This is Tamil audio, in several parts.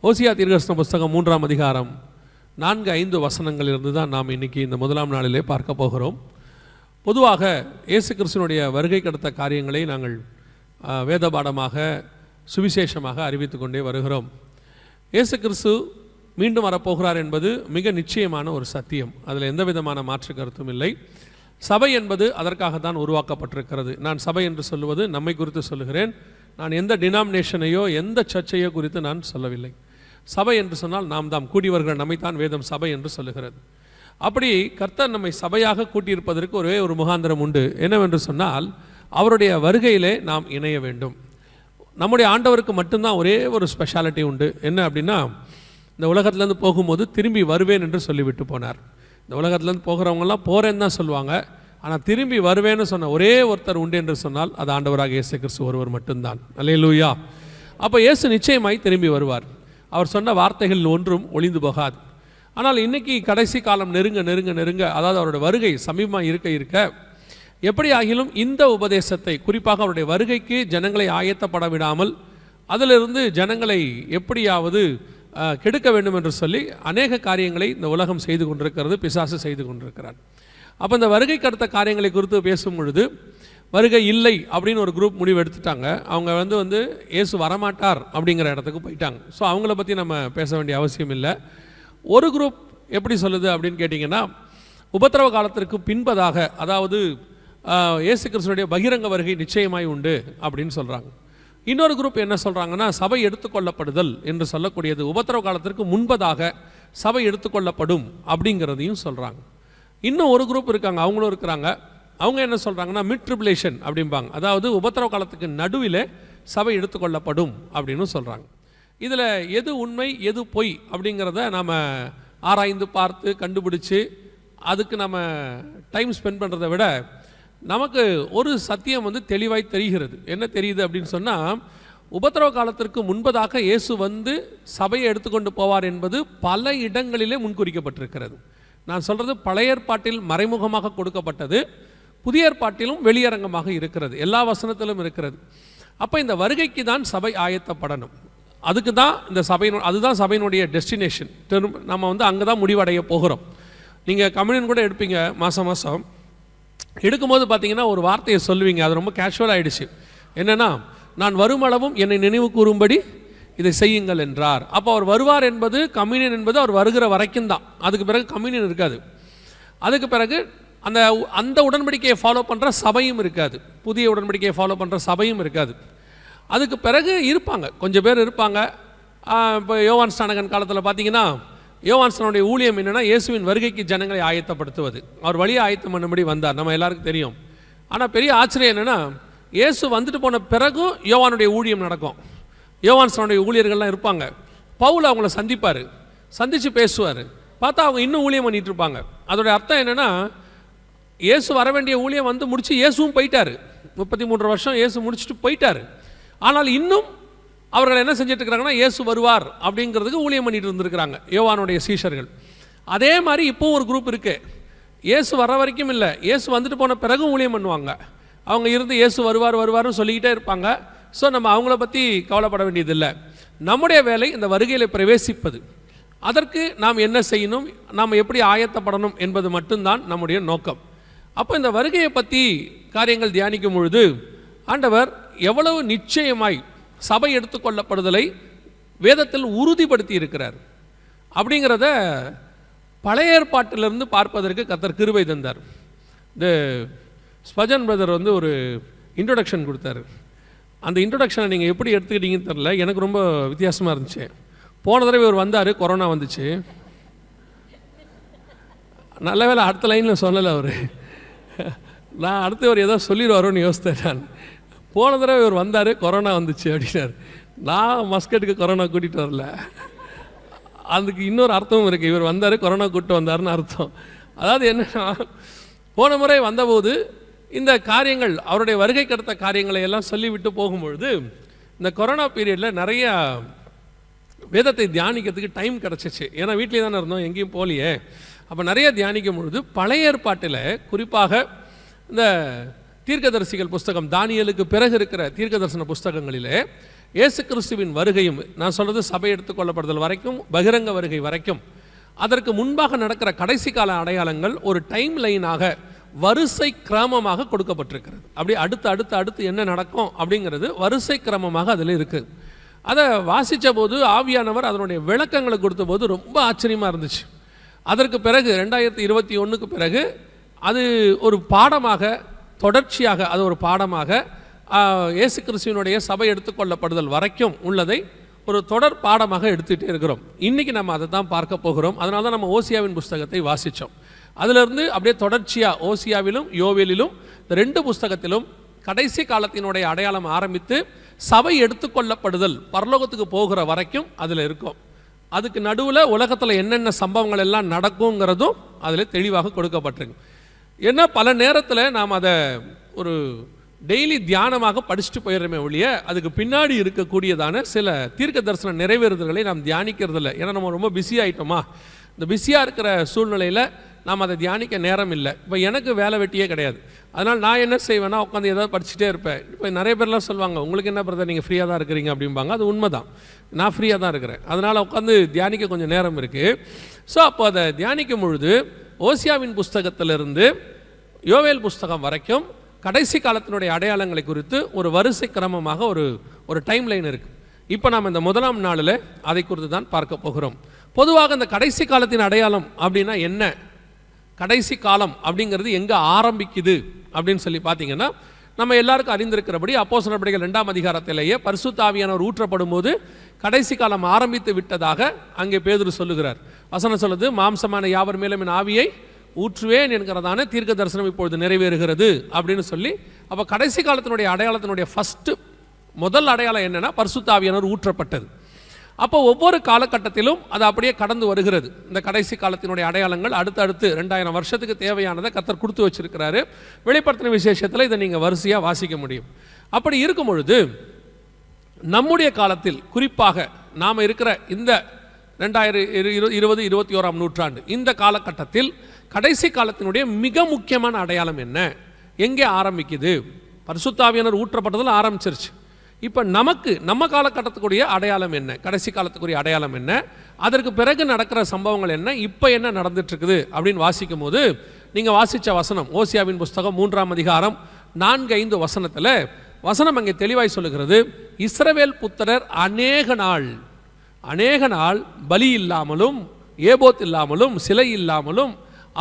ஓசியா தீர்க்கதரிசன புஸ்தகம் 3ஆம் அதிகாரம் 4-5 வசனங்களிலிருந்து தான் நாம் இன்றைக்கி இந்த முதலாம் நாளிலே பார்க்க போகிறோம். பொதுவாக இயேசு கிறிஸ்துவினுடைய வருகைக்கு அடுத்த காரியங்களை நாங்கள் வேத பாடமாக சுவிசேஷமாக அறிவித்து கொண்டே வருகிறோம். இயேசு கிறிஸ்து மீண்டும் வரப்போகிறார் என்பது மிக நிச்சயமான ஒரு சத்தியம். அதில் எந்த விதமான மாற்று கருத்தும் இல்லை. சபை என்பது அதற்காகத்தான் உருவாக்கப்பட்டிருக்கிறது. நான் சபை என்று சொல்லுவது நம்மை குறித்து சொல்லுகிறேன். நான் எந்த டினாமினேஷனையோ எந்த சர்ச்சையோ குறித்து நான் சொல்லவில்லை. சபை என்று சொன்னால் நாம் தாம் கூடியவர்கள் நம்மைத்தான் வேதம் சபை என்று சொல்லுகிறது. அப்படி கர்த்தர் நம்மை சபையாக கூட்டியிருப்பதற்கு ஒரே ஒரு முகாந்திரம் உண்டு. என்னவென்று சொன்னால் அவருடைய வருகையிலே நாம் இணைய வேண்டும். நம்முடைய ஆண்டவருக்கு மட்டும்தான் ஒரே ஒரு ஸ்பெஷாலிட்டி உண்டு. என்ன அப்படின்னா, இந்த உலகத்துலேருந்து போகும்போது திரும்பி வருவேன் என்று சொல்லிவிட்டு போனார். இந்த உலகத்துலேருந்து போகிறவங்கெல்லாம் போகிறேன்னு தான் சொல்லுவாங்க. ஆனால் திரும்பி வருவேன்னு சொன்ன ஒரே ஒருத்தர் உண்டு என்று சொன்னால் அது ஆண்டவராக இயேசு கிறிஸ்து ஒருவர் மட்டும்தான். அல்லேலூயா. அப்போ இயேசு நிச்சயமாய் திரும்பி வருவார். அவர் சொன்ன வார்த்தைகள் ஒன்றும் ஒளிந்து போகாது. ஆனால் இன்றைக்கி கடைசி காலம் நெருங்க நெருங்க நெருங்க, அதாவது அவருடைய வருகை சமீபமாக இருக்க எப்படி ஆகிலும் இந்த உபதேசத்தை, குறிப்பாக அவருடைய வருகைக்கு ஜனங்களை ஆயத்தப்பட விடாமல் அதிலிருந்து ஜனங்களை எப்படியாவது கெடுக்க வேண்டும் என்று சொல்லி அநேக காரியங்களை இந்த உலகம் செய்து கொண்டிருக்கிறது, பிசாசு செய்து கொண்டிருக்கிறார். அப்போ இந்த வருகைக்கு அடுத்த காரியங்களை குறித்து பேசும் பொழுது, வருகை இல்லை அப்படின்னு ஒரு குரூப் முடிவு எடுத்துட்டாங்க. அவங்க வந்து இயேசு வரமாட்டார் அப்படிங்கிற இடத்துக்கு போயிட்டாங்க. ஸோ அவங்கள பற்றி நம்ம பேச வேண்டிய அவசியம் இல்லை. ஒரு குரூப் எப்படி சொல்லுது அப்படின்னு கேட்டிங்கன்னா, உபத்திரவ காலத்திற்கு பின்பதாக, அதாவது இயேசு கிறிஸ்துவுடைய பகிரங்க வருகை நிச்சயமாய் உண்டு அப்படின்னு சொல்கிறாங்க. இன்னொரு குரூப் என்ன சொல்கிறாங்கன்னா, சபை எடுத்துக்கொள்ளப்படுதல் என்று சொல்லக்கூடியது உபத்திரவ காலத்திற்கு முன்பதாக சபை எடுத்துக்கொள்ளப்படும் அப்படிங்கிறதையும் சொல்கிறாங்க. இன்னும் ஒரு குரூப் இருக்காங்க, அவங்களும் இருக்கிறாங்க. அவங்க என்ன சொல்கிறாங்கன்னா, மிட் ட்ரிபுலேஷன் அப்படிம்பாங்க. அதாவது உபத்திரவ காலத்துக்கு நடுவில் சபை எடுத்துக்கொள்ளப்படும் அப்படின்னு சொல்கிறாங்க. இதில் எது உண்மை எது பொய் அப்படிங்கிறத நாம் ஆராய்ந்து பார்த்து கண்டுபிடிச்சி அதுக்கு நம்ம டைம் ஸ்பெண்ட் பண்ணுறதை விட நமக்கு ஒரு சத்தியம் தெளிவாய் தெரிகிறது. என்ன தெரியுது அப்படின்னு சொன்னால், உபத்திரவ காலத்திற்கு முன்பதாக இயேசு சபையை எடுத்துக்கொண்டு போவார் என்பது பல இடங்களிலே முன்குறிக்கப்பட்டிருக்கிறது. நான் சொல்கிறது பழைய ஏற்பாட்டில் மறைமுகமாக கொடுக்கப்பட்டது, புதிய ஏற்பாட்டிலும் வெளியரங்கமாக இருக்கிறது, எல்லா வசனத்திலும் இருக்கிறது. அப்போ இந்த வருகைக்கு தான் சபை ஆயத்தப்படணும். அதுக்கு தான் இந்த அதுதான் சபையினுடைய டெஸ்டினேஷன். நம்ம அங்கே தான் முடிவடைய போகிறோம். நீங்கள் கம்யூனியன் கூட எடுப்பீங்க, மாதம் மாதம் எடுக்கும்போது பார்த்தீங்கன்னா ஒரு வார்த்தையை சொல்லுவீங்க, அது ரொம்ப கேஷுவல் ஆகிடுச்சு. என்னென்னா, நான் வருமளவும் என்னை நினைவு கூறும்படி இதை செய்யுங்கள் என்றார். அப்போ அவர் வருவார் என்பது, கம்யூனியன் என்பது அவர் வருகிற வரைக்கும் தான். அதுக்கு பிறகு கம்யூனியன் இருக்காது. அதுக்கு பிறகு அந்த உடன்படிக்கையை ஃபாலோ பண்ணுற சபையும் இருக்காது, புதிய உடன்படிக்கையை ஃபாலோ பண்ணுற சபையும் இருக்காது. அதுக்கு பிறகு இருப்பாங்க, கொஞ்சம் பேர் இருப்பாங்க. இப்போ யோவான் ஸ்நானகன் காலத்தில் பார்த்தீங்கன்னா, யோவான் ஸ்நானனுடைய ஊழியம் என்னென்னா, இயேசுவின் வருகைக்கு ஜனங்களை ஆயத்தப்படுத்துவது. அவர் வழியை ஆயத்தம் பண்ணும்படி வந்தார், நம்ம எல்லாருக்கும் தெரியும். ஆனால் பெரிய ஆச்சரியம் என்னென்னா, இயேசு வந்துட்டு போன பிறகும் யோவானுடைய ஊழியம் நடக்கும். யோவான் ஸ்நானனுடைய ஊழியர்கள்லாம் இருப்பாங்க. பவுல் அவங்கள சந்திப்பார், சந்தித்து பேசுவார். பார்த்தா அவங்க இன்னும் ஊழியம் பண்ணிகிட்டு இருப்பாங்க. அதோடைய அர்த்தம் என்னென்னா, இயேசு வர வேண்டிய ஊழியம் முடித்து இயேசுவும் போயிட்டார். 33 வருஷம் இயேசு முடிச்சுட்டு போயிட்டார். ஆனால் இன்னும் அவர்கள் என்ன செஞ்சுட்டு இருக்கிறாங்கன்னா, இயேசு வருவார் அப்படிங்கிறதுக்கு ஊழியம் பண்ணிட்டு இருந்திருக்கிறாங்க யோவானுடைய சீஷர்கள். அதே மாதிரி இப்போவும் ஒரு குரூப் இருக்குது. இயேசு வர வரைக்கும் இல்லை, இயேசு வந்துட்டு போன பிறகும் ஊழியம் பண்ணுவாங்க. அவங்க இருந்து இயேசு வருவார்னு சொல்லிக்கிட்டே இருப்பாங்க. ஸோ நம்ம அவங்கள பற்றி கவலைப்பட வேண்டியதில்லை. நம்முடைய வேலை இந்த வருகையில் பிரவேசிப்பது. அதற்கு நாம் என்ன செய்யணும், நாம் எப்படி ஆயத்தப்படணும் என்பது மட்டும்தான் நம்முடைய நோக்கம். அப்போ இந்த வருகையை பற்றி காரியங்கள் தியானிக்கும் பொழுது, ஆண்டவர் எவ்வளவு நிச்சயமாய் சபை எடுத்துக்கொள்ளப்படுதலை வேதத்தில் உறுதிப்படுத்தி இருக்கிறார் அப்படிங்கிறத பழைய ஏற்பாட்டிலிருந்து பார்ப்பதற்கு கர்த்தர் கிருபை தந்தார். இந்த ஸ்பஜன் பிரதர் ஒரு இன்ட்ரொடக்ஷன் கொடுத்தாரு. அந்த இன்ட்ரொடக்ஷனை நீங்கள் எப்படி எடுத்துக்கிட்டீங்கன்னு தெரில, எனக்கு ரொம்ப வித்தியாசமாக இருந்துச்சு. போன தடவை இவர் வந்தார், கொரோனா வந்துச்சு. நல்ல வேளை அடுத்த லைனில் சொல்லலை அவர். நான் அடுத்து இவர் ஏதோ சொல்லிடுவாரோன்னு யோசித்தேன் நான். போன தடவை இவர் வந்தார், கொரோனா வந்துச்சு அப்படின்னார். நான் மஸ்கட்டுக்கு கொரோனா கூட்டிகிட்டு வரல. அதுக்கு இன்னொரு அர்த்தமும் இருக்குது. இவர் வந்தார், கொரோனா கூப்பிட்டு வந்தார்னு அர்த்தம். அதாவது என்னென்னா, போன முறை வந்தபோது இந்த காரியங்கள், அவருடைய வருகைக்கு அடுத்த காரியங்களை எல்லாம் சொல்லிவிட்டு போகும்பொழுது, இந்த கொரோனா பீரியடில் நிறையா வேதத்தை தியானிக்கிறதுக்கு டைம் கிடச்சிச்சு. ஏன்னா வீட்டிலே தானே இருந்தோம், எங்கேயும் போகலையே. அப்போ நிறைய தியானிக்கும் பொழுது பழைய ஏற்பாட்டில், குறிப்பாக இந்த தீர்க்கதரிசிகள் புஸ்தகம், தானியேலுக்கு பிறகு இருக்கிற தீர்க்கதரிசன புஸ்தகங்களிலே இயேசு கிறிஸ்துவின் வருகையும், நான் சொல்கிறது சபை எடுத்துக்கொள்ளப்படுதல் வரைக்கும், பகிரங்க வருகை வரைக்கும், அதற்கு முன்பாக நடக்கிற கடைசி கால அடையாளங்கள் ஒரு டைம் லைனாக வரிசை கிரமமாக கொடுக்கப்பட்டிருக்கிறது. அப்படி அடுத்து என்ன நடக்கும் அப்படிங்கிறது வரிசை கிரமமாக அதில் இருக்குது. அதை வாசித்த போது ஆவியானவர் அதனுடைய விளக்கங்களை கொடுத்த போது ரொம்ப ஆச்சரியமாக இருந்துச்சு. அதற்கு பிறகு 2021க்கு பிறகு அது ஒரு பாடமாக, தொடர்ச்சியாக அது ஒரு பாடமாக இயேசு கிறிஸ்துவினுடைய சபை எடுத்துக்கொள்ளப்படுதல் வரைக்கும் உள்ளதை ஒரு தொடர் பாடமாக எடுத்துகிட்டே இருக்கிறோம். இன்றைக்கி நம்ம அதை தான் பார்க்க போகிறோம். அதனால தான் நம்ம ஓசியாவின் புஸ்தகத்தை வாசித்தோம். அதிலிருந்து அப்படியே தொடர்ச்சியாக ஓசியாவிலும் யோவேலிலும் இந்த 2 புஸ்தகத்திலும் கடைசி காலத்தினுடைய அடையாளம் ஆரம்பித்து சபை எடுத்துக்கொள்ளப்படுதல் பரலோகத்துக்கு போகிற வரைக்கும் அதில் இருக்கும். அதுக்கு நடுவில் உலகத்தில் என்னென்ன சம்பவங்கள் எல்லாம் நடக்குங்கிறதும் அதில் தெளிவாக கொடுக்கப்பட்டிருக்கு. ஏன்னா பல நேரத்தில் நாம் அதை ஒரு டெய்லி தியானமாக படிச்சுட்டு போயிடுறோமே ஒழிய அதுக்கு பின்னாடி இருக்கக்கூடியதான சில தீர்க்க தரிசன நிறைவேறுதல்களை நாம் தியானிக்கிறதில்ல. ஏன்னா நம்ம ரொம்ப பிஸி ஆகிட்டோமா. இந்த பிஸியாக இருக்கிற சூழ்நிலையில் நாம் அதை தியானிக்க நேரம் இல்லை. இப்போ எனக்கு வேலை வெட்டியே கிடையாது. அதனால் நான் என்ன செய்வேன்னா உட்காந்து ஏதாவது படிச்சுட்டே இருப்பேன். இப்போ நிறைய பேர்லாம் சொல்லுவாங்க, உங்களுக்கு என்ன பிரதர் நீங்கள் ஃப்ரீயாக தான் இருக்கிறீங்க அப்படிம்பாங்க. அது உண்மை தான், நான் ஃப்ரீயாக தான் இருக்கிறேன். அதனால் உட்காந்து தியானிக்க கொஞ்சம் நேரம் இருக்குது. ஸோ அப்போ அதை தியானிக்கும் பொழுது ஓசியாவின் புஸ்தகத்திலிருந்து யோவேல் புஸ்தகம் வரைக்கும் கடைசி காலத்தினுடைய அடையாளங்களை குறித்து ஒரு வரிசை கிரமமாக ஒரு டைம் லைன் இருக்குது. இப்போ நாம் இந்த முதலாம் நாளில் அதை குறித்து தான் பார்க்க போகிறோம். பொதுவாக இந்த கடைசி காலத்தின் அடையாளம் அப்படின்னா என்ன, கடைசி காலம் அப்படிங்கிறது எங்கே ஆரம்பிக்குது அப்படின்னு சொல்லி பார்த்தீங்கன்னா, நம்ம எல்லாருக்கும் அறிந்திருக்கிறபடி அப்போஸ்தலர் நடபடிகள் 2ஆம் அதிகாரத்திலேயே பரிசுத்த ஆவியானவர் ஊற்றப்படும் போது கடைசி காலம் ஆரம்பித்து விட்டதாக அங்கே பேதுரு சொல்லுகிறார். வசனம் சொல்லுது, மாம்சமான யாவர் மேலும் என் ஆவியை ஊற்றுவேன் என்கிறதான தீர்க்க தரிசனம் இப்பொழுது நிறைவேறுகிறது அப்படின்னு சொல்லி, அப்போ கடைசி காலத்தினுடைய அடையாளத்தினுடைய முதல் அடையாளம் என்னன்னா பரிசுத்த ஆவியானவர் ஊற்றப்பட்டது. அப்போ ஒவ்வொரு காலகட்டத்திலும் அது அப்படியே கடந்து வருகிறது. இந்த கடைசி காலத்தினுடைய அடையாளங்கள் அடுத்தடுத்து 2000 வருஷத்துக்கு தேவையானதை கர்த்தர் கொடுத்து வச்சிருக்கிறாரு. வெளிப்படுத்தின விசேஷத்தில் இதை நீங்கள் வரிசையாக வாசிக்க முடியும். அப்படி இருக்கும் பொழுது நம்முடைய காலத்தில், குறிப்பாக நாம் இருக்கிற இந்த 2020-21ஆம் நூற்றாண்டு இந்த காலகட்டத்தில் கடைசி காலத்தினுடைய மிக முக்கியமான அடையாளம் என்ன, எங்கே ஆரம்பிக்குது? பரிசுத்த ஆவியானவர் ஊற்றப்பட்டதில் ஆரம்பிச்சிருச்சு. இப்போ நம்ம காலகட்டத்துக்குரிய அடையாளம் என்ன, கடைசி காலத்துக்குரிய அடையாளம் என்ன, அதற்கு பிறகு நடக்கிற சம்பவங்கள் என்ன, இப்போ என்ன நடந்துட்டுருக்குது அப்படின்னு வாசிக்கும் போது நீங்கள் வாசித்த வசனம் ஓசியாவின் புஸ்தகம் 3ஆம் அதிகாரம் 4-5 வசனத்தில் வசனம் அங்கே தெளிவாய் சொல்லுகிறது, இஸ்ரவேல் புத்திரர் அநேக நாள் பலி இல்லாமலும் ஏபோத் இல்லாமலும் சிலை இல்லாமலும்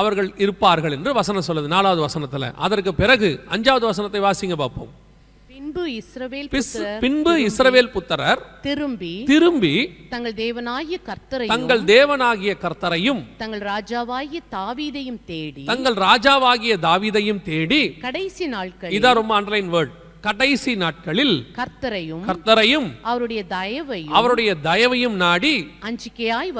அவர்கள் இருப்பார்கள் என்று வசனம் சொல்லுது 4வது வசனத்தில். அதற்கு பிறகு 5வது வசனத்தை வாசிங்க பார்ப்போம். பின்பு இஸ்ரவேல் புத்திரர் திரும்பி தங்கள் தேவனாகிய கர்த்தரையும் தங்கள் ராஜாவாகிய தாவீதையும் தேடி கடைசி நாட்களில், இதான் ரொம்ப அண்டர்லைன் வேர்ட், கடைசி நாட்களில் கர்த்தரையும் அவருடைய தயவையும் நாடி அஞ்சிக்கையாய்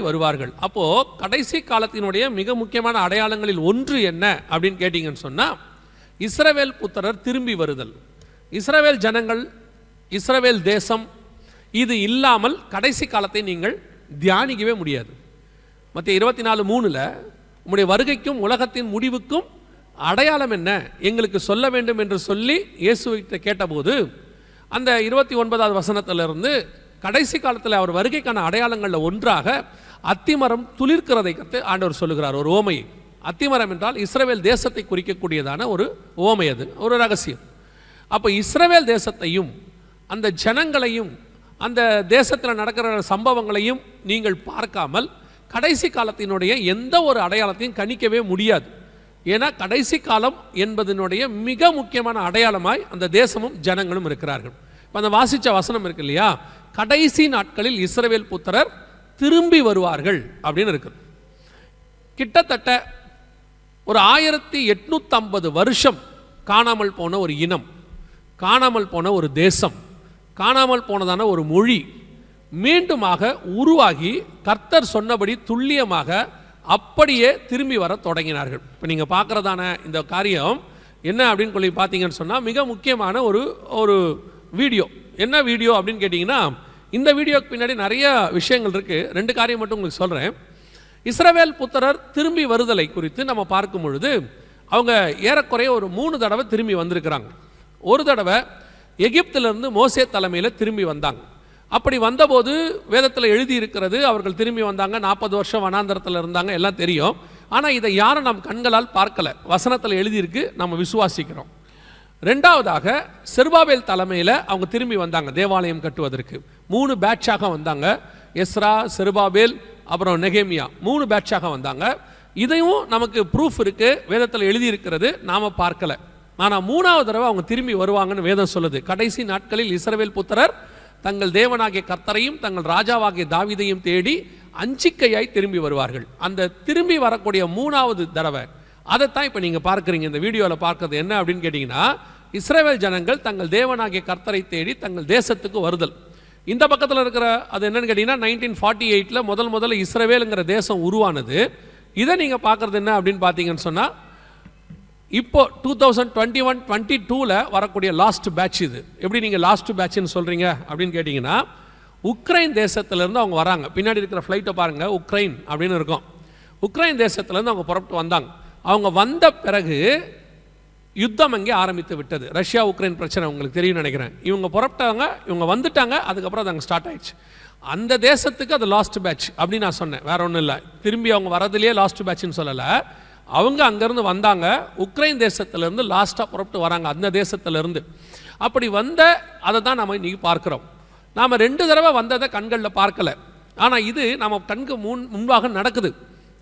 வருவார்கள். அப்போ கடைசி காலத்தினுடைய மிக முக்கியமான அடையாளங்களில் ஒன்று என்ன அப்படின்னு கேட்டீங்கன்னு சொன்னா, இஸ்ரவேல் புத்திரர் திரும்பி வருதல். இஸ்ரவேல் ஜனங்கள், இஸ்ரவேல் தேசம், இது இல்லாமல் கடைசி காலத்தை நீங்கள் தியானிக்கவே முடியாது. மத்திய 24:3 உம்முடைய வருகைக்கும் உலகத்தின் முடிவுக்கும் அடையாளம் என்ன எங்களுக்கு சொல்ல வேண்டும் என்று சொல்லி இயேசுவிட்ட கேட்டபோது, அந்த 29வது வசனத்திலிருந்து கடைசி காலத்தில் அவர் வருகைக்கான அடையாளங்களில் ஒன்றாக அத்திமரம் துளிர்க்கிறதை கற்று ஆண்டவர் சொல்லுகிறார். ஒரு ஓமையை, அத்திமரம் என்றால் இஸ்ரவேல் தேசத்தை குறிக்கக்கூடியதான ஒரு ஓமை, அது ஒரு ரகசியம். அப்போ இஸ்ரவேல் தேசத்தையும் அந்த ஜனங்களையும் அந்த தேசத்தில் நடக்கிற சம்பவங்களையும் நீங்கள் பார்க்காமல் கடைசி காலத்தினுடைய எந்த ஒரு அடையாளத்தையும் கணிக்கவே முடியாது. ஏன்னா கடைசி காலம் என்பதனுடைய மிக முக்கியமான அடையாளமாய் அந்த தேசமும் ஜனங்களும் இருக்கிறார்கள். இப்போ அந்த வாசித்த வசனம் இருக்கு இல்லையா, கடைசி நாட்களில் இஸ்ரவேல் புத்திரர் திரும்பி வருவார்கள் அப்படின்னு இருக்கு. கிட்டத்தட்ட ஒரு 1850 வருஷம் காணாமல் போன ஒரு இனம், காணாமல் போன ஒரு தேசம், காணாமல் போனதான ஒரு மொழி மீண்டுமாக உருவாகி கர்த்தர் சொன்னபடி துல்லியமாக அப்படியே திரும்பி வர தொடங்கினார்கள். இப்போ நீங்கள் பார்க்குறதான இந்த காரியம் என்ன அப்படின்னு சொல்லி பார்த்தீங்கன்னு சொன்னால், மிக முக்கியமான ஒரு வீடியோ. என்ன வீடியோ அப்படின்னு கேட்டிங்கன்னா, இந்த வீடியோக்கு பின்னாடி நிறைய விஷயங்கள் இருக்குது. 2 காரியம் மட்டும் உங்களுக்கு சொல்கிறேன். இஸ்ரவேல் புத்திரர் திரும்பி வருதலை குறித்து நம்ம பார்க்கும் பொழுது அவங்க ஏறக்குறைய ஒரு 3 தடவை திரும்பி வந்திருக்கிறாங்க. ஒரு தடவை எகிப்திலிருந்து மோசே தலைமையில் திரும்பி வந்தாங்க. அப்படி வந்தபோது வேதத்தில் எழுதி இருக்கிறது, அவர்கள் திரும்பி வந்தாங்க, 40 வருஷம் வனாந்தரத்தில் இருந்தாங்க, எல்லாம் தெரியும். ஆனால் இதை யாரும் நம் கண்களால் பார்க்கலை, வசனத்தில் எழுதியிருக்கு, நம்ம விசுவாசிக்கிறோம். ரெண்டாவதாக செருபாபேல் தலைமையில் அவங்க திரும்பி வந்தாங்க தேவாலயம் கட்டுவதற்கு. 3 பேட்சாக வந்தாங்க. எஸ்ரா, செருபாபேல், அப்புறம் நெகேமியா, 3 பேட்சாக வந்தாங்க. இதையும் நமக்கு ப்ரூஃப் இருக்குது, வேதத்தில் எழுதியிருக்கிறது, நாம் பார்க்கலை. ஆனால் 3வது தடவை அவங்க திரும்பி வருவாங்கன்னு வேதம் சொல்லுது. கடைசி நாட்களில் இஸ்ரவேல் புத்திரர் தங்கள் தேவனாகிய கர்த்தரையும் தங்கள் ராஜாவாகிய தாவீதையும் தேடி அஞ்சிக்கையாய் திரும்பி வருவார்கள். அந்த திரும்பி வரக்கூடிய 3வது தடவை அதைத்தான் இப்போ நீங்கள் பார்க்குறீங்க. இந்த வீடியோவில் பார்க்கறது என்ன அப்படின்னு கேட்டிங்கன்னா, இஸ்ரவேல் ஜனங்கள் தங்கள் தேவனாகிய கர்த்தரை தேடி தங்கள் தேசத்துக்கு வருதல். இந்த பக்கத்தில் இருக்கிற அது என்னன்னு கேட்டிங்கன்னா, 1948 முதல்ல இஸ்ரவேலுங்கிற தேசம் உருவானது. இதை நீங்கள் பார்க்குறது என்ன அப்படின்னு பார்த்தீங்கன்னு சொன்னால், இப்போ 2021-22 வரக்கூடிய லாஸ்ட் பேட்ச் இது. எப்படி நீங்கள் லாஸ்ட் பேட்ச்னு சொல்கிறீங்க அப்படின்னு கேட்டிங்கன்னா, உக்ரைன் தேசத்துலேருந்து அவங்க வராங்க. பின்னாடி இருக்கிற ஃப்ளைட்டை பாருங்கள், உக்ரைன் அப்படின்னு இருக்கும். உக்ரைன் தேசத்துலேருந்து அவங்க புறப்பட்டு வந்தாங்க. அவங்க வந்த பிறகு யுத்தம் அங்கே ஆரம்பித்து விட்டது. ரஷ்யா உக்ரைன் பிரச்சனை உங்களுக்கு தெரியும் நினைக்கிறேன். இவங்க புறப்பட்டாங்க, இவங்க வந்துட்டாங்க, அதுக்கப்புறம் அது அங்கே ஸ்டார்ட் ஆயிடுச்சு. அந்த தேசத்துக்கு அது லாஸ்ட் பேட்ச் அப்படின்னு நான் சொன்னேன், வேற ஒன்றும் இல்லை. திரும்பி அவங்க வரதுலேயே லாஸ்ட் பேட்ச்னு சொல்லலை. அவங்க அங்கேருந்து வந்தாங்க, உக்ரைன் தேசத்துலேருந்து லாஸ்ட்டாக புறப்பட்டு வராங்க, அந்த தேசத்துலேருந்து. அப்படி வந்த அதை தான் நம்ம இன்றைக்கி பார்க்குறோம். நாம் 2 தடவை வந்ததை கண்களில் பார்க்கலை. ஆனால் இது நம்ம கண்கு முன்பாக நடக்குது.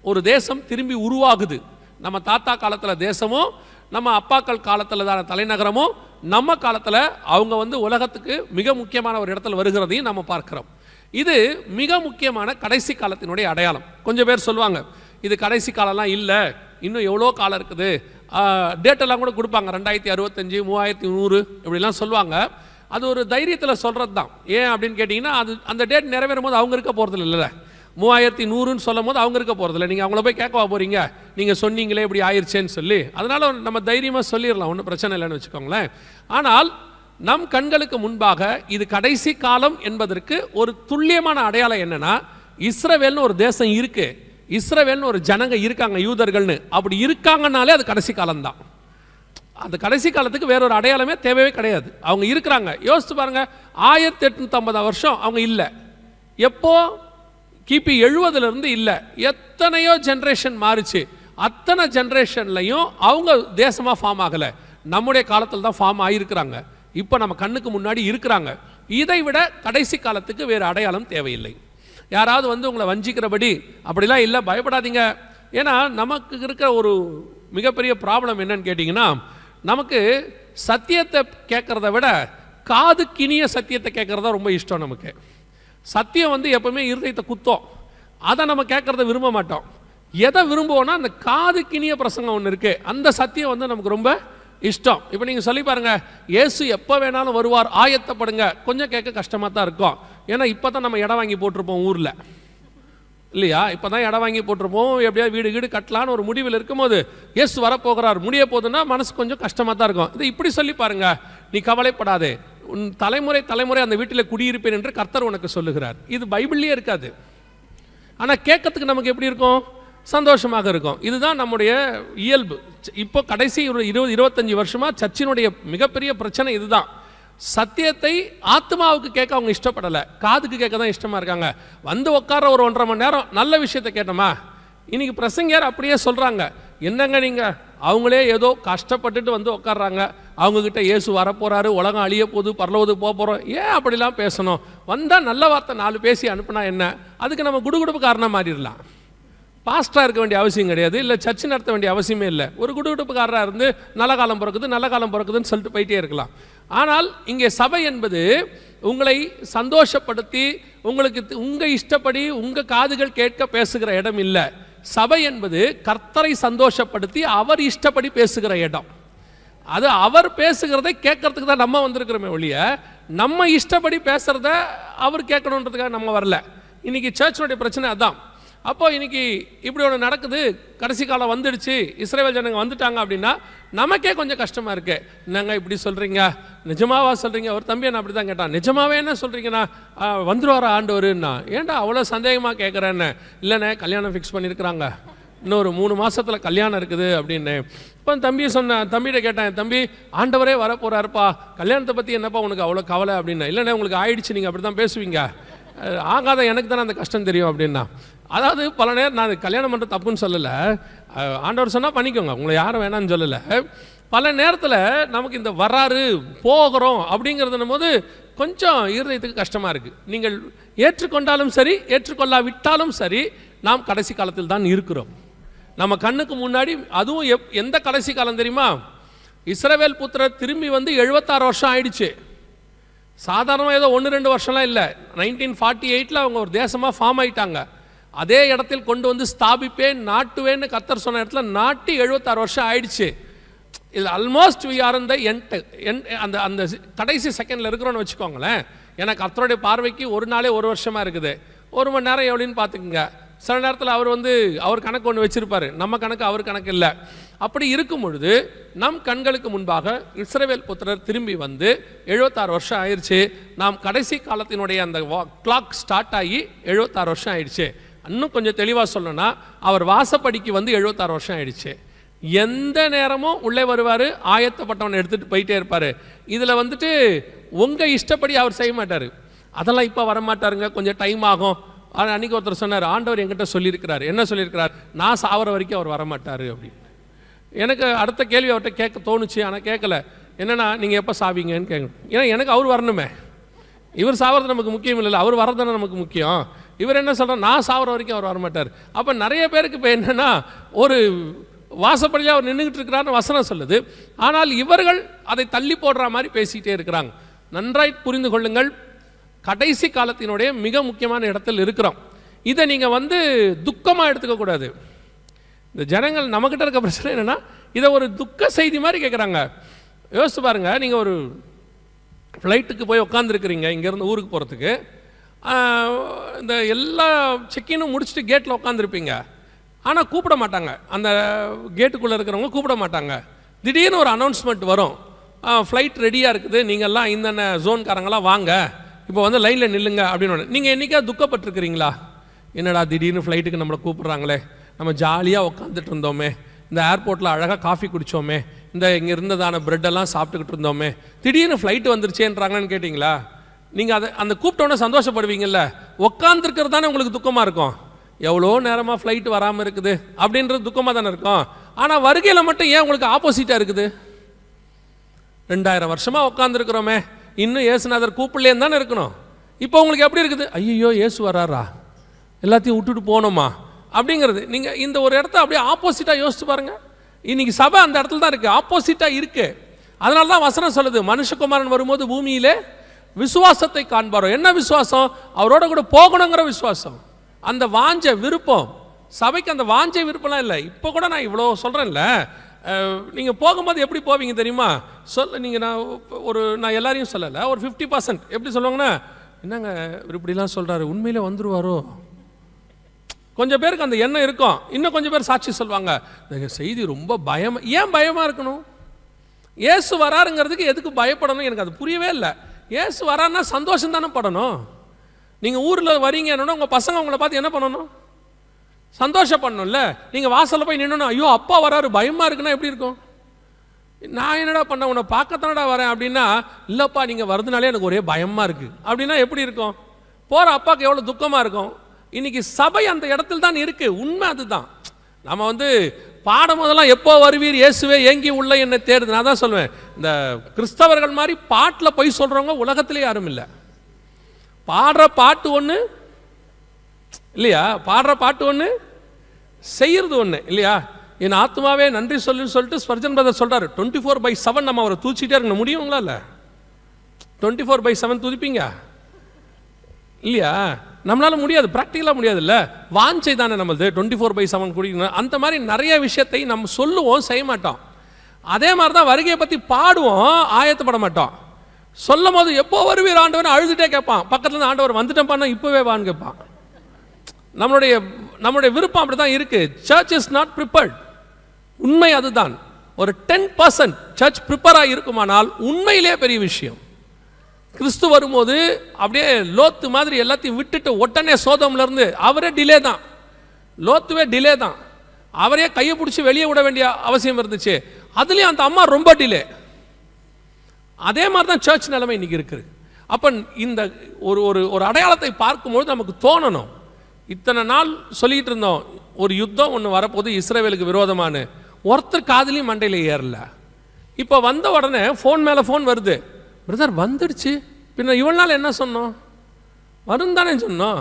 ஒரு தேசம் திரும்பி உருவாகுது. நம்ம தாத்தா காலத்தில் தேசமும், நம்ம அப்பாக்கள் காலத்தில் தான தலைநகரமும், நம்ம காலத்தில் அவங்க உலகத்துக்கு மிக முக்கியமான ஒரு இடத்துல வருகிறதையும் நம்ம பார்க்குறோம். இது மிக முக்கியமான கடைசி காலத்தினுடைய அடையாளம். கொஞ்சம் பேர் சொல்லுவாங்க, இது கடைசி காலம்லாம் இல்லை, இன்னும் எவ்வளோ காலம் இருக்குது, டேட்டெல்லாம் கூட கொடுப்பாங்க, 2065, 3100 இப்படிலாம் சொல்லுவாங்க. அது ஒரு தைரியத்தில் சொல்கிறது தான். ஏன் அப்படின்னு கேட்டிங்கன்னா, அது அந்த டேட் நிறைவேறும் போது அவங்க இருக்க போகிறது இல்லை. 3100ன்னு சொல்லும் போது அவங்க இருக்க போகிறதில்ல. நீங்கள் அவங்கள போய் கேட்கவா போகிறீங்க, நீங்கள் சொன்னீங்களே இப்படி ஆயிடுச்சேன்னு சொல்லி. அதனால் நம்ம தைரியமாக சொல்லிடலாம், ஒன்றும் பிரச்சனை இல்லைன்னு வச்சுக்கோங்களேன். ஆனால் நம் கண்களுக்கு முன்பாக இது கடைசி காலம் என்பதற்கு ஒரு துல்லியமான அடையாளம் என்னன்னா, இஸ்ரவேல்னு ஒரு தேசம் இருக்கு, இஸ்ரவேல்னு ஒரு ஜனங்க இருக்காங்க, யூதர்கள்னு. அப்படி இருக்காங்கனாலே அது கடைசி காலம்தான். அந்த கடைசி காலத்துக்கு வேற ஒரு அடையாளமே தேவையே கிடையாது. அவங்க இருக்கிறாங்க. யோசித்து பாருங்க, 1850 வருஷம் அவங்க இல்லை. எப்போ? கிபி 70 இல்லை. எத்தனையோ ஜென்ரேஷன் மாறிச்சு. அத்தனை ஜென்ரேஷன்லையும் அவங்க தேசமாக ஃபார்ம் ஆகலை. நம்முடைய காலத்தில் தான் ஃபார்ம் ஆகியிருக்கிறாங்க. இப்போ நம்ம கண்ணுக்கு முன்னாடி இருக்கிறாங்க. இதை விட கடைசி காலத்துக்கு வேறு அடையாளம் தேவையில்லை. யாராவது உங்களை வஞ்சிக்கிறபடி அப்படிலாம் இல்லை, பயப்படாதீங்க. ஏன்னா நமக்கு இருக்கிற ஒரு மிகப்பெரிய ப்ராப்ளம் என்னன்னு கேட்டிங்கன்னா, நமக்கு சத்தியத்தை கேட்குறத விட காது கிணிய சத்தியத்தை கேட்குறதா ரொம்ப இஷ்டம். நமக்கு சத்தியம் எப்பவுமே இருதயத்தை குத்தோம், அதை நம்ம கேட்குறத விரும்ப மாட்டோம். எதை விரும்புவோன்னா, அந்த காது கிணிய பிரசங்கம் ஒன்று இருக்குது, அந்த சத்தியம் நமக்கு ரொம்ப இஷ்டம். இப்போ நீங்கள் சொல்லி பாருங்க, இயேசு எப்போ வேணாலும் வருவார், ஆயத்தப்படுங்க, கொஞ்சம் கேட்க கஷ்டமாக தான் இருக்கும். ஏன்னா இப்போ தான் நம்ம இடம் வாங்கி போட்டிருப்போம் ஊரில், இல்லையா? இப்போ தான் இடம் வாங்கி போட்டிருப்போம், எப்படியாவது வீடு கட்டலான்னு ஒரு முடிவில் இருக்கும்போது இயேசு வரப்போகிறார், முடிய போகுதுன்னா மனசு கொஞ்சம் கஷ்டமாக தான் இருக்கும். இது இப்படி சொல்லி பாருங்க, நீ கவலைப்படாதே, உன் தலைமுறை அந்த வீட்டில் குடியிருப்பேன் என்று கர்த்தர் உனக்கு சொல்லுகிறார். இது பைபிள்லேயே இருக்காது. ஆனால் கேட்கறதுக்கு நமக்கு எப்படி இருக்கும்? சந்தோஷமாக இருக்கும். இதுதான் நம்முடைய இயல்பு. இப்போ கடைசி 20-25 வருஷமாக சர்ச்சினுடைய மிகப்பெரிய பிரச்சனை இதுதான். சத்தியத்தை ஆத்மாவுக்கு கேட்க அவங்க இஷ்டப்படலை, காதுக்கு கேட்க தான் இஷ்டமாக இருக்காங்க. உட்கார ஒரு 1.5 மணி நேரம் நல்ல விஷயத்தை கேட்டோமா? இன்னைக்கு பிரசங்கர் அப்படியே சொல்கிறாங்க, என்னங்க நீங்கள், அவங்களே ஏதோ கஷ்டப்பட்டுட்டு உட்காடுறாங்க, அவங்கக்கிட்ட இயேசு வரப்போகிறாரு, உலகம் அழிய போகுது, பரலோகத்துக்கு போக போகிறோம், ஏன் அப்படிலாம் பேசணும்? வந்தால் நல்ல வார்த்தை 4 பேசி அனுப்புனா என்ன? அதுக்கு நம்ம குடுகுடுப்பு காரணம் மாறிடலாம். பாஸ்டராக இருக்க வேண்டிய அவசியம் கிடையாது, இல்லை சர்ச்சு நடத்த வேண்டிய அவசியமே இல்லை. ஒரு குடுகுடுப்புக்காரராக இருந்து நல்ல காலம் பிறக்குதுன்னு சொல்லிட்டு போயிட்டே இருக்கலாம். ஆனால் இங்கே சபை என்பது உங்களை சந்தோஷப்படுத்தி உங்களுக்கு உங்கள் இஷ்டப்படி உங்கள் காதுகள் கேட்க பேசுகிற இடம் இல்லை. சபை என்பது கர்த்தரை சந்தோஷப்படுத்தி அவர் இஷ்டப்படி பேசுகிற இடம். அது அவர் பேசுகிறதை கேட்கறதுக்கு தான் நம்ம வந்திருக்கிறோமே ஒழிய, நம்ம இஷ்டப்படி பேசுகிறத அவர் கேட்கணுன்றதுக்காக நம்ம வரல. இன்னைக்கு சர்ச்சினுடைய பிரச்சனை அதான். அப்போ இன்னைக்கு இப்படி ஒன்று நடக்குது, கடைசி காலம் வந்துடுச்சு, இஸ்ரவேல் ஜனங்க வந்துட்டாங்க அப்படின்னா நமக்கே கொஞ்சம் கஷ்டமாக இருக்கு. என்னங்க இப்படி சொல்கிறீங்க, நிஜமாவா சொல்கிறீங்க? ஒரு தம்பி என்ன அப்படி தான் கேட்டான், நிஜமாவே என்ன சொல்கிறீங்கண்ணா, வந்துடுவாரா ஆண்டவருன்னா? ஏன்டா அவ்வளோ சந்தேகமாக கேட்குறேன்னு? இல்லைண்ணே, கல்யாணம் ஃபிக்ஸ் பண்ணியிருக்கிறாங்க, இன்னொரு 3 மாதத்தில் கல்யாணம் இருக்குது அப்படின்னு. இப்போ தம்பிகிட்ட கேட்டேன், தம்பி ஆண்டவரே வரப்போகிறாருப்பா, கல்யாணத்தை பற்றி என்னப்பா உனக்கு அவ்வளோ கவலை அப்படின்னா. இல்லைண்ணே உங்களுக்கு ஆயிடுச்சு, நீங்கள் அப்படி தான் பேசுவீங்க, ஆகாத எனக்கு தானே அந்த கஷ்டம் தெரியும் அப்படின்னா. அதாவது பல நேரம் நான் கல்யாணம் பண்ணுறது தப்புன்னு சொல்லலை, ஆண்டவர் சொன்னால் பண்ணிக்கோங்க, உங்களை யாரும் வேணான்னு சொல்லலை. பல நேரத்தில் நமக்கு இந்த வராரு போகிறோம் அப்படிங்கிறதுனும் போது கொஞ்சம் இருதயத்துக்கு கஷ்டமாக இருக்குது. நீங்கள் ஏற்றுக்கொண்டாலும் சரி ஏற்றுக்கொள்ளாவிட்டாலும் சரி நாம் கடைசி காலத்தில் தான் இருக்கிறோம். நம்ம கண்ணுக்கு முன்னாடி அதுவும் எந்த கடைசி காலம் தெரியுமா? இஸ்ரவேல் புத்திரர் திரும்பி வந்து 76 வருஷம் ஆயிடுச்சு. சாதாரணமாக ஏதோ 1-2 வருஷம்லாம் இல்லை. 1948 அவங்க ஒரு தேசமாக ஃபார்ம் ஆகிட்டாங்க. அதே இடத்தில் கொண்டு வந்து ஸ்தாபிப்பேன் நாட்டுவேன்னு கர்த்தர் சொன்ன இடத்துல நாட்டி 76 வருஷம் ஆயிடுச்சு. இது ஆல்மோஸ்ட் வி ஆர் இன் த அந்த அந்த கடைசி செகண்டில் இருக்கிறோன்னு வச்சுக்கோங்களேன். எனக்கு கர்த்தருடைய பார்வைக்கு ஒரு நாளே 1 வருஷமாக இருக்குது. 1 மணி நேரம் எப்படின்னு பார்த்துக்குங்க. சில நேரத்தில் அவர் கணக்கு ஒன்று வச்சுருப்பார், நம்ம கணக்கு அவர் கணக்கு இல்லை. அப்படி இருக்கும் பொழுது நம் கண்களுக்கு முன்பாக இஸ்ரவேல் புத்திரர் திரும்பி வந்து 76 வருஷம் ஆயிடுச்சு. நாம் கடைசி காலத்தினுடைய அந்த கிளாக் ஸ்டார்ட் ஆகி 76 வருஷம் ஆயிடுச்சு. இன்னும் கொஞ்சம் தெளிவாக சொல்லணும்னா அவர் வாசப்படிக்கு வந்து 76 வருஷம் ஆயிடுச்சு. எந்த நேரமும் உள்ளே வருவார், ஆயத்தப்பட்டவனை எடுத்துகிட்டு போயிட்டே இருப்பார். இதில் வந்துட்டு உங்கள் இஷ்டப்படி அவர் செய்ய மாட்டார். அதெல்லாம் இப்போ வரமாட்டாருங்க, கொஞ்சம் டைம் ஆகும். ஆனால் அன்றைக்கி ஒருத்தர் சொன்னார், ஆண்டவர் என்கிட்ட சொல்லியிருக்கிறார். என்ன சொல்லியிருக்கிறார்? நான் சாவர வரைக்கும் அவர் வரமாட்டார் அப்படின்னு. எனக்கு அடுத்த கேள்வி அவர்கிட்ட கேட்க தோணுச்சு, ஆனால் கேட்கல. என்னென்னா நீங்கள் எப்போ சாவீங்கன்னு கேட்கணும். ஏன்னா எனக்கு அவர் வரணுமே. இவர் சாவது நமக்கு முக்கியம் இல்லை, அவர் வரதானே நமக்கு முக்கியம். இவர் என்ன சொல்கிறார்? நான் சாவர வரைக்கும் அவர் வரமாட்டார். அப்போ நிறைய பேருக்கு இப்போ என்னென்னா ஒரு வாசப்படியாக அவர் நின்றுக்கிட்டு இருக்கிறான்னு வசனம் சொல்லுது. ஆனால் இவர்கள் அதை தள்ளி போடுற மாதிரி பேசிக்கிட்டே இருக்கிறாங்க. நன்றாய் புரிந்து கொள்ளுங்கள், கடைசி காலத்தினுடைய மிக முக்கியமான இடத்தில் இருக்கிறோம். இதை நீங்கள் வந்து துக்கமாக எடுத்துக்கக்கூடாது. இந்த ஜனங்கள் நம்மக்கிட்ட இருக்க பிரச்சனை என்னென்னா இதை ஒரு துக்க செய்தி மாதிரி கேட்குறாங்க. யோசிச்சு பாருங்கள், நீங்கள் ஒரு ஃப்ளைட்டுக்கு போய் உட்காந்துருக்குறீங்க இங்கேருந்து ஊருக்கு போகிறதுக்கு. இந்த எல்லா செக்கினும் முடிச்சுட்டு கேட்டில் உட்காந்துருப்பீங்க. ஆனால் கூப்பிட மாட்டாங்க, அந்த கேட்டுக்குள்ளே இருக்கிறவங்க கூப்பிட மாட்டாங்க. திடீர்னு ஒரு அனௌன்ஸ்மெண்ட் வரும், ஃப்ளைட் ரெடியாக இருக்குது, நீங்கள்லாம் இந்த ஜோன்காரங்களாம் வாங்க, இப்போ வந்து லைனில் நில்லுங்க அப்படின்னு. நீங்கள் என்றைக்கா துக்கப்பட்டிருக்கிறீங்களா? என்னடா திடீர்னு ஃப்ளைட்டுக்கு நம்மளை கூப்பிட்றாங்களே, நம்ம ஜாலியாக உட்காந்துட்டு இருந்தோமே, இந்த ஏர்போர்ட்டில் அழகாக காஃபி குடித்தோமே, இந்த இங்கே இருந்ததான ப்ரெட்டெல்லாம் சாப்பிட்டுக்கிட்டு இருந்தோமே, திடீர்னு ஃப்ளைட்டு வந்துருச்சேன்றாங்கன்னு கேட்டிங்களா? நீங்கள் அந்த கூப்பிட்டோன்னே சந்தோஷப்படுவீங்கள்ல, உட்காந்துருக்கிறது தானே உங்களுக்கு துக்கமாக இருக்கும். எவ்வளோ நேரமாக ஃப்ளைட்டு வராமல் இருக்குது அப்படின்றது துக்கமாக தானே இருக்கும். ஆனால் வருகையில் மட்டும் ஏன் உங்களுக்கு ஆப்போசிட்டாக இருக்குது? 2000 வருஷமாக உட்காந்துருக்குறோமே, இன்னும் இயேசுநாதர் கூப்பிடலேன்னு தானே இருக்கணும். இப்போ உங்களுக்கு எப்படி இருக்குது? ஐயோ இயேசு வராரா, எல்லாத்தையும் விட்டுட்டு போகணுமா அப்படிங்கிறது. நீங்கள் இந்த ஒரு இடத்த அப்படியே ஆப்போசிட்டாக யோசிச்சு பாருங்கள். இன்றைக்கி சபை அந்த இடத்துல தான் இருக்குது, ஆப்போசிட்டாக இருக்குது. அதனால தான் வசனம் சொல்லுது, மனுஷகுமாரன் வரும்போது பூமியிலே விசுவாசத்தை காண்பாரோ. என்ன விசுவாசம்? அவரோட கூட போகணுங்கிற விசுவாசம், அந்த வாஞ்ச விருப்பம். சபைக்கு அந்த வாஞ்ச விருப்பம்லாம் இல்லை. இப்போ கூட நான் இவ்வளோ சொல்கிறேன்ல, நீங்கள் போகும்போது எப்படி போவீங்க தெரியுமா? நீங்கள் நான் எல்லாரையும் சொல்லலை, ஒரு 50% எப்படி சொல்லுவாங்கன்னா, என்னங்க இப்படிலாம் சொல்கிறாரு, உண்மையிலே வந்துடுவாரோ? கொஞ்சம் பேருக்கு அந்த எண்ணம் இருக்கும். இன்னும் கொஞ்சம் பேர் சாட்சி சொல்லுவாங்க, இந்த செய்தி ரொம்ப பயமாக. ஏன் பயமாக இருக்கணும்? இயேசு வராருங்கிறதுக்கு எதுக்கு பயப்படணும்? எனக்கு அது புரியவே இல்லை. இயேசு வராருன்னா சந்தோஷம் தானே படணும். நீங்கள் ஊரில் வரீங்கன்னா உங்கள் பசங்க உங்களை பார்த்து என்ன பண்ணணும்? சந்தோஷப்படணும்ல. நீங்கள் வாசலில் போய் நின்னணும், ஐயோ அப்பா வராரு பயமாக இருக்குன்னா எப்படி இருக்கும்? நான் என்னடா பண்ண, உன்னை பார்க்கத்தானடா வரேன் அப்படின்னா, இல்லைப்பா நீங்கள் வரதுனாலே எனக்கு ஒரே பயமாக இருக்குது அப்படின்னா எப்படி இருக்கும்? போகிற அப்பாவுக்கு எவ்வளோ துக்கமாக இருக்கும். இன்றைக்கி சபை அந்த இடத்துல தான் இருக்குது. உண்மை அதுதான். நம்ம வந்து பாடும் போதெல்லாம் எப்போ வருவீர் இயேசுவே ஏங்கி உள்ள என்னை தேடுது. நான் தான் சொல்லுவேன், இந்த கிறிஸ்தவர்கள் மாதிரி பாட்டில் போய் சொல்கிறவங்க உலகத்திலே யாரும் இல்லை. பாடுற பாட்டு ஒன்று இல்லையா, பாடுற பாட்டு ஒன்று, செய்கிறது ஒன்று இல்லையா. என் ஆத்மாவே நன்றி சொல்லிட்டு ஸ்பர்ஜன் பிரதர் சொல்கிறார், 24/7 நம்ம அவரை தூச்சிட்டே இருக்கணும். முடியுங்களா? இல்லை 24/7 துதிப்பீங்க இல்லையா? நம்மளால முடியாது, ப்ராக்டிக்கலாக முடியாது. இல்லை வாஞ்சை தானே நம்மளது 24/7 குடிக்கணும். அந்த மாதிரி நிறைய விஷயத்தை நம்ம சொல்லுவோம், செய்ய மாட்டோம். அதே மாதிரி தான் வருகையை பற்றி பாடுவோம், ஆயத்தப்பட மாட்டோம். சொல்லும் போது எப்போ வருவீர் ஆண்டவர் அழுதுகிட்டே கேட்பான். பக்கத்தில் இருந்து ஆண்டவர் வந்துட்டேன்ப்பான்னா இப்போவே வான்னு கேட்பான். நம்மளுடைய விருப்பம் அப்படி தான் இருக்குது. Search is not prepared. உண்மை அதுதான். ஒரு 10% சர்ச் ப்ரிப்பேராக இருக்குமானால் உண்மையிலே பெரிய விஷயம். கிறிஸ்து வரும்போது அப்படியே லோத்து மாதிரி எல்லாத்தையும் விட்டுட்டு உடனே சோதம்லேருந்து அவரே டிலே தான். லோத்துவே டிலே தான். அவரே கையை பிடிச்சி வெளியே விட வேண்டிய அவசியம் இருந்துச்சு. அதுலேயும் அந்த அம்மா ரொம்ப டிலே. அதே மாதிரி தான் சர்ச் நிலைமை இன்னைக்கு இருக்குது. அப்போ இந்த ஒரு ஒரு ஒரு அடையாளத்தை பார்க்கும்போது நமக்கு தோணணும், இத்தனை நாள் சொல்லிகிட்டு இருந்தோம் ஒரு யுத்தம் ஒன்று வரப்போது இஸ்ரவேலுக்கு விரோதமான, ஒருத்தர் காதுலையும் மண்டையில் ஏறல. இப்போ வந்த உடனே ஃபோன் மேலே ஃபோன் வருது, பிரதர் வந்துடுச்சு, பின்ன இவ்வளோ நாள் என்ன சொன்னோம், வரும் தானே சொன்னோம்.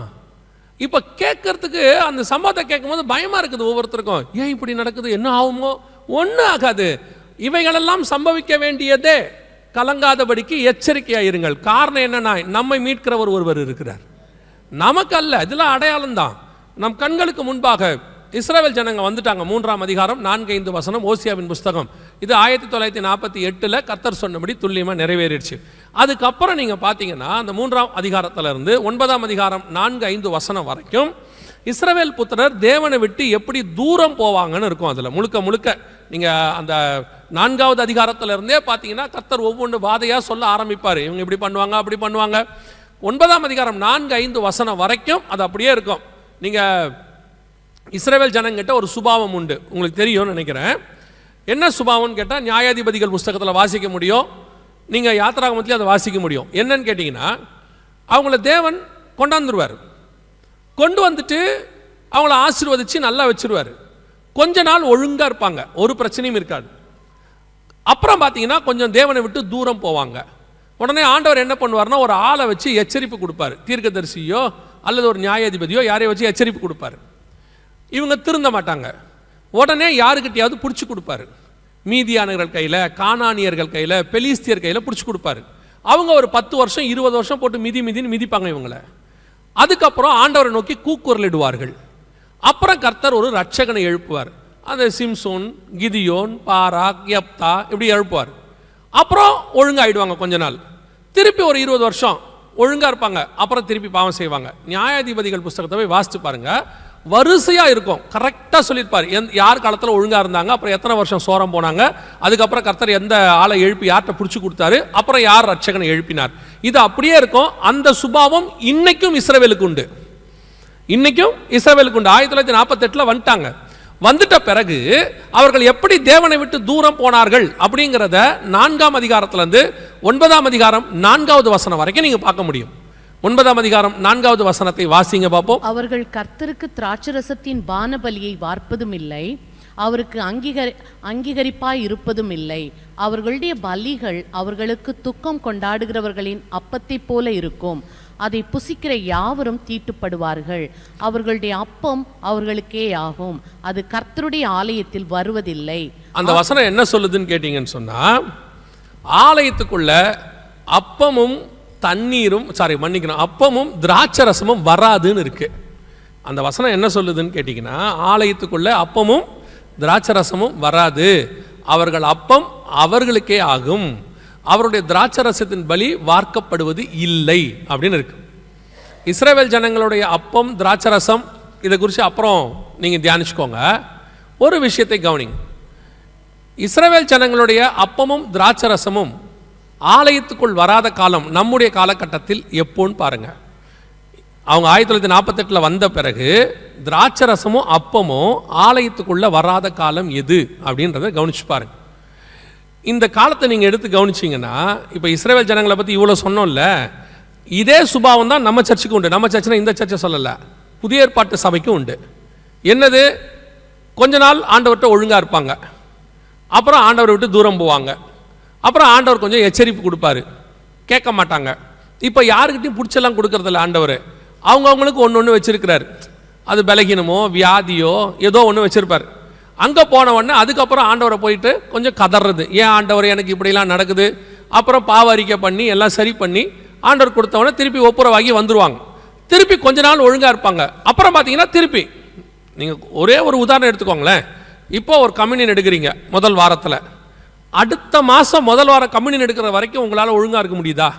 இப்போ கேட்கறதுக்கு அந்த சம்பவத்தை கேட்கும்போது பயமாக இருக்குது ஒவ்வொருத்தருக்கும். ஏன் இப்படி நடக்குது, என்ன ஆகுமோ? ஒன்றும் ஆகாது. இவைகளெல்லாம் சம்பவிக்க வேண்டியதே, கலங்காதபடிக்கு எச்சரிக்கையாயிருங்கள். காரணம் என்னன்னா, நம்மை மீட்கிறவர் ஒருவர் இருக்கிறார், நமக்கு அல்ல. இதெல்லாம் அடையாளம் தான். நம் கண்களுக்கு முன்பாக இஸ்ரவேல் ஜனங்க வந்துட்டாங்க. 3ஆம் அதிகாரம் 4-5 வசனம் ஓசியாவின் புஸ்தகம். இது 1948 கர்த்தர் சொன்னபடி துல்லியமாக நிறைவேறிடுச்சு. அதுக்கப்புறம் நீங்கள் பார்த்தீங்கன்னா அந்த 3ஆம் அதிகாரத்திலிருந்து 9ஆம் அதிகாரம் 4-5 வசனம் வரைக்கும் இஸ்ரவேல் புத்திரர் தேவனை விட்டு எப்படி தூரம் போவாங்கன்னு இருக்கும். அதில் முழுக்க முழுக்க நீங்கள் அந்த 4ஆவது அதிகாரத்திலிருந்தே பார்த்தீங்கன்னா கர்த்தர் ஒவ்வொன்று வாதையாக சொல்ல ஆரம்பிப்பார். இவங்க இப்படி பண்ணுவாங்க, அப்படி பண்ணுவாங்க. 9ஆம் அதிகாரம் 4-5 வசனம் வரைக்கும் அது அப்படியே இருக்கும். நீங்கள் இஸ்ரவேல் ஜனங்கிட்ட ஒரு சுபாவம் உண்டு, உங்களுக்கு தெரியும்னு நினைக்கிறேன். என்ன சுபாவம்னு கேட்டால் நியாயாதிபதிகள் புஸ்தகத்தில் வாசிக்க முடியும், நீங்கள் யாத்திராகமத்திலே அதை வாசிக்க முடியும். என்னன்னு கேட்டிங்கன்னா, அவங்கள தேவன் கொண்டாந்துருவார், கொண்டு வந்துட்டு அவங்கள ஆசீர்வதித்து நல்லா வச்சுருவார். கொஞ்ச நாள் ஒழுங்காக இருப்பாங்க, ஒரு பிரச்சனையும் இருக்காது. அப்புறம் பார்த்தீங்கன்னா கொஞ்சம் தேவனை விட்டு தூரம் போவாங்க. உடனே ஆண்டவர் என்ன பண்ணுவார்னா, ஒரு ஆளை வச்சு எச்சரிப்பு கொடுப்பார். தீர்க்கதரிசியோ அல்லது ஒரு நியாயாதிபதியோ யாரையும் வச்சு எச்சரிப்பு கொடுப்பார். இவங்க திருந்த மாட்டாங்க. உடனே யாருக்கிட்டையாவது பிடிச்சி கொடுப்பாரு. மீதியானர்கள் கையில், கானானியர்கள் கையில், பெலிஸ்தியர் கையில் பிடிச்சி கொடுப்பாரு. அவங்க ஒரு 10 வருஷம் 20 வருஷம் போட்டு மிதின்னு மிதிப்பாங்க இவங்களை. அதுக்கப்புறம் ஆண்டவரை நோக்கி கூக்குரலிடுவார்கள். அப்புறம் கர்த்தர் ஒரு ரட்சகனை எழுப்புவார். அந்த சிம்சோன், கிதியோன், பாராக், யப்தா இப்படி எழுப்புவார். அப்புறம் ஒழுங்காயிடுவாங்க. கொஞ்ச நாள் திருப்பி ஒரு 20 வருஷம் ஒழுங்காக இருப்பாங்க. அப்புறம் திருப்பி பாவம் செய்வாங்க. நியாயாதிபதிகள் புஸ்தகத்தை போய் வாசித்து பாருங்க, வரிசையாக இருக்கும். கரெக்டாக சொல்லியிருப்பார் யார் காலத்தில் ஒழுங்காக இருந்தாங்க, அப்புறம் எத்தனை வருஷம் சோரம் போனாங்க, அதுக்கப்புறம் கர்த்தர் எந்த ஆளை எழுப்பி யார்கிட்ட பிடிச்சி கொடுத்தாரு, அப்புறம் யார் ரட்சகனை எழுப்பினார். இது அப்படியே இருக்கும். அந்த சுபாவம் இன்னைக்கும் இஸ்ரவேலுக்கு உண்டு. இன்னைக்கும் இஸ்ரவேலுக்கு உண்டு. 1948 வந்துட்டாங்க. வந்துட்ட பிறகு அவர்கள் எப்படி தேவனை விட்டு தூரம் போனார்கள் அப்படிங்கிறத 4ஆம் அதிகாரத்திலிருந்து 9ஆம் அதிகாரம் 4வது வசனம் வரைக்கும் நீங்க பார்க்க முடியும். 9ஆம் அதிகாரம் 4வது வசனத்தை வாசிங்க பார்ப்போம். அவர்கள் கர்த்தருக்கு திராட்சரசத்தின் பானபலியை வார்ப்பதும் இல்லை, அவருக்கு அங்கீகரிப்பாய் இருப்பதும் இல்லை. அவர்களுடைய பலிகள் அவர்களுக்கு துக்கம் கொண்டாடுகிறவர்களின் அப்பத்தை போல இருக்கும். அதை புசிக்கிற யாவரும் தீட்டுப்படுவார்கள். அவர்களுடைய அப்பம் அவர்களுக்கே ஆகும், அது கர்த்தருடைய ஆலயத்தில் வருவதில்லை. அந்த வசனம் என்ன சொல்லுதுன்னு கேட்டீங்கன்னு சொன்னா, ஆலயத்துக்குள்ள அப்பமும் தண்ணீரும் அப்பமும் திராட்சரசமும் வராதுன்னு இருக்கு. அந்த வசனம் என்ன சொல்லுதுன்னு கேட்டீங்கன்னா, ஆலயத்துக்குள்ள அப்பமும் திராட்சரசமும் வராது, அவர்கள் அப்பம் அவர்களுக்கே ஆகும், அவருடைய திராட்சரசத்தின் பலி வார்க்கப்படுவது இல்லை அப்படின்னு இருக்கு. இஸ்ரவேல் ஜனங்களுடைய அப்பம் திராட்சரசம் இதை குறித்து அப்புறம் நீங்கள் தியானிச்சுக்கோங்க. ஒரு விஷயத்தை கவனிங்க, இஸ்ரவேல் ஜனங்களுடைய அப்பமும் திராட்சரசமும் ஆலயத்துக்குள் வராத காலம் நம்முடைய காலகட்டத்தில் எப்போன்னு பாருங்க. அவங்க 1948 வந்த பிறகு திராட்சரசமும் அப்பமும் ஆலயத்துக்குள்ள வராத காலம் எது அப்படின்றத கவனிச்சு பாருங்க. இந்த காலத்தை நீங்கள் எடுத்து கவனிச்சிங்கன்னா, இப்போ இஸ்ரவேல் ஜனங்களை பற்றி இவ்வளோ சொன்னோம்ல, இதே சுபாவம் தான் நம்ம சர்ச்சுக்கு உண்டு. நம்ம சர்ச்சுனா இந்த சர்ச்சை சொல்லலை, புதிய ஏற்பாட்டு சபைக்கும் உண்டு. என்னது, கொஞ்ச நாள் ஆண்டவர்கிட்ட ஒழுங்காக இருப்பாங்க, அப்புறம் ஆண்டவரை விட்டு தூரம் போவாங்க, அப்புறம் ஆண்டவர் கொஞ்சம் எச்சரிப்பு கொடுப்பாரு, கேட்க மாட்டாங்க. இப்போ யாருக்கிட்டையும் பிடிச்செல்லாம் கொடுக்கறதில்ல ஆண்டவர், அவங்கவுங்களுக்கு ஒன்று ஒன்று வச்சிருக்கிறார். அது பலகீனமோ வியாதியோ ஏதோ ஒன்று வச்சிருப்பார். அங்கே போன உடனே அதுக்கப்புறம் ஆண்டவரை போயிட்டு கொஞ்சம் கதறது, ஏன் ஆண்டவர் எனக்கு இப்படிலாம் நடக்குது, அப்புறம் பாவ அறிக்கை பண்ணி எல்லாம் சரி பண்ணி ஆண்டவர் கொடுத்தவொடனே திருப்பி ஒப்புரவாகி வந்துடுவாங்க. திருப்பி கொஞ்ச நாள் ஒழுங்காக இருப்பாங்க. அப்புறம் பார்த்தீங்கன்னா திருப்பி நீங்கள் ஒரே ஒரு உதாரணம் எடுத்துக்கோங்களேன். இப்போ ஒரு கம்யூனியன் எடுக்கிறீங்க முதல் வாரத்தில், அடுத்த மாதம் முதல் வாரம் கம்யூனியன் எடுக்கிற வரைக்கும் உங்களால் ஒழுங்காக இருக்க முடியுதா,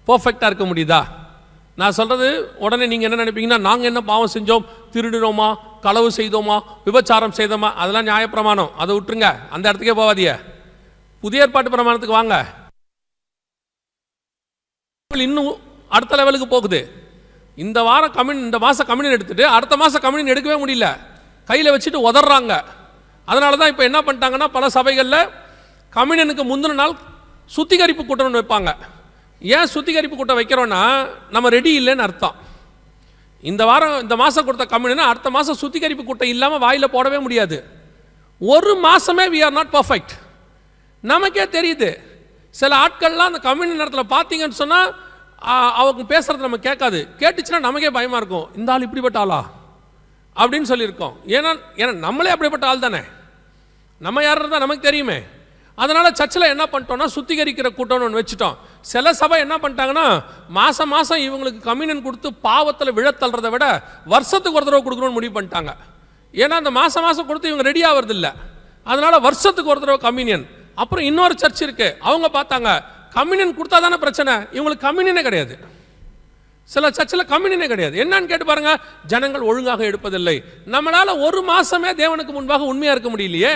பர்ஃபெக்டாக இருக்க முடியுதா? நான் சொல்கிறது உடனே நீங்கள் என்ன நினைப்பீங்கன்னா, நாங்கள் என்ன பாவம் செஞ்சோம், திருடினோமா, களவு செய்தோமா, விபச்சாரம் செய்தோமா, அதெல்லாம் நியாயப்பிரமாணம், அதை விட்டுருங்க, அந்த இடத்துக்கே போவாதிய, புதிய ஏற்பாட்டு பிரமாணத்துக்கு வாங்க. இன்னும் அடுத்த லெவலுக்கு போகுது. இந்த வாரம் இந்த மாதம் கம்யூனியன் எடுத்துட்டு அடுத்த மாதம் கம்யூனியன் எடுக்கவே முடியல. கையில் வச்சுட்டு உதறாங்க. அதனால தான் இப்போ என்ன பண்ணிட்டாங்கன்னா பல சபைகளில் கம்யூனியனுக்கு முந்தின நாள் சுத்திகரிப்பு கூட்டம்னு வைப்பாங்க. ஏன் சுத்திகரிப்பு கூட்டம் வைக்கிறோன்னா நம்ம ரெடி இல்லைன்னு அர்த்தம். இந்த வாரம் இந்த மாதம் கொடுத்த கம்யூனியன் அடுத்த மாதம் சுத்திகரிப்பு கூட்டம் இல்லாமல் வாயில் போடவே முடியாது. ஒரு மாதமே வி ஆர் நாட் பர்ஃபெக்ட். நமக்கே தெரியுது. சில ஆட்கள்லாம் அந்த கம்யூனியன் நேரத்தில் பார்த்தீங்கன்னு சொன்னால் அவங்க பேசுகிறது நம்ம கேட்காது. கேட்டுச்சுன்னா நமக்கே பயமாக இருக்கும், இந்த ஆள் இப்படிப்பட்ட ஆளா அப்படின்னு சொல்லியிருக்கோம். ஏன்னா நம்மளே அப்படிப்பட்ட ஆள் தானே, நம்ம யார் தான் நமக்கு தெரியுமே. அதனால் சர்ச்சில் என்ன பண்ணிட்டோம்னா சுத்திகரிக்கிற கூட்டம்னு ஒன்று வச்சுட்டோம். சில சபை என்ன பண்ணிட்டாங்கன்னா மாதம் மாதம் இவங்களுக்கு கம்யூனியன் கொடுத்து பாவத்தில் விழத்தள்ளுறதை விட வருஷத்துக்கு ஒரு தடவை கொடுக்கணும்னு முடிவு பண்ணிட்டாங்க. ஏன்னா அந்த மாதம் மாதம் கொடுத்து இவங்க ரெடி ஆகிறது இல்லை. அதனால் வருஷத்துக்கு ஒரு தடவை கம்யூனியன். அப்புறம் இன்னொரு சர்ச் இருக்குது, அவங்க பார்த்தாங்க கம்யூனியன் கொடுத்தா தானே பிரச்சனை, இவங்களுக்கு கம்யூனியனே கிடையாது. சில சர்ச்சில் கம்யூனியனே கிடையாது. என்னன்னு கேட்டு பாருங்க, ஜனங்கள் ஒழுங்காக எடுப்பதில்லை. நம்மளால் ஒரு மாதமே தேவனுக்கு முன்பாக உண்மையாக இருக்க முடியலையே.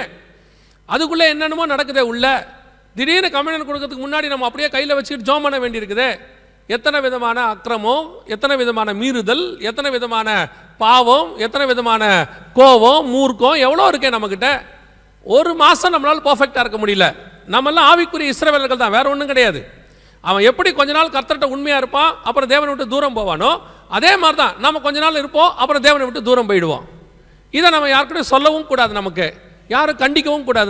அதுக்குள்ளே என்னென்னமோ நடக்குதே உள்ள. திடீர்னு கம்யூனியன் கொடுக்கறதுக்கு முன்னாடி நம்ம அப்படியே கையில் வச்சுக்கிட்டு ஜோம் பண்ண வேண்டியிருக்குதே. எத்தனை விதமான அக்கிரமம், எத்தனை விதமான மீறுதல், எத்தனை விதமான பாவம், எத்தனை விதமான கோபம், மூர்க்கம் எவ்வளோ இருக்கே நம்மக்கிட்ட. ஒரு மாதம் நம்மளால் பர்ஃபெக்டாக இருக்க முடியல. நம்மெல்லாம் ஆவிக்குரிய இஸ்ரவேலர்கள் தான், வேற ஒன்றும் கிடையாது. அவன் எப்படி கொஞ்ச நாள் கர்த்தர்கிட்ட உண்மையாக இருப்பான், அப்புறம் தேவனை விட்டு தூரம் போவானோ, அதே மாதிரி தான் நம்ம கொஞ்ச நாள் இருப்போம், அப்புறம் தேவனை விட்டு தூரம் போயிடுவோம். இதை நம்ம யாருக்கிட்டையும் சொல்லவும் கூடாது, நமக்கு யாரும் கண்டிக்கவும் கூடாது.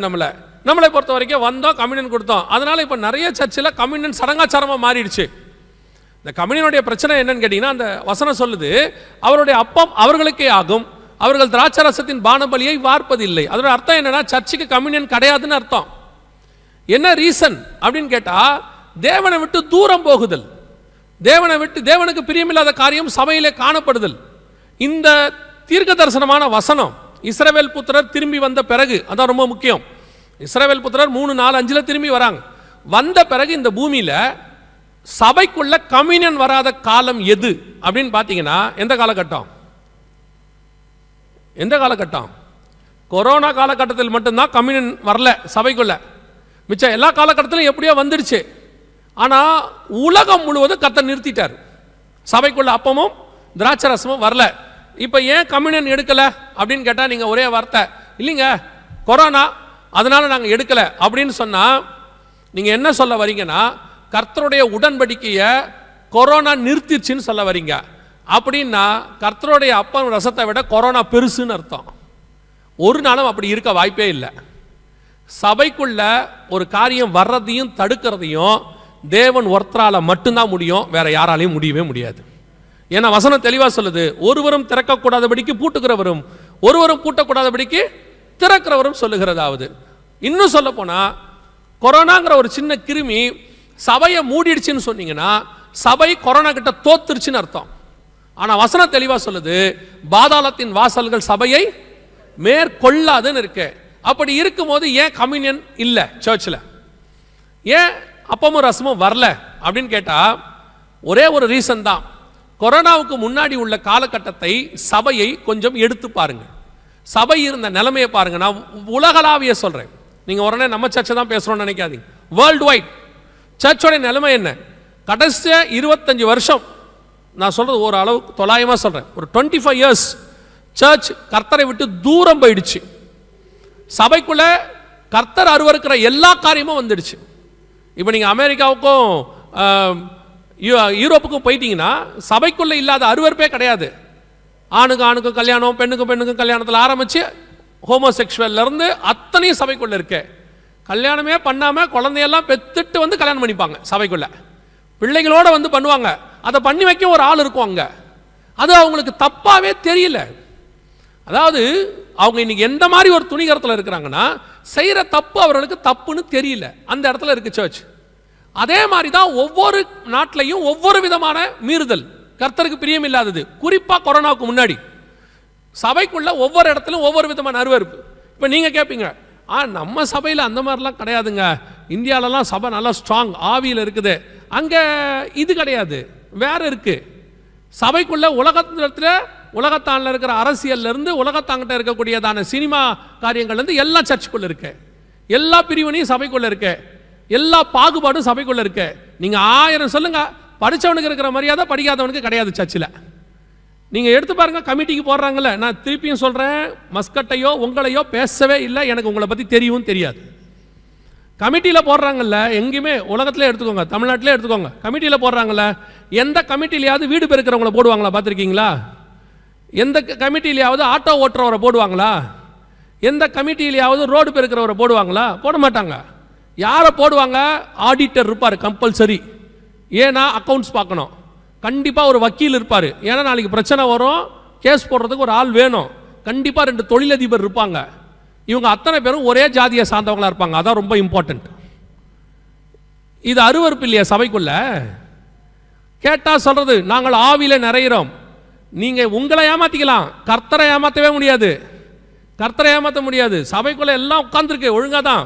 நம்மளை பொறுத்த வரைக்கும் வந்தோம், கம்யூனியன் கொடுத்தோம். அதனால் இப்போ நிறைய சர்ச்சில் கம்யூனியன் சடங்காச்சாரமாக மாறிடுச்சு. இந்த கம்யூனியனுடைய பிரச்சனை என்னன்னு கேட்டிங்கன்னா, அந்த வசனம் சொல்லுது, அவருடைய அப்பம் அவர்களுக்கே ஆகும், அவர்கள் திராட்சரசத்தின் பானபலியை வார்ப்பதில்லை. அதோட அர்த்தம் என்னன்னா, சர்ச்சுக்கு கம்யூனியன் கிடையாதுன்னு அர்த்தம். என்ன ரீசன் அப்படின்னு கேட்டால், தேவனை விட்டு தூரம் போகுதல், தேவனை விட்டு தேவனுக்கு பிரியமில்லாத காரியம் சபையிலே காணப்படுதல். இந்த தீர்க்க தரிசனமான வசனம் இஸ்ரவேல் புத்திரர் திரும்பி வந்த பிறகு, அதான் ரொம்ப முக்கியம். இஸ்ரவேல் புத்திரர் 3, 4, 5 திரும்பி வராங்க. வந்த பிறகு இந்த பூமியில் சபைக்குள்ள கம்யூனியன் வராத காலம் எது அப்படின்னு பார்த்தீங்கன்னா, எந்த காலகட்டம்? எந்த காலகட்டம்? கொரோனா காலகட்டத்தில் மட்டும்தான் கம்யூனியன் வரல சபைக்குள்ள. மிச்சம் எல்லா காலகட்டத்திலும் எப்படியோ வந்துடுச்சு. ஆனால் உலகம் முழுவதும் கர்த்தர் நிறுத்திட்டார். சபைக்குள்ள அப்பமும் திராட்சரசமும் வரல. இப்போ ஏன் கம்யூனியன் எடுக்கலை அப்படின்னு கேட்டால், நீங்கள் ஒரே வார்த்தை, இல்லைங்க கொரோனா அதனால் நாங்கள் எடுக்கலை அப்படின்னு சொன்னால், நீங்கள் என்ன சொல்ல வரீங்கன்னா, கர்த்தருடைய உடன்படிக்கையை கொரோனா நிறுத்திடுச்சுன்னு சொல்ல வரீங்க. அப்படின்னா கர்த்தருடைய அப்பம் ரசத்தை விட கொரோனா பெருசுன்னு அர்த்தம். ஒரு நாளும் அப்படி இருக்க வாய்ப்பே இல்லை. சபைக்குள்ள ஒரு காரியம் வர்றதையும் தடுக்கிறதையும் தேவன் ஒருத்தரால மட்டும்தான் முடியும், வேற யாராலையும் முடியவே முடியாது. ஏன்னா வசனம் தெளிவாக சொல்லுது, ஒருவரும் திறக்கக்கூடாதபடிக்கு பூட்டுகிறவரும் ஒருவரும் பூட்டக்கூடாதபடிக்கு திறக்கிறவரும் சொல்லுகிறதாவது. இன்னும் சொல்ல போனா, கொரோனாங்கிற ஒரு சின்ன கிருமி சபையை மூடிடுச்சுன்னு சொன்னீங்கன்னா, சபை கொரோனா கிட்ட தோத்துருச்சுன்னு அர்த்தம். ஆனால் வசனம் தெளிவாக சொல்லுது, பாதாளத்தின் வாசல்கள் சபையை மேற்கொள்ளாதுன்னு இருக்கு. அப்படி இருக்கும்போது ஏன் கம்யூனியன் இல்லை சர்ச்சில், ஏன் அப்பமும் ரசமும் வரல அப்படின்னு கேட்டால், ஒரே ஒரு ரீசன் தான். கொரோனாவுக்கு முன்னாடி உள்ள காலகட்டத்தை சபையை கொஞ்சம் எடுத்து பாருங்க. சபை இருந்த நிலைமையை பாருங்க. நான் உலகளாவிய சொல்றேன், நீங்க உடனே நம்ம சர்ச்சை தான் பேசுறோம்னு நினைக்காதீங்க. வேர்ல்டு வைட் சர்ச்சோட நிலைமை என்ன? கடைசி 25 வருஷம், நான் சொல்றது ஒரு அளவு தொலாயமா சொல்றேன், ஒரு 25 இயர்ஸ் சர்ச் கர்த்தரை விட்டு தூரம் போயிடுச்சு. சபைக்குள்ள கர்த்தர் அருவருக்கிற எல்லா காரியமும் வந்துடுச்சு. இப்போ நீங்கள் அமெரிக்காவுக்கும் யூரோப்புக்கும் போயிட்டீங்கன்னா சபைக்குள்ள இல்லாத அருவருப்பே கிடையாது. ஆணுக்கும் கல்யாணம், பெண்ணுக்கும் கல்யாணத்தில் ஆரம்பித்து ஹோமோசெக்சுவல்லேருந்து அத்தனையும் சபைக்குள்ள இருக்கு. கல்யாணமே பண்ணாமல் குழந்தையெல்லாம் பெத்துட்டு வந்து கல்யாணம் பண்ணிப்பாங்க சபைக்குள்ள, பிள்ளைகளோட வந்து பண்ணுவாங்க. அதை பண்ணி வைக்க ஒரு ஆள் இருக்கும் அங்கே. அது அவங்களுக்கு தப்பாகவே தெரியல. அதாவது அவங்க இன்னைக்கு எந்த மாதிரி ஒரு துணிகரத்தில் இருக்கிறாங்கன்னா, செய்கிற தப்பு அவர்களுக்கு தப்புன்னு தெரியல, அந்த இடத்துல இருக்கு சர்ச். அதே மாதிரி தான் ஒவ்வொரு நாட்டிலையும் ஒவ்வொரு விதமான மீறுதல், கர்த்தருக்கு பிரியம் இல்லாதது. குறிப்பாக கொரோனாவுக்கு முன்னாடி சபைக்குள்ள ஒவ்வொரு இடத்துலையும் ஒவ்வொரு விதமான அருவருப்பு. இப்போ நீங்கள் கேட்பீங்க, நம்ம சபையில் அந்த மாதிரிலாம் கிடையாதுங்க, இந்தியாவிலலாம் சபை நல்லா ஸ்ட்ராங் ஆவியில் இருக்குது, அங்கே இது கிடையாது, வேற இருக்கு. சபைக்குள்ள உலகத்தானில் இருக்கிற அரசியல்லேருந்து உலகத்தாங்கிட்ட இருக்கக்கூடியதான சினிமா காரியங்கள்லேருந்து எல்லா சர்ச்சுக்குள்ள இருக்கு, எல்லா பிரிவினையும் சபைக்குள்ள இருக்கு, எல்லா பாகுபாடும் சபைக்குள்ள இருக்கு. நீங்கள் 1000 சொல்லுங்க, படித்தவனுக்கு இருக்கிற மரியாதை படிக்காதவனுக்கு கிடையாது சர்ச்சில். நீங்கள் எடுத்து பாருங்க, கமிட்டிக்கு போடுறாங்கல்ல. நான் திருப்பியும் சொல்கிறேன், மஸ்கட்டையோ உங்களையோ பேசவே இல்லை, எனக்கு உங்களை பற்றி தெரியும் தெரியாது. கமிட்டியில் போடுறாங்கல்ல, எங்கேயுமே உலகத்திலே எடுத்துக்கோங்க, தமிழ்நாட்டிலே எடுத்துக்கோங்க, கமிட்டியில் போடுறாங்கல்ல. எந்த கமிட்டிலையாவது வீடு பெருக்கிறவங்கள போடுவாங்களா? பார்த்துருக்கீங்களா? எந்த கமிட்டிலையாவது ஆட்டோ ஓட்டுறவரை போடுவாங்களா? எந்த கமிட்டிலையாவது ரோடு பெருக்கிறவரை போடுவாங்களா? போட மாட்டாங்க. யாரை போடுவாங்க? ஆடிட்டர் இருப்பார் கம்பல்சரி. ஏன்னா அக்கௌண்ட்ஸ் பார்க்கணும். கண்டிப்பாக ஒரு வக்கீல் இருப்பார், ஏன்னா நாளைக்கு பிரச்சனை வரும், கேஸ் போடுறதுக்கு ஒரு ஆள் வேணும். கண்டிப்பாக 2 தொழிலதிபர் இருப்பாங்க. இவங்க அத்தனை பேரும் ஒரே ஜாதியை சார்ந்தவங்களா இருப்பாங்க. அதான் ரொம்ப இம்பார்ட்டன்ட். இது அருவருப்பு இல்லையா சபைக்குள்ள? கேட்டால் சொல்றது, நாங்கள் ஆவியில நிறைகிறோம். நீங்கள் உங்களை ஏமாற்றிக்கலாம், கர்த்தரை ஏமாற்றவே முடியாது. கர்த்தரை ஏமாற்ற முடியாது. சபைக்குள்ள எல்லாம் உட்கார்ந்துருக்கு ஒழுங்காக தான்,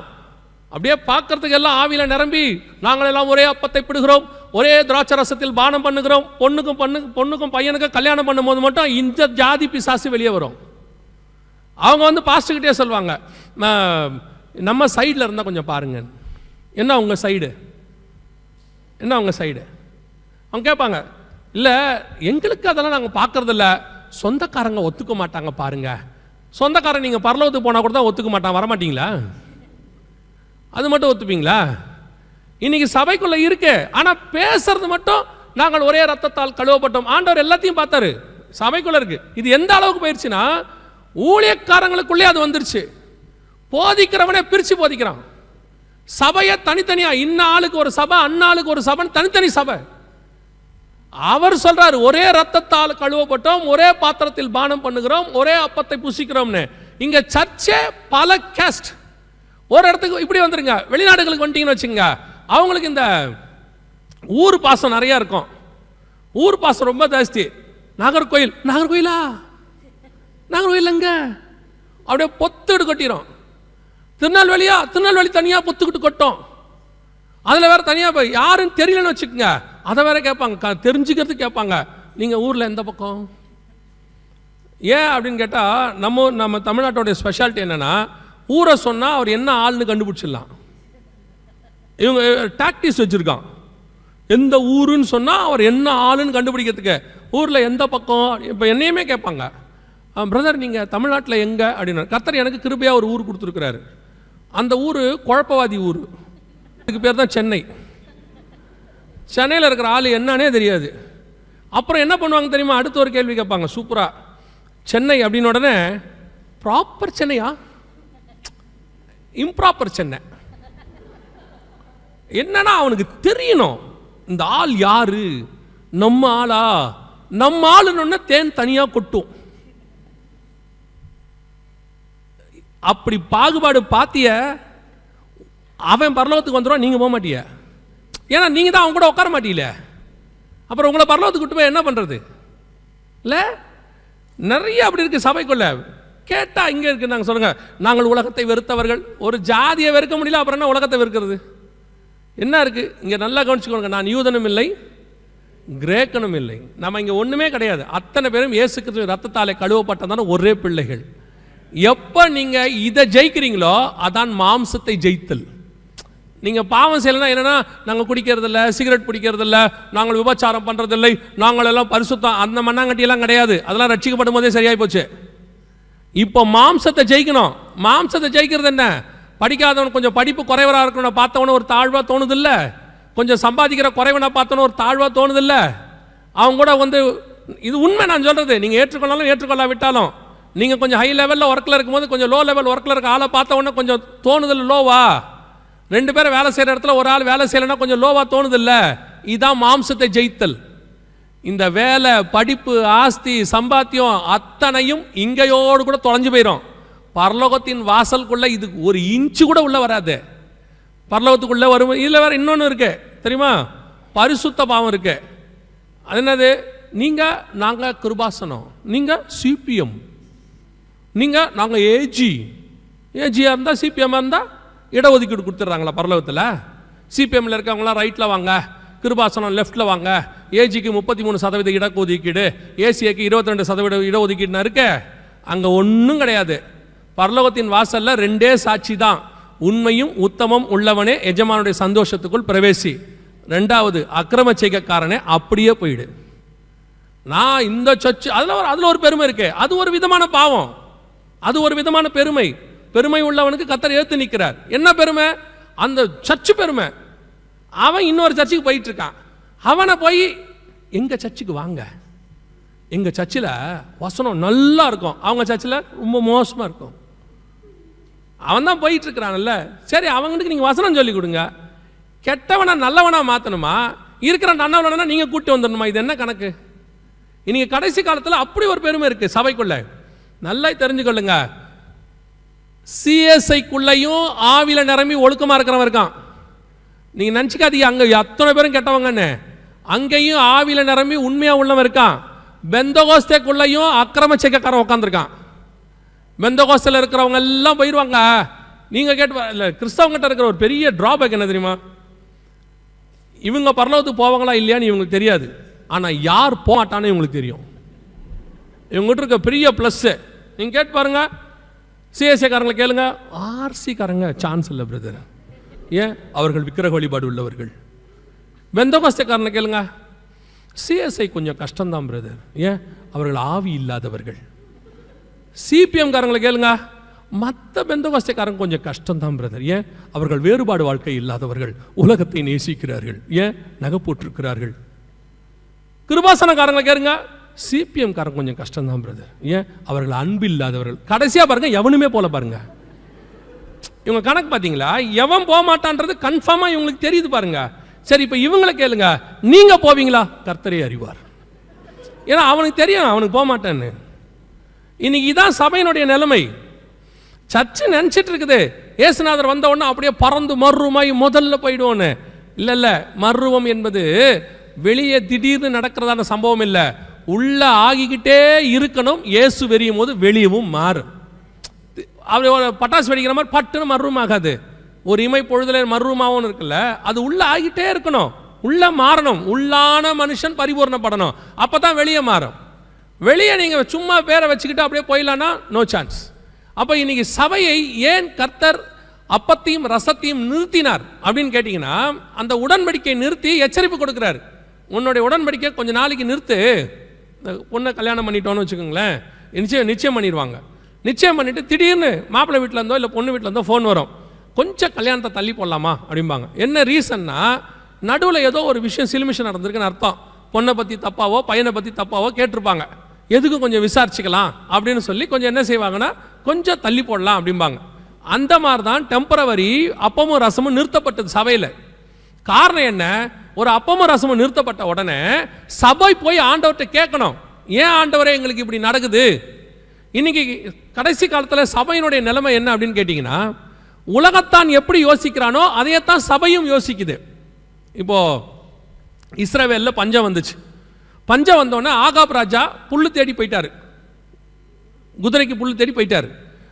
அப்படியே பார்க்கறதுக்கு எல்லாம் ஆவியில நிரம்பி, நாங்கள் எல்லாம் ஒரே அப்பத்தை பிடுகிறோம், ஒரே திராட்சை ரசத்தில் பானம் பண்ணுகிறோம். பொண்ணுக்கும் பையனுக்கும் கல்யாணம் பண்ணும்போது மட்டும் இந்த ஜாதி பிசாசு வெளியே வரும். அவங்க வந்து பாஸ்டர்கிட்டே சொல்லுவாங்க, நம்ம சைடில் இருந்தால் கொஞ்சம் பாருங்க. என்ன உங்கள் சைடு? என்ன உங்கள் சைடு? அவங்க கேட்பாங்க, இல்லை எங்களுக்கு அதெல்லாம் நாங்கள் பார்க்கறதில்ல, சொந்தக்காரங்க ஒத்துக்க மாட்டாங்க பாருங்க. சொந்தக்காரன் நீங்கள் பரலோகத்துக்கு போனால் கூட தான் ஒத்துக்க மாட்டான், வரமாட்டீங்களா? அது மட்டும் ஒத்துப்பீங்களா? இன்னைக்கு சபைக்குள்ள இருக்கு, ஆனா பேசுறது மட்டும் நாங்கள் ஒரே ரத்தத்தால் கழுவப்பட்டோம். ஆண்டவர் எல்லாத்தையும் பார்த்தாரு, சபைக்குள்ள இருக்கு. இது எந்த அளவுக்கு போயிடுச்சுன்னா, ஊழியக்காரங்களுக்குள்ளே அது வந்துருச்சு. போதிக்கிறவனே பிரிச்சு போதிக்கிறான். சபையை தனித்தனியா, இன்ன ஆளுக்கு ஒரு சபை, அண்ணாளுக்கு ஒரு சபை, தனித்தனி சபை. அவர் சொல்றாரு, ஒரே ரத்தத்தால் கழுவப்பட்டோம், ஒரே பாத்திரத்தில் பானம் பண்ணுகிறோம், ஒரே அப்பத்தை புசிக்கிறோம்னு. இங்க சர்ச்சே பல கேஸ்ட். ஒரு இடத்துக்கு இப்படி வந்துருங்க, வெளிநாடுகளுக்கு வந்துட்டீங்கன்னு வச்சுங்க, அவங்களுக்கு இந்த ஊர் பாசம் நிறைய இருக்கும். ஊர் பாசம் ரொம்ப ஜாஸ்தி. நாகர்கோயில், நாகர்கோயிலா? நாகர்கோயில் எங்க? அப்படியே பொத்துட்டு கொட்டிடும். திருநெல்வேலியா? திருநெல்வேலி தனியா பொத்துக்கிட்டு கொட்டும். அதில் வேற தனியாக போய் யாருன்னு தெரியலன்னு வச்சுக்கோங்க, அதை வேற கேட்பாங்க, தெரிஞ்சுக்கிறதுக்கு கேட்பாங்க, நீங்கள் ஊரில் எந்த பக்கம்? ஏன் அப்படின்னு கேட்டால், நம்ம தமிழ்நாட்டோடைய ஸ்பெஷாலிட்டி என்னென்னா, ஊரை சொன்னால் அவர் என்ன ஆள்னு கண்டுபிடிச்சிடலாம். இவங்க டாக்டிஸ் வச்சுருக்கான். எந்த ஊருன்னு சொன்னால் அவர் என்ன ஆளுன்னு கண்டுபிடிக்கிறதுக்கு. ஊரில் எந்த பக்கம்? இப்போ என்னையுமே கேட்பாங்க, பிரதர் நீங்கள் தமிழ்நாட்டில் எங்கே அப்படின்னு. கர்த்தர் எனக்கு கிருபையாக ஒரு ஊர் கொடுத்துருக்குறாரு. அந்த ஊர் குழப்பவாதி ஊர். அதுக்கு பேர் தான் சென்னை. சென்னையில் இருக்கிற ஆள் என்னன்னே தெரியாது. அப்புறம் என்ன பண்ணுவாங்க தெரியுமா? அடுத்த ஒரு கேள்வி கேட்பாங்க சூப்பராக. சென்னை அப்படின்னு உடனே, ப்ராப்பர் சென்னையா? இம்ப்ராப்பர் சென்னை. என்னன்னா அவனுக்கு தெரியணும் இந்த ஆள் யாரு, நம்ம ஆளா, நம்ம ஆளுன்னு தேன் தனியா கொட்டும். அப்படி பாகுபாடு பாத்திய, அவன் பரலோகத்துக்கு வந்துடுவான், நீங்க போக மாட்டிய. ஏன்னா நீங்க தான் அவன் கூட உட்கார மாட்டீங்கள. அப்புறம் உங்களை பரலோகத்துக்கு விட்டு போய் என்ன பண்றது? இல்ல நிறைய அப்படி இருக்கு சபைக்குள்ள. கேட்டா இங்க இருக்கு, நாங்க சொல்லுங்க, நாங்கள் உலகத்தை வெறுத்தவர்கள். ஒரு ஜாதியை வெறுக்க முடியல, அப்புறம் என்ன உலகத்தை வெறுக்கிறது? என்ன இருக்கு இங்க? நல்லா கவனிச்சுக்கோங்க, நான் யூதனும் இல்லை கிரேக்கனும் இல்லை, நம்ம இங்க ஒண்ணுமே கிடையாது. அத்தனை பேரும் இயேசு கிறிஸ்து ரத்தத்தாலே கழுவப்பட்டதான ஒரே பிள்ளைகள். எப்ப நீங்க இதை ஜெயிக்கிறீங்களோ அதான் மாம்சத்தை ஜெயித்தல். நீங்க பாவம் செய்யலன்னா என்னன்னா, நாங்கள் குடிக்கிறதில்ல, சிகரெட் பிடிக்கிறதில்ல, நாங்கள் விபச்சாரம் பண்றதில்லை, நாங்கள் எல்லாம் பரிசுத்தம், அந்த மண்ணாங்கட்டியெல்லாம் கிடையாது. அதெல்லாம் ரட்சிக்கப்படும் போதே சரியாய் போச்சு. இப்போ மாம்சத்தை ஜெயிக்கணும். மாம்சத்தை ஜெயிக்கிறது என்ன? படிக்காதவன் கொஞ்சம் படிப்பு குறைவராக இருக்கணும் பார்த்தவன ஒரு தாழ்வாக தோணுது இல்லை, கொஞ்சம் சம்பாதிக்கிற குறைவனை பார்த்தவன ஒரு தாழ்வாக தோணுது இல்லை. அவங்க கூட வந்து இது உண்மை நான் சொல்றது, நீங்கள் ஏற்றுக்கொள்ளாலும் ஏற்றுக்கொள்ளாவிட்டாலும், நீங்கள் கொஞ்சம் ஹை லெவலில் ஒர்க்கில் இருக்கும்போது கொஞ்சம் லோ லெவல் ஒர்க்கில் இருக்க ஆளை பார்த்தவொன்னே கொஞ்சம் தோணுதில்ல லோவா? 2 பேரும் வேலை செய்கிற இடத்துல ஒரு ஆள் வேலை செய்யலைன்னா கொஞ்சம் லோவா தோணுதில்ல. இதுதான் மாம்சத்தை ஜெயித்தல். இந்த வேலை, படிப்பு, ஆஸ்தி, சம்பாத்தியம் அத்தனையும் இங்கையோடு கூட தொலைஞ்சு போயிடும். பரலோகத்தின் வாசலுக்குள்ள இது ஒரு இன்ச்சு கூட உள்ள வராது. பரலோகத்துக்குள்ள வரும். இதில் வேற இன்னொன்று இருக்கு தெரியுமா? பரிசுத்த பாவம் இருக்கு. அது என்னது? நீங்கள் நாங்கள் கிருபாசனம், நீங்கள் சிபிஎம், நீங்கள் நாங்கள் ஏஜியாக இருந்தால் சிபிஎம்மாக இருந்தால் இடஒதுக்கீடு கொடுத்துட்றாங்களா பரலோகத்தில்? சிபிஎம்மில் இருக்கவங்களாம் ரைட்டில் வாங்க, கிருபாசனம் லெஃப்டில் வாங்க, ஏஜிக்கு 33% இடஒதுக்கீடு, ஏசிஏக்கு 22% இடஒதுக்கீடுனா இருக்க. அங்கே ஒன்றும் கிடையாது. பரலோகத்தின் வாசலில் 2 சாட்சி தான். உண்மையும் உத்தமம் உள்ளவனே எஜமானுடைய சந்தோஷத்துக்குள் பிரவேசி. 2வது அக்கிரம செய்கைக்காரனே அப்படியே போயிடு. நான் இந்த சர்ச்சு அதில் ஒரு பெருமை இருக்கு. அது ஒரு விதமான பாவம், அது ஒரு விதமான பெருமை. பெருமை உள்ளவனுக்கு கர்த்தர் ஏத்து நிற்கிறார். என்ன பெருமை? அந்த சர்ச்சு பெருமை. அவன் இன்னொரு சர்ச்சுக்கு போயிட்டு இருக்கான். அவனை போய் எங்க சர்ச்சுக்கு வாங்க, எங்க சர்ச்சில் வசனம் நல்லா இருக்கும், அவங்க சர்ச்சில் ரொம்ப மோசமாக இருக்கும். அவன் தான் போயிட்டு இருக்கிறான்ல, சரி அவங்களுக்கு நீங்கள் வசனம் சொல்லி கொடுங்க. கெட்டவனா நல்லவனா மாற்றணுமா, இருக்கிற நல்லவனா நீங்கள் கூட்டி வந்துடணுமா? இது என்ன கணக்கு? இன்னைக்கு கடைசி காலத்தில் அப்படி ஒரு பெருமை இருக்கு சபைக்குள்ள. நல்லா தெரிஞ்சுக்கொள்ளுங்க, சிஎஸ்ஐக்குள்ளையும் ஆவில நிரம்பி ஒழுக்கமா இருக்கிறவன் இருக்கான். நீங்க நினைச்சுக்காதீங்க அங்க அத்தனை பேரும் கெட்டவங்கன்னு. அங்கேயும் ஆவில நிரம்பி உண்மையா உள்ளவன் இருக்கான். பெந்தகோஸ்தேக்குள்ளையும் அக்கிரம செய்கைக்காரன் உட்காந்துருக்கான். பெந்தகோஸ்தில் இருக்கிறவங்க எல்லாம் போயிடுவாங்க. நீங்க கேட்டு கிறிஸ்தவங்கிட்ட இருக்கிற ஒரு பெரிய டிராபேக் என்ன தெரியுமா? இவங்க பரலோகத்துக்கு போவாங்களா இல்லையான்னு இவங்களுக்கு தெரியாது, ஆனா யார் போமாட்டான்னு இவங்களுக்கு தெரியும். இவங்ககிட்ட இருக்க பெரிய பிளஸ் நீங்க கேட்டு பாருங்க. சிஎஸ்ஏ காரங்களை கேளுங்க, ஆர்சி காரங்க சான்ஸ் இல்லை பிரதர். ஏன்? அவர்கள் விக்கிரக வழிபாடு உள்ளவர்கள். பெந்தகோஸ்தேக்காரனை கேளுங்க, சிஎஸ்ஐ கொஞ்சம் கஷ்டம்தான் பிரதர். ஏன்? அவர்கள் ஆவி இல்லாதவர்கள். சிபிஎம் காரங்களை கேளுங்க, மற்ற பெந்தகோஸ்தேக்காரங்க கொஞ்சம் கஷ்டம்தான் பிரதர். ஏன்? அவர்கள் வேறுபாடு வாழ்க்கை இல்லாதவர்கள், உலகத்தை நேசிக்கிறார்கள். ஏன்? நகை போட்டிருக்கிறார்கள். கிருபாசனக்காரங்களை கேளுங்க, சிபிஎம் காரங்க கொஞ்சம் கஷ்டம்தான் பிரதர். ஏன்? அவர்கள் அன்பு இல்லாதவர்கள். கடைசியா பாருங்க, எவனுமே போல பாருங்க. இவங்க கணக்கு பார்த்தீங்களா? எவன் போக மாட்டான்றது கன்ஃபார்மா இவங்களுக்கு தெரியுது பாருங்க. சரி, இப்ப இவங்களை கேளுங்க, நீங்க போவீங்களா? கர்த்தரே அறிவார். ஏன்னா அவனுக்கு தெரியும் அவனுக்கு போக மாட்டேன்னு. இன்னைக்கு இதான் சபையினுடைய நிலைமை. சர்ச்சு நினைச்சிட்டு இருக்குது ஏசுநாதர் வந்த உடனே அப்படியே பறந்து மர்ருமாய் முதல்ல போயிடுவோன்னு. இல்ல இல்ல, மர்ருவம் என்பது வெளியே திடீர்னு நடக்கிறதான சம்பவம் இல்லை, உள்ள ஆகிக்கிட்டே இருக்கணும். இயேசு வெறியும் போது வெளியவும் மாறும். அப்படி ஒரு பட்டாசு வெடிக்கிற மாதிரி பட்டுன்னு மர்ரூம் ஆகாது. ஒரு இமை பொழுதுல மர்ரூமாவும் இருக்குல்ல, அது உள்ள ஆகிட்டே இருக்கணும், உள்ள மாறணும். உள்ளான மனுஷன் பரிபூர்ணப்படணும், அப்பதான் வெளியே மாறும். வெளியே நீங்க சும்மா பேரை வச்சுக்கிட்டு அப்படியே போயிடலான்னா நோ சான்ஸ். அப்ப இன்னைக்கு சபையை ஏன் கர்த்தர் அப்பத்தையும் ரசத்தையும் நிறுத்தினார் அப்படின்னு கேட்டீங்கன்னா, அந்த உடன்படிக்கை நிறுத்தி எச்சரிப்பு கொடுக்கிறார். உன்னுடைய உடன்படிக்கை கொஞ்சம் நாளைக்கு நிறுத்து. பொண்ணை கல்யாணம் பண்ணிட்டோன்னு வச்சுக்கோங்களேன், நிச்சயம் பண்ணிடுவாங்க. நிச்சயம் பண்ணிட்டு திடீர்னு மாப்பிள்ளை வீட்டில் இருந்தோ இல்லை பொண்ணு வீட்டில் இருந்தோ ஃபோன் வரும், கொஞ்சம் கல்யாணத்தை தள்ளி போடலாமா அப்படிம்பாங்க. என்ன ரீசன்னா, நடுவில் ஏதோ ஒரு விஷயம் சிலுமிஷன் நடந்திருக்குன்னு அர்த்தம். பொண்ணை பற்றி தப்பாவோ பையனை பற்றி தப்பாவோ கேட்டிருப்பாங்க. எதுக்கு கொஞ்சம் விசாரிச்சுக்கலாம் அப்படின்னு சொல்லி கொஞ்சம் என்ன செய்வாங்கன்னா, கொஞ்சம் தள்ளி போடலாம் அப்படிம்பாங்க. அந்த மாதிரி தான் டெம்பரவரி அப்பமும் ரசமும் நிறுத்தப்பட்டது சபையில். காரணம் என்ன? ஒரு அப்பமும் ரசமும் நிறுத்தப்பட்ட உடனே சபை போய் ஆண்டவர்கிட்ட கேட்கணும், ஏன் ஆண்டவரே எங்களுக்கு இப்படி நடக்குது? இன்னைக்கு கடைசி காலத்தில் சபையினுடைய நிலைமை என்ன அப்படின்னு கேட்டிங்கன்னா, உலகத்தான் எப்படி யோசிக்கிறானோ அதையத்தான் சபையும் யோசிக்குது. இப்போ இஸ்ரவேலில் பஞ்சம் வந்துச்சு. பஞ்சம் வந்தோடனே ஆகாப் ராஜா புல்லு தேடி போயிட்டாரு, குதிரைக்கு புல்லு தேடி போயிட்டாரு.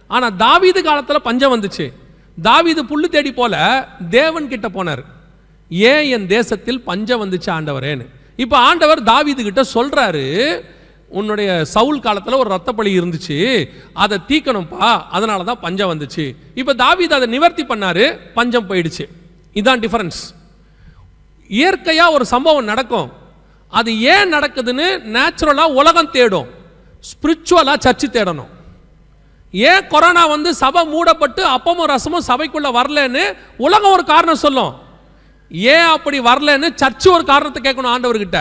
ஆனால் தாவீது காலத்தில் பஞ்சம் வந்துச்சு. தாவீது புல்லு தேடி போல தேவன் கிட்ட போனார், ஏன் என் தேசத்தில் பஞ்சம் வந்துச்சு ஆண்டவரேன்னு. இப்போ ஆண்டவர் தாவீது கிட்ட சொல்றாரு, உன்னுடைய சவுல் காலத்தில் ஒரு ரத்தப்பழி இருந்துச்சு, அதை தீக்கணும்ப்பா, அதனால தான் பஞ்சம் வந்துச்சு. இப்போ தாவீது அதை நிவர்த்தி பண்ணாரு, பஞ்சம் போயிடுச்சு. இதான் டிஃபரன்ஸ். இயற்கையாக ஒரு சம்பவம் நடக்கும், அது ஏன் நடக்குதுன்னு நேச்சுரலாக உலகம் தேடும், ஸ்பிரிச்சுவலாக சர்ச்சு தேடணும். ஏன் கொரோனா வந்து சபை மூடப்பட்டு அப்பமும் ரசமும் சபைக்குள்ள வரலன்னு உலகம் ஒரு காரணம் சொல்லும், ஏன் அப்படி வரலன்னு சர்ச்சு ஒரு காரணத்தை கேட்கணும் ஆண்டவர்கிட்ட.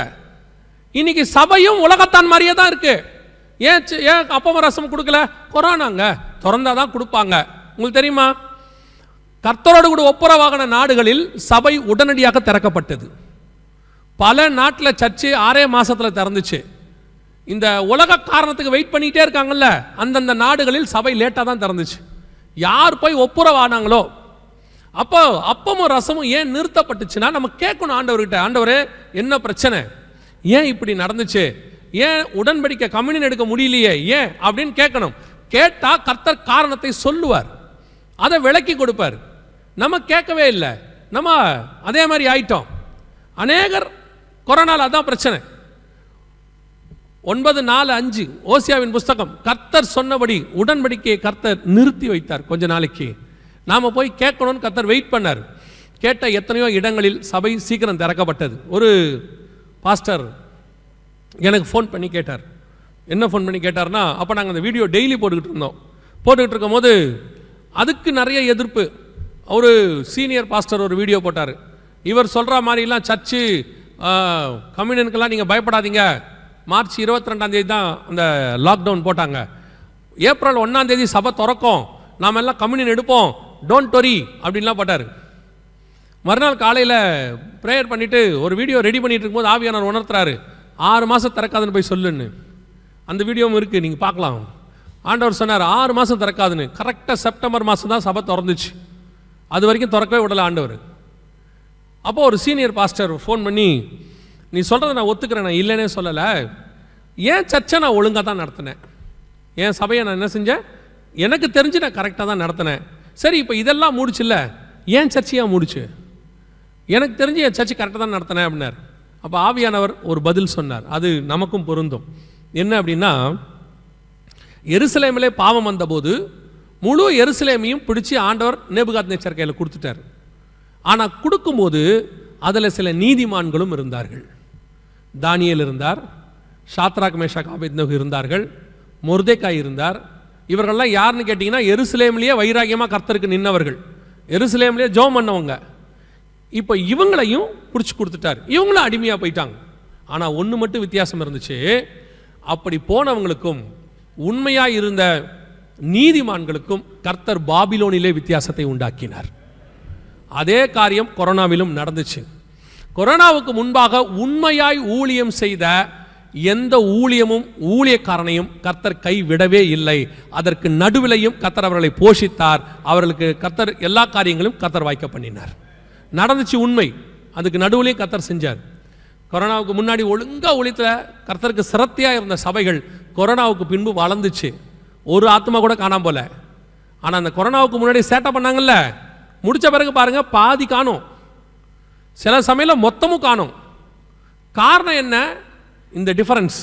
இன்னைக்கு சபையும் உலகத்தான் மாதிரியே தான் இருக்கு. ஏன் அப்பமும் ரசம் கொடுக்கல? கொரோனாங்க, திறந்தாதான் கொடுப்பாங்க. உங்களுக்கு தெரியுமா, கர்த்தரோடு கூட ஒப்புரவாகின நாடுகளில் சபை உடனடியாக திறக்கப்பட்டது. பல நாட்டில் சர்ச்சு 6 மாசத்துல திறந்துச்சு. இந்த உலக காரணத்துக்கு வெயிட் பண்ணிட்டே இருக்காங்கல்ல, அந்தந்த நாடுகளில் சபை லேட்டாக தான் திறந்துச்சு. யார் போய் ஒப்புரவானாங்களோ. அப்போ அப்பமும் ரசமும் ஏன் நிறுத்தப்பட்டுச்சுன்னா, நம்ம கேட்கணும் ஆண்டவர்கிட்ட, ஆண்டவரே என்ன பிரச்சனை, ஏன் இப்படி நடந்துச்சு, ஏன் உடன்படிக்கை கம்யூனியன் எடுக்க முடியலையே, ஏன் அப்படின்னு கேட்கணும். கேட்டா கர்த்தர் காரணத்தை சொல்லுவார், அதை விளக்கி கொடுப்பார். நம்ம கேட்கவே இல்லை, நம்ம அதே மாதிரி ஆயிட்டோம். அநேகர் கொரோனால அதான் பிரச்சனை. 9:4-5 ஓசியாவின் புஸ்தகம், கர்த்தர் சொன்னபடி உடன்படிக்கையை கர்த்தர் நிறுத்தி வைத்தார் கொஞ்ச நாளைக்கு. நாம போய் கேட்கணும்னு கர்த்தர் வெயிட் பண்ணார். கேட்ட எத்தனையோ இடங்களில் சபை சீக்கிரம் திறக்கப்பட்டது. ஒரு பாஸ்டர் எனக்கு ஃபோன் பண்ணி கேட்டார். என்ன ஃபோன் பண்ணி கேட்டார்னா, அப்போ நாங்கள் அந்த வீடியோ டெய்லி போட்டுக்கிட்டு இருக்கும்போது அதுக்கு நிறைய எதிர்ப்பு. ஒரு சீனியர் பாஸ்டர் ஒரு வீடியோ போட்டார். இவர் சொல்கிற மாதிரிலாம் சர்ச்சு கம்யூனியனுக்கெல்லாம் நீங்கள் பயப்படாதீங்க, மார்ச் 22 தான் அந்த லாக்டவுன் போட்டாங்க, ஏப்ரல் 1 சபை திறக்கும், நாம் எல்லாம் கம்யூனியன் எடுப்போம், டோன்ட் வரி அப்படின்லாம் போட்டார். மறுநாள் காலையில் ப்ரேயர் பண்ணிவிட்டு ஒரு வீடியோ ரெடி பண்ணிட்டு இருக்கும்போது ஆவியானவர் உணர்த்துறாரு, 6 மாதம் திறக்காதுன்னு போய் சொல்லுன்னு. அந்த வீடியோவும் இருக்குது, நீங்கள் பார்க்கலாம். ஆண்டவர் சொன்னார் 6 மாதம் திறக்காதுன்னு. கரெக்டாக செப்டம்பர் மாதம் தான் சபை திறந்துச்சு. அது வரைக்கும் திறக்கவே விடலை ஆண்டவர். அப்போ ஒரு சீனியர் பாஸ்டர் ஃபோன் பண்ணி, நீ சொல்கிறத நான் ஒத்துக்கிறேன், நான் இல்லைன்னே சொல்லலை, ஏன் சர்ச்சை நான் ஒழுங்காக தான் நடத்தினேன், என் சபையை நான் என்ன செஞ்சேன், எனக்கு தெரிஞ்சு நான் கரெக்டாக தான் நடத்தினேன். சரி, இப்போ இதெல்லாம் மூடிச்சுல்ல, ஏன் சர்ச்சையாக மூடிச்சு, எனக்கு தெரிஞ்சு என் சர்ச்சை கரெக்டாக தான் நடத்தினேன் அப்படின்னார். அப்போ ஆவியானவர் ஒரு பதில் சொன்னார், அது நமக்கும் பொருந்தும். என்ன அப்படின்னா, எருசலேமிலே பாவம் வந்தபோது முழு எருசலேமையும் பிடிச்சி ஆண்டவர் நேபுகாத்நேச்சர் கையில் கொடுத்துட்டார். ஆனால் கொடுக்கும்போது அதில் சில நீதிமான்களும் இருந்தார்கள். தானியேல் இருந்தார், ஷாத்ராக் மேஷாக் ஆபேத்நேகோ இருந்தார்கள், மொர்தெக்காய் இருந்தார். இவர்கள்லாம் யாருன்னு கேட்டிங்கன்னா, எருசலேம்லேயே வைராகியமாக கர்த்தருக்கு நின்னவர்கள், எருசலேம்லேயே ஜெபம் பண்ணவங்க. இப்போ இவங்களையும் பிடிச்சி கொடுத்துட்டார். இவங்களும் அடிமையாக போயிட்டாங்க. ஆனால் ஒன்று மட்டும் வித்தியாசம் இருந்துச்சு, அப்படி போனவங்களுக்கும் உண்மையாக இருந்த நீதிமான்களுக்கும் கர்த்தர் பாபிலோனிலே வித்தியாசத்தை உண்டாக்கினார். அதே காரியம் கொரோனாவிலும் நடந்துச்சு. கொரோனாவுக்கு முன்பாக உண்மையாய் ஊழியம் செய்த எந்த ஊழியமும் ஊழியக்காரனையும் கர்த்தர் கைவிடவே இல்லை. அதற்கு நடுவிலையும் கர்த்தர் அவர்களை போஷித்தார். அவர்களுக்கு கர்த்தர் எல்லா காரியங்களும் கர்த்தர் வாய்க்க பண்ணினார். நடந்துச்சு உண்மை, அதுக்கு நடுவிலையும் கர்த்தர் செஞ்சார். கொரோனாவுக்கு முன்னாடி ஒழுங்காக ஒழித்த கர்த்தருக்கு சிரத்தையாக இருந்த சபைகள் கொரோனாவுக்கு பின்பு வளர்ந்துச்சு. ஒரு ஆத்மா கூட காணாம போல. ஆனால் அந்த கொரோனாவுக்கு முன்னாடி சேட்டை பண்ணாங்கல்ல, முடித்த பிறகு பாருங்க பாதி காணும், சில சமயம் மொத்தமும் காணும். காரணம் என்ன? இந்த டிஃபரன்ஸ்,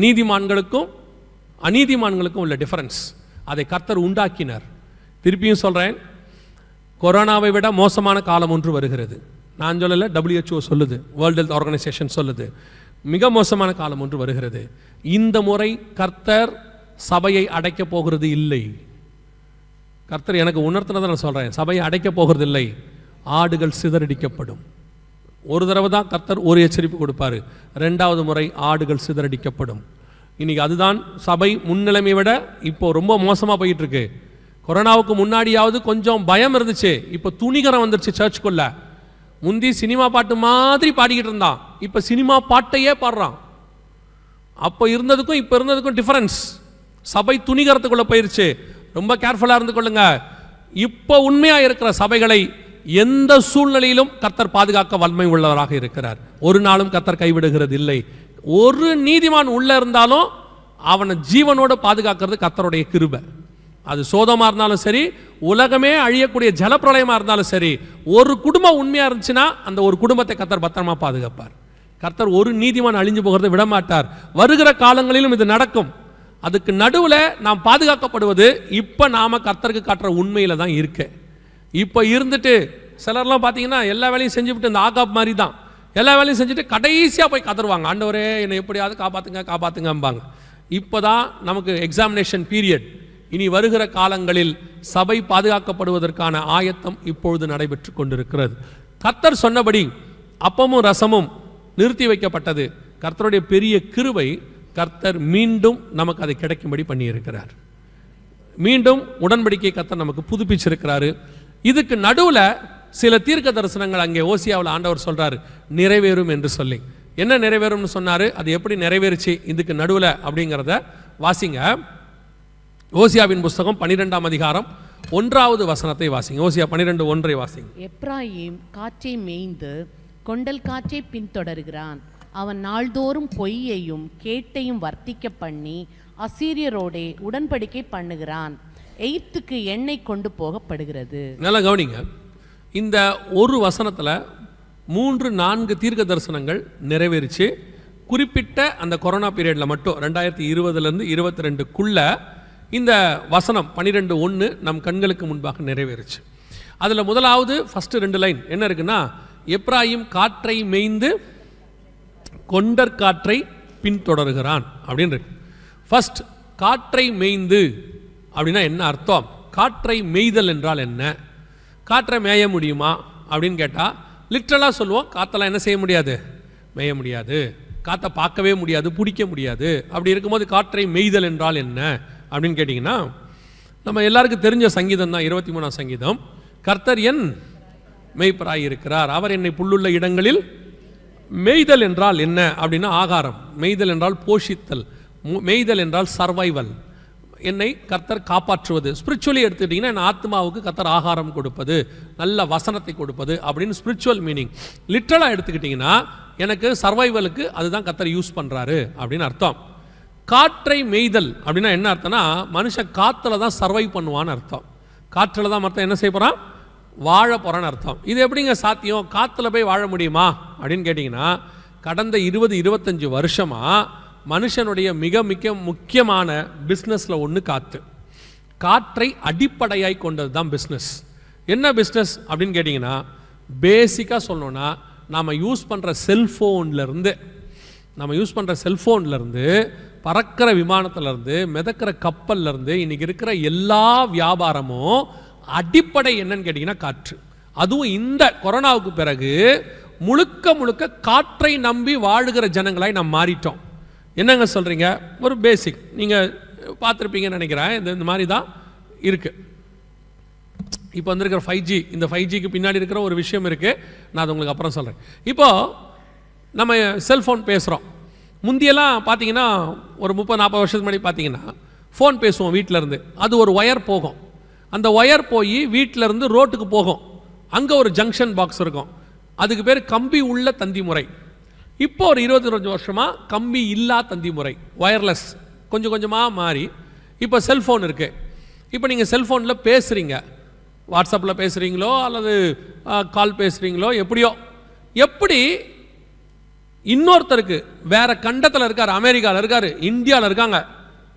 நீதிமான்களுக்கும் அநீதிமான்களுக்கும் உள்ள டிஃபரன்ஸ், அதை கர்த்தர் உண்டாக்கினார். திருப்பியும் சொல்கிறேன், கொரோனாவை விட மோசமான காலம் ஒன்று வருகிறது. நான் சொல்லலை, WHO சொல்லுது, வேர்ல்டு ஹெல்த் ஆர்கனைசேஷன் சொல்லுது, மிக மோசமான காலம் ஒன்று வருகிறது. இந்த முறை கர்த்தர் சபையை அடைக்கப் போகிறது இல்லை. கர்த்தர் எனக்கு உணர்த்தினதை நான் சொல்கிறேன், சபையை அடைக்கப் போகிறது இல்லை. ஆடுகள் சிதறடிக்கப்படும். ஒரு தடவை தான் கர்த்தர் ஒரு எச்சரிப்பு கொடுப்பார், 2வது முறை ஆடுகள் சிதறடிக்கப்படும். இன்றைக்கி அதுதான் சபை முன்னிலைமை விட இப்போ ரொம்ப மோசமாக போயிட்டு இருக்கு. கொரோனாவுக்கு முன்னாடியாவது கொஞ்சம் பயம் இருந்துச்சு, இப்போ துணிகரம் வந்துருச்சு சர்ச்சுக்குள்ள. முந்தி சினிமா பாட்டு மாதிரி பாடிக்கிட்டு இருந்தான், இப்போ சினிமா பாட்டையே பாடுறான். அப்போ இருந்ததுக்கும் இப்போ இருந்ததுக்கும் டிஃபரன்ஸ். சபை துணிகரத்துக்குள்ள போயிருச்சு. ரொம்ப கேர்ஃபுல்லாக இருந்து கொள்ளுங்க. இப்போ உண்மையாக இருக்கிற சபைகளை எந்த சூழ்நிலையிலும் கர்த்தர் பாதுகாக்க வல்லமை உள்ளவராக இருக்கிறார். ஒரு நாளும் கர்த்தர் கைவிடுகிறது இல்லை. ஒரு நீதிமான் உள்ள இருந்தாலும் அவனை ஜீவனோடு பாதுகாக்கிறது கர்த்தருடைய கிருபை. அது சோதமாக இருந்தாலும் சரி, உலகமே அழியக்கூடிய ஜலப்பிரளயமாக இருந்தாலும் சரி, ஒரு குடும்பம் உண்மையாக இருந்துச்சுன்னா அந்த ஒரு குடும்பத்தை கர்த்தர் பத்திரமா பாதுகாப்பார். கர்த்தர் ஒரு நீதிமான் அழிஞ்சு போகிறத விட மாட்டார். வருகிற காலங்களிலும் இது நடக்கும். அதுக்கு நடுவில் நாம் பாதுகாக்கப்படுவது இப்போ நாம் கர்த்தருக்கு காட்டுற உண்மையில் தான் இருக்கு. இப்போ இருந்துட்டு சிலர்லாம் பார்த்தீங்கன்னா எல்லா வேலையும் செஞ்சுவிட்டு, இந்த ஆகாப் மாதிரி தான் எல்லா வேலையும் செஞ்சுட்டு கடைசியாக போய் கதறுவாங்க, ஆண்டவரே என்னை எப்படியாவது காப்பாற்றுங்க காப்பாற்றுங்கம்பாங்க. இப்போ தான் நமக்கு எக்ஸாமினேஷன் பீரியட். இனி வருகிற காலங்களில் சபை பாதுகாக்கப்படுவதற்கான ஆயத்தம் இப்பொழுது நடைபெற்று கொண்டிருக்கிறது. கர்த்தர் சொன்னபடி அப்பமும் ரசமும் நிறுத்தி வைக்கப்பட்டது. கர்த்தருடைய பெரிய கிருபை, கர்த்தர் மீண்டும் நமக்கு அதை கிடைக்கும்படி பண்ணியிருக்கிறார். மீண்டும் உடன்படிக்கை கர்த்தர் நமக்கு புதுப்பிச்சிருக்கிறாரு. இதுக்கு நடுவில் சில தீர்க்க தரிசனங்கள் அங்கே ஓசியாவில் ஆண்டவர் சொல்றாரு நிறைவேறும் என்று சொல்லி. என்ன நிறைவேறும்னு சொன்னாரு, அது எப்படி நிறைவேறுச்சு இதுக்கு நடுவில் அப்படிங்கிறத வாசிங்க. ஓசியாவின் புஸ்தகம் 12ஆம் அதிகாரம் 1வது வசனத்தை வாசிங்க. ஓசியா 12:1 வாசிங்க. எப்ராயிம் காற்றை மேய்ந்து கொண்டல் காற்றை பின்தொடர்கிறான். அவன் நாள்தோறும் பொய்யையும் கேட்டையும் வர்த்திக்க பண்ணி அசீரியரோடே உடன்படிக்கை பண்ணுகிறான். எய்த்துக்கு எண்ணெய் கொண்டு போகப்படுகிறது. நல்லா கவனிங்க, இந்த ஒரு வசனத்தில் 3-4 தீர்க்க தரிசனங்கள் நிறைவேறிச்சு. குறிப்பிட்ட அந்த கொரோனா பீரியடில் மட்டும் 2020 22க்குள்ள இந்த வசனம் 12:1 நம் கண்களுக்கு முன்பாக நிறைவேறுச்சு. அதில் முதலாவது ஃபஸ்ட்டு 2 லைன் என்ன இருக்குன்னா, எப்ராயிம் காற்றை மேய்ந்து கொண்டற்காற்றை பின்தொடர்கிறான் அப்படின்னு இருக்கு. ஃபர்ஸ்ட், காற்றை மேய்ந்து அப்படின்னா என்ன அர்த்தம்? காற்றை மேய்தல் என்றால் என்ன? காற்றை மேய முடியுமா அப்படின்னு கேட்டால் லிட்ரலாக சொல்லுவோம், காற்றெல்லாம் என்ன செய்ய முடியாது? மேய முடியாது. காற்றை பார்க்கவே முடியாது, பிடிக்க முடியாது. அப்படி இருக்கும்போது காற்றை மேய்தல் என்றால் என்ன அப்படின்னு கேட்டிங்கன்னா, நம்ம எல்லாருக்கும் தெரிஞ்ச சங்கீதம் தான், 23ஆம் சங்கீதம். கர்த்தர் என் மேய்ப்பராய் இருக்கிறார், அவர் என்னை புல்லுள்ள இடங்களில். மேய்தல் என்றால் என்ன அப்படின்னா ஆகாரம். மேய்தல் என்றால் போஷித்தல். மேய்தல் என்றால் சர்வைவல். என்னை கர்த்தர் காப்பாற்றுவது. ஸ்பிரிச்சுவலி எடுத்துக்கிட்டிங்கன்னா என் ஆத்மாவுக்கு கர்த்தர் ஆகாரம் கொடுப்பது, நல்ல வசனத்தை கொடுப்பது அப்படின்னு ஸ்பிரிச்சுவல் மீனிங். லிட்ரலாக எடுத்துக்கிட்டிங்கன்னா எனக்கு சர்வைவலுக்கு அதுதான் கர்த்தர் யூஸ் பண்ணுறாரு அப்படின்னு அர்த்தம். காற்றை மேய்தல் அப்படின்னா என்ன அர்த்தம்னா, மனுஷன் காற்றுல தான் சர்வை பண்ணுவான்னு அர்த்தம். காற்றில் தான் மற்ற என்ன செய்ய போகிறான்? வாழ போகிறான்னு அர்த்தம். இது எப்படிங்க சாத்தியம்? காற்றுல போய் வாழ முடியுமா அப்படின்னு கேட்டிங்கன்னா, கடந்த 20-25 வருஷமாக மனுஷனுடைய மிக மிக முக்கியமான பிஸ்னஸில் ஒன்று காற்று. காற்றை அடிப்படையாய் கொண்டது தான் பிஸ்னஸ். என்ன பிஸ்னஸ் அப்படின்னு கேட்டிங்கன்னா, பேசிக்காக சொல்லணுன்னா நாம் யூஸ் பண்ணுற செல்ஃபோன்லேருந்து பறக்கிற விமானத்திலேருந்து மிதக்கிற கப்பல்லேருந்து இன்றைக்கி இருக்கிற எல்லா வியாபாரமும் அடிப்படை என்னன்னு கேட்டிங்கன்னா காற்று. அதுவும் இந்த கொரோனாவுக்கு பிறகு முழுக்க முழுக்க காற்றை நம்பி வாழுகிற ஜனங்களாய் நாம் மாறிட்டோம். என்னங்க சொல்கிறீங்க? ஒரு பேசிக் நீங்கள் பார்த்துருப்பீங்கன்னு நினைக்கிறேன். இந்த மாதிரி தான் இருக்குது. இப்போ வந்திருக்கிற 5G, இந்த 5Gக்கு பின்னாடி இருக்கிற ஒரு விஷயம் இருக்குது, நான் அது உங்களுக்கு அப்புறம் சொல்கிறேன். இப்போது நம்ம செல்ஃபோன் பேசுகிறோம். முந்தியெல்லாம் பார்த்தீங்கன்னா ஒரு 30-40 வருஷத்துக்கு முன்னாடி பார்த்தீங்கன்னா ஃபோன் பேசுவோம் வீட்டிலேருந்து. அது ஒரு ஒயர் போகும், அந்த ஒயர் போய் வீட்டிலேருந்து ரோட்டுக்கு போகும், அங்கே ஒரு ஜங்ஷன் பாக்ஸ் இருக்கும், அதுக்கு பேர் கம்பி உள்ள தந்தி முறை. இப்போ ஒரு 20-25 வருஷமாக கம்பி இல்லா தந்தி முறை, ஒயர்லெஸ் கொஞ்சம் கொஞ்சமாக மாறி இப்போ செல்ஃபோன் இருக்குது. இப்போ நீங்கள் செல்ஃபோனில் பேசுகிறீங்க, வாட்ஸ்அப்பில் பேசுகிறீங்களோ அல்லது கால் பேசுகிறீங்களோ, எப்படியோ எப்படி இன்னொருத்தருக்கு வேறு கண்டத்தில் இருக்கார், அமெரிக்காவில் இருக்கார், இந்தியாவில் இருக்காங்க,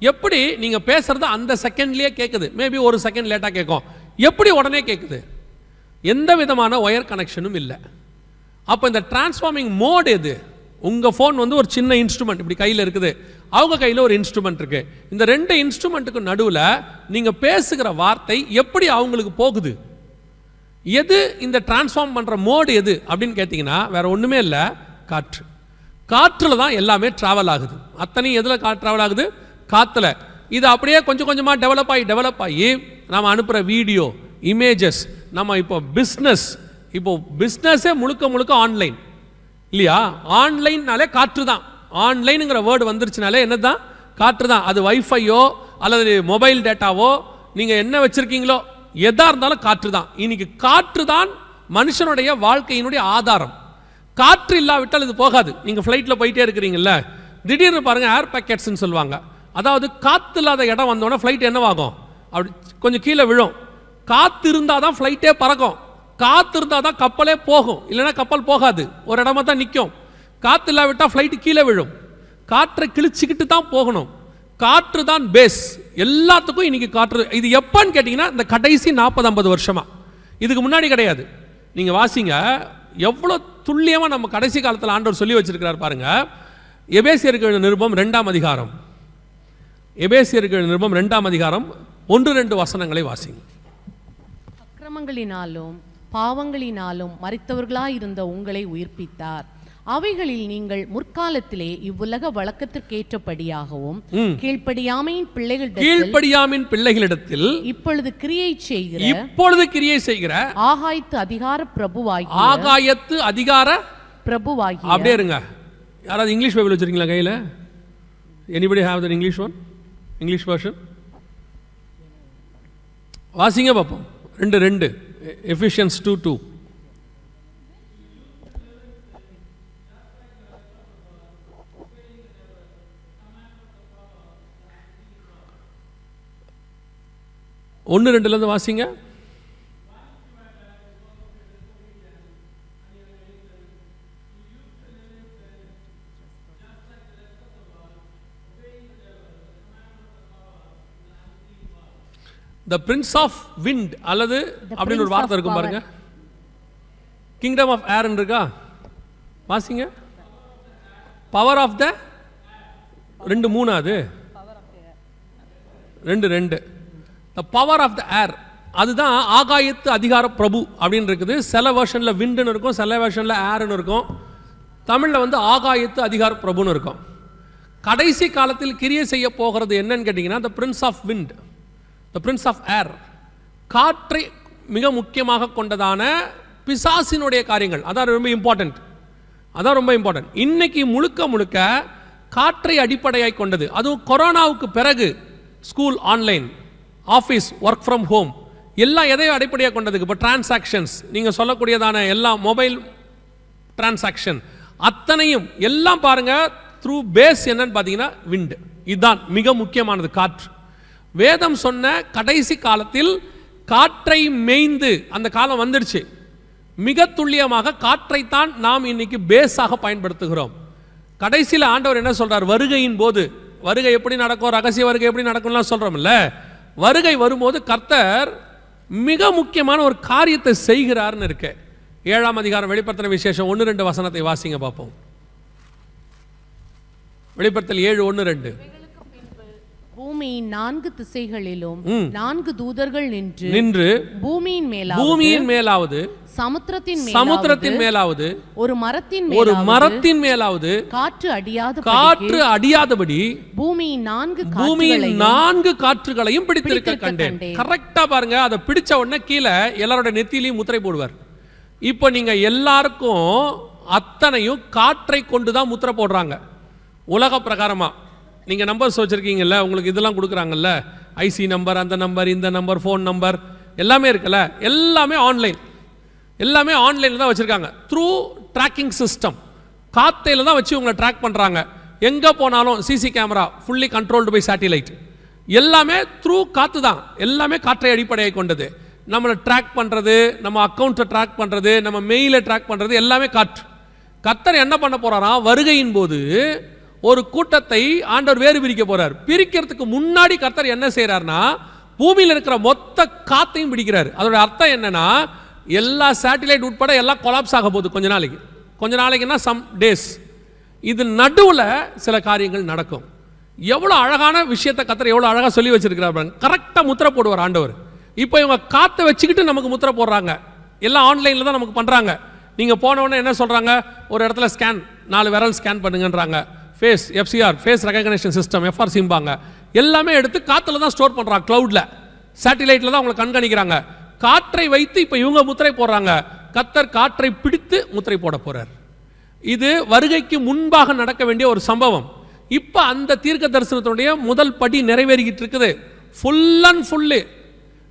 எப்படி நீங்கள் பேசுகிறது அந்த செகண்ட்லேயே கேட்குது. மேபி ஒரு செகண்ட் லேட்டாக கேட்கும், எப்படி உடனே கேட்குது? எந்த விதமான ஒயர் கனெக்ஷனும் இல்லை. அப்போ இந்த டிரான்ஸ்ஃபார்மிங் மோட் எது? உங்கள் ஃபோன் வந்து ஒரு சின்ன இன்ஸ்ட்ருமெண்ட் இப்படி கையில் இருக்குது, அவங்க கையில் ஒரு இன்ஸ்ட்ருமெண்ட் இருக்குது. இந்த 2 இன்ஸ்ட்ருமெண்ட்டுக்கு நடுவில் நீங்கள் பேசுகிற வார்த்தை எப்படி அவங்களுக்கு போகுது? எது இந்த டிரான்ஸ்ஃபார்ம் பண்ணுற மோடு எது அப்படின்னு கேட்டிங்கன்னா வேறு ஒன்றுமே இல்லை, காற்று. காற்றில் தான் எல்லாமே ட்ராவல் ஆகுது. அத்தனையும் எதில் ட்ராவல் ஆகுது? காற்றுல. இது அப்படியே கொஞ்சம் கொஞ்சமாக டெவலப் ஆகி நம்ம அனுப்புகிற வீடியோ, இமேஜஸ், நம்ம இப்போ பிஸ்னஸே முழுக்க ஆன்லைன் இல்லையா? ஆன்லைன்னாலே காற்று தான். ஆன்லைனுங்கிற வேர்டு வந்துருச்சுனாலே என்ன தான்? காற்று தான். அது வைஃபையோ அல்லது மொபைல் டேட்டாவோ நீங்கள் என்ன வச்சுருக்கீங்களோ எதாக இருந்தாலும் காற்று தான். இன்னைக்கு காற்று தான் மனுஷனுடைய வாழ்க்கையினுடைய ஆதாரம். காற்று இல்லாவிட்டால் இது போகாது. நீங்கள் ஃப்ளைட்டில் போயிட்டே இருக்கிறீங்கல்ல, திடீர்னு பாருங்கள் ஏர் பேக்கெட்ஸ்ன்னு சொல்லுவாங்க. அதாவது காற்று இல்லாத இடம் வந்தோடனே ஃப்ளைட் என்னவாகும்? அப்படி கொஞ்சம் கீழே விழும். காற்று இருந்தால் தான் ஃப்ளைட்டே பறக்கும், காற்று இருந்தால் தான் கப்பலே போகும், இல்லைன்னா கப்பல் போகாது, ஒரு இடமா தான் நிற்கும். காற்று இல்லாவிட்டால் ஃப்ளைட்டு கீழே விழும். காற்றை கிழிச்சிக்கிட்டு தான் போகணும். காற்று தான் பேஸ் எல்லாத்துக்கும். இன்னைக்கு காற்று. இது எப்போன்னு கேட்டிங்கன்னா இந்த கடைசி 40-50 வருஷமா, இதுக்கு முன்னாடி கிடையாது. நீங்கள் வாசிங்க எவ்வளோ துல்லியமாக நம்ம கடைசி காலத்தில் ஆண்டவர் சொல்லி வச்சிருக்கிறார் பாருங்க. எபேசியர்கள் நிருபம் 2ஆம் அதிகாரம், எபேசியர்கள் நிருபம் 2ஆம் அதிகாரம் 1-2 வசனங்களை வாசிங்க. அக்கிரமங்களினாலும் பாவங்களினாலும் மரித்தவர்களாயிருந்த உங்களை உயிர்ப்பித்தார். அவைகளில் நீங்கள் முற்காலத்திலே இவ்வுலக வழக்கத்திற்கேற்றபடியாகவும் கீழ்ப்படியாமையின் பிள்ளைகளிடத்தில் இப்பொழுது கிரியை செய்கிற ஆகாயத்து அதிகார பிரபுவாகி அப்படியே இருங்க. யாராவது இங்கிலீஷ் பைபிள் வச்சிருக்கீங்களா கையில்? Anybody have the English one, English version வாசிங்க பார்ப்போம். 2 எஃபிஷியன்ஸ் 2:2. ஒன்று 2லேருந்து வாசிங்க. The prince of wind அல்லது அப்படின்னு ஒரு வார்த்தை இருக்கும் பாருங்க. கிங்டம் ஆஃப் ஏர் இருக்கா? வாசிங்க. பவர் ஆஃப் த 2 அது 2 த பவர் ஆஃப் த ஏர், அதுதான் ஆகாயத்து அதிகார பிரபு அப்படின்னு இருக்குது. சில வெர்ஷனில் விண்டுன்னு இருக்கும், சில வெர்ஷனில் ஏர்னு இருக்கும். தமிழில் வந்து ஆகாயத்து அதிகார பிரபுன்னு இருக்கும். கடைசி காலத்தில் கிரியை செய்ய போகிறது என்னன்னு கேட்டிங்கன்னா the prince of wind, the prince of air, காற்றை மிக முக்கியமாக கொண்டதான பிசாசினுடைய காரியங்கள். அதான் ரொம்ப இம்பார்ட்டன்ட், அதான் ரொம்ப இம்பார்ட்டன்ட். இன்னைக்கு முழுக்க முழுக்க காற்றை அடிப்படையாக கொண்டது. அதுவும் கொரோனாவுக்கு பிறகு school online, office work from home எல்லாம் எதையும் அடிப்படையாக கொண்டதுக்கு. இப்போ டிரான்சாக்ஷன்ஸ், நீங்கள் சொல்லக்கூடியதான எல்லா மொபைல் டிரான்சாக்ஷன் அத்தனையும் எல்லாம் பாருங்க த்ரூ பேஸ் என்னன்னு பார்த்தீங்கன்னா விண்ட். இதுதான் மிக முக்கியமானது, காற்று. வேதம் சொன்ன கடைசி காலத்தில் காற்றை மேய்ந்து, அந்த காலம் வந்துடுச்சு. மிக துல்லியமாக காற்றைத்தான் நாம் இன்னைக்கு பேஸாக பயன்படுத்துகிறோம். கடைசியில் ஆண்டவர் என்ன சொல்றார்? வருகையின் போது, வருகை எப்படி நடக்கும், ரகசிய வருகை எப்படி நடக்கும்லாம் சொல்றோம்ல, வருகை வரும்போது கர்த்தர் மிக முக்கியமான ஒரு காரியத்தை செய்கிறார்னு இருக்கு. 7ஆம் அதிகாரம் வெளிப்படுத்தின விசேஷம் 1-2 வசனத்தை வாசிங்க பார்ப்போம். வெளிப்படுத்தல் 7:1-2. பூமியின் 4 திசைகளிலும் 4 தூதர்கள் நின்று பூமியின் மேலாவது சமுத்திரத்தின் மேலாவது ஒரு மரத்தின் மேலாவது காற்று அடியாதபடி பூமியின் 4 காற்றுகளையும் பிடித்திருக்க கண்டேன். கரெக்டா பாருங்க, அதை பிடிச்ச உடனே கீழே எல்லாரோட நெத்தியிலையும் முத்திரை போடுவார். இப்போ நீங்க எல்லாருக்கும் அத்தனையும் காற்றை கொண்டுதான் முத்திரை போடுறாங்க. உலக பிரகாரமா நீங்க நம்பர்ஸ் வச்சிருக்கீங்கல்ல, உங்களுக்கு இதெல்லாம் கொடுக்குறாங்கல்ல, ஐசி நம்பர், அந்த நம்பர், இந்த நம்பர், ஃபோன் நம்பர் எல்லாமே இருக்குல்ல, எல்லாமே ஆன்லைன், எல்லாமே ஆன்லைனில் தான் வச்சுருக்காங்க. த்ரூ ட்ராக்கிங் சிஸ்டம், காத்தையில் தான் வச்சு உங்களை ட்ராக் பண்ணுறாங்க. எங்கே போனாலும் CC camera, fully controlled by satellite, எல்லாமே த்ரூ காற்று தான், எல்லாமே காற்றை அடிப்படையாக கொண்டது. நம்மளை ட்ராக் பண்ணுறது, நம்ம அக்கௌண்ட்டை ட்ராக் பண்ணுறது, நம்ம மெயிலை ட்ராக் பண்ணுறது எல்லாமே காற்று. கர்த்தர் என்ன பண்ண போகிறாராம்? வருகையின் போது ஒரு கூட்டத்தை ஆண்டவர் வேறு பிரிக்க போறார். பிரிக்கிறதுக்கு முன்னாடி கர்த்தர் என்ன செய்யறாருன்னா, பூமியில் இருக்கிற மொத்த காத்தையும் பிடிக்கிறார். அதோட அர்த்தம் என்னன்னா, எல்லா சேட்டிலைட் உட்பட எல்லாம் கொலாப்ஸ் ஆக போகுது கொஞ்ச நாளைக்குன்னா சம் டேஸ். இது நடுவில் சில காரியங்கள் நடக்கும். எவ்வளோ அழகான விஷயத்தை கர்த்தர் எவ்வளோ அழகாக சொல்லி வச்சிருக்கிறார். கரெக்டாக முத்திரை போடுவார் ஆண்டவர். இப்போ இவங்க காற்றை வச்சுக்கிட்டு நமக்கு முத்திரை போடுறாங்க. எல்லாம் ஆன்லைனில் தான் நமக்கு பண்ணுறாங்க. நீங்கள் போன உடனே என்ன சொல்கிறாங்க? ஒரு இடத்துல ஸ்கேன், 4 விரல் ஸ்கேன் பண்ணுங்கன்றாங்க. Face FCR, face recognition system, எஃப்ஆர்சிம்பாங்க. எல்லாமே எடுத்து காற்றுல தான் ஸ்டோர் பண்ணுறாங்க, க்ளவுடில், சேட்டிலைட்டில் தான் அவங்களை கண்காணிக்கிறாங்க. காற்றை வைத்து இப்போ இவங்க முத்திரை போடுறாங்க. கர்த்தர் காற்றை பிடித்து முத்திரை போட போகிறார். இது வருகைக்கு முன்பாக நடக்க வேண்டிய ஒரு சம்பவம். இப்போ அந்த தீர்க்க தரிசனத்தினுடைய முதல் படி நிறைவேறிக்கிட்டு இருக்குது. ஃபுல் அண்ட் ஃபுல்லு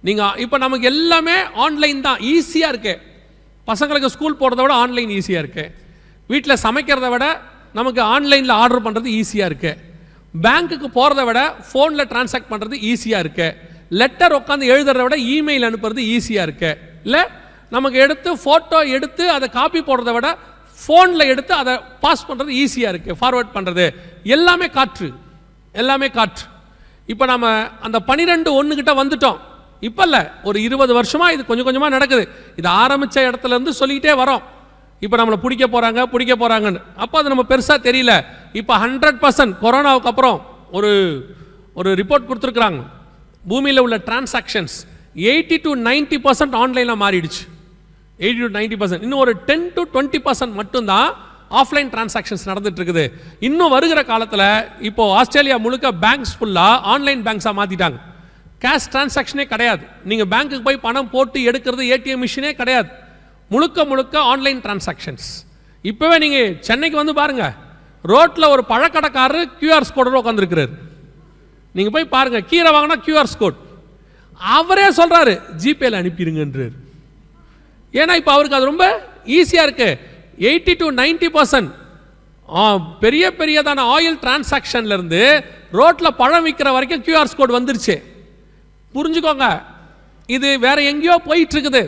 நீங்கள் இப்போ நமக்கு எல்லாமே ஆன்லைன் தான், ஈஸியாக இருக்கு. பசங்களுக்கு ஸ்கூல் போகிறத விட ஆன்லைன் ஈஸியாக இருக்கு. வீட்டில் சமைக்கிறத விட நமக்கு ஆன்லைனில் ஆர்டர் பண்ணுறது ஈஸியாக இருக்கு. பேங்க்குக்கு போகிறத விட ஃபோனில் டிரான்சாக்ட் பண்ணுறது ஈஸியாக இருக்கு. லெட்டர் உட்காந்து எழுதுறத விட இமெயில் அனுப்புறது ஈஸியாக இருக்கு. இல்லை நமக்கு எடுத்து ஃபோட்டோ எடுத்து அதை காப்பி போடுறத விட ஃபோனில் எடுத்து அதை பாஸ் பண்ணுறது ஈஸியாக இருக்குது, ஃபார்வர்ட் பண்ணுறது. எல்லாமே காற்று, எல்லாமே காற்று. இப்போ நம்ம அந்த 12:1 கிட்ட வந்துட்டோம். இப்போ இல்லை, ஒரு 20 வருஷமாக இது கொஞ்சம் கொஞ்சமாக நடக்குது. இது ஆரம்பித்த இடத்துலேருந்து சொல்லிக்கிட்டே வரோம். இப்போ நம்மளை பிடிக்க போகிறாங்கன்னு. அப்போ அது நம்ம பெருசாக தெரியல. இப்போ 100% கொரோனாவுக்கு அப்புறம் ஒரு ரிப்போர்ட் கொடுத்துருக்குறாங்க. பூமியில் உள்ள டிரான்சாக்ஷன்ஸ் 80 to 90% ஆன்லைனில் மாறிடுச்சு. 80 to 90%. இன்னும் ஒரு 10 to 20% மட்டும்தான் ஆஃப்லைன் டிரான்சாக்ஷன்ஸ் நடந்துட்டு இருக்குது. இன்னும் வருகிற காலத்தில் இப்போ ஆஸ்திரேலியா முழுக்க பேங்க்ஸ் ஃபுல்லாக ஆன்லைன் பேங்க்ஸாக மாற்றிட்டாங்க. கேஷ் டிரான்சாக்ஷனே கிடையாது. நீங்கள் பேங்க்குக்கு போய் பணம் போட்டு எடுக்கிறது ஏடிஎம் மிஷினே கிடையாது. முழுக்க ஆன்லைன் டிரான்சாக்ஷன்ஸ். இப்போவே நீங்கள் சென்னைக்கு வந்து பாருங்கள், ரோட்டில் ஒரு பழக்கடைக்காரர் கியூஆர் கோடோட உட்காந்துருக்கிறார். நீங்கள் போய் பாருங்கள், கீரை வாங்கினா கியூஆர் கோட். அவரே சொல்கிறாரு ஜிபேல அனுப்பிடுங்கன்றார். ஏன்னா இப்போ அவருக்கு அது ரொம்ப ஈஸியாக இருக்கு. 80 to 90% பெரியதான ஆயில் டிரான்சாக்ஷன்லேருந்து ரோட்டில் பழம் விற்கிற வரைக்கும் கியூஆர் கோட் வந்துருச்சு. புரிஞ்சுக்கோங்க, இது வேற எங்கேயோ போயிட்டு இருக்குது.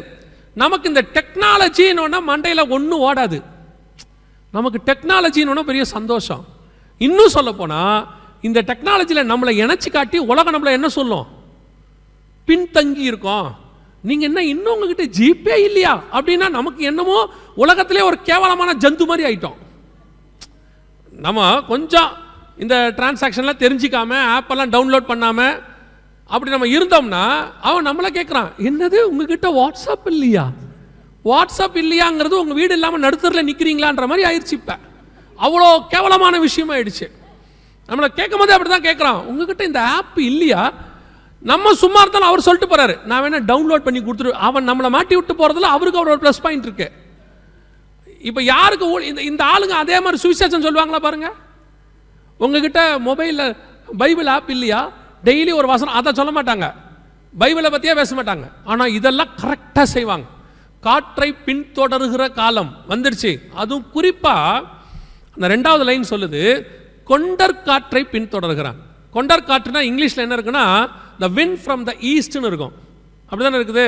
நமக்கு இந்த டெக்னாலஜின்னு மண்டையில் ஒன்றும் ஓடாது. நமக்கு டெக்னாலஜின்னு பெரிய சந்தோஷம். இன்னும் சொல்ல போனால் இந்த டெக்னாலஜியில் நம்மளை இணைச்சி காட்டி உலகம் நம்மளை என்ன சொல்லும்? பின்தங்கி இருக்கோம். நீங்கள் என்ன இன்னும் உங்ககிட்ட ஜிபே இல்லையா அப்படின்னா நமக்கு என்னமோ உலகத்திலே ஒரு கேவலமான ஜந்து மாதிரி ஆயிட்டோம். நம்ம கொஞ்சம் இந்த டிரான்சாக்ஷன்லாம் தெரிஞ்சிக்காம ஆப்பெல்லாம் டவுன்லோட் பண்ணாமல் அப்படி நம்ம இருந்தோம்னா அவன் நம்மளை கேட்குறான், என்னது உங்ககிட்ட வாட்ஸ்அப் இல்லையா? வாட்ஸ்அப் இல்லையாங்கிறது உங்கள் வீடு இல்லாமல் நடுத்தரில் நிற்கிறீங்களான்ற மாதிரி ஆயிடுச்சு. இப்போ அவ்வளோ கேவலமான விஷயமா ஆயிடுச்சு. நம்மளை கேட்கும் போதே அப்படி தான் கேட்குறான், உங்ககிட்ட இந்த ஆப் இல்லையா? நம்ம சும்மா இருந்தாலும் அவர் சொல்லிட்டு போகிறாரு, நான் வேணா டவுன்லோட் பண்ணி கொடுத்துரு. அவன் நம்மளை மாட்டி விட்டு போகிறதுல அவருக்கு ஒரு ப்ளஸ் பாயிண்ட் இருக்கு. இப்போ யாருக்கு இந்த ஆளுங்க அதே மாதிரி சுவிசேஷம் சொல்லுவாங்களா பாருங்க. உங்ககிட்ட மொபைலில் பைபிள் ஆப் இல்லையா? டெய்லி ஒரு வசனம், அதை சொல்ல மாட்டாங்க, பைபிளை பற்றியே பேச மாட்டாங்க. ஆனால் இதெல்லாம் கரெக்டாக செய்வாங்க. காற்றை பின்தொடருகிற காலம் வந்துடுச்சு. அதுவும் குறிப்பாக அந்த 2வது லைன் சொல்லுது, கொண்டற் காற்றை பின்தொடர்கிறான். கொண்டற் காற்றுனா இங்கிலீஷில் என்ன இருக்குன்னா த வின் ஃப்ரம் த ஈஸ்ட்னு இருக்கும். அப்படி தானே இருக்குது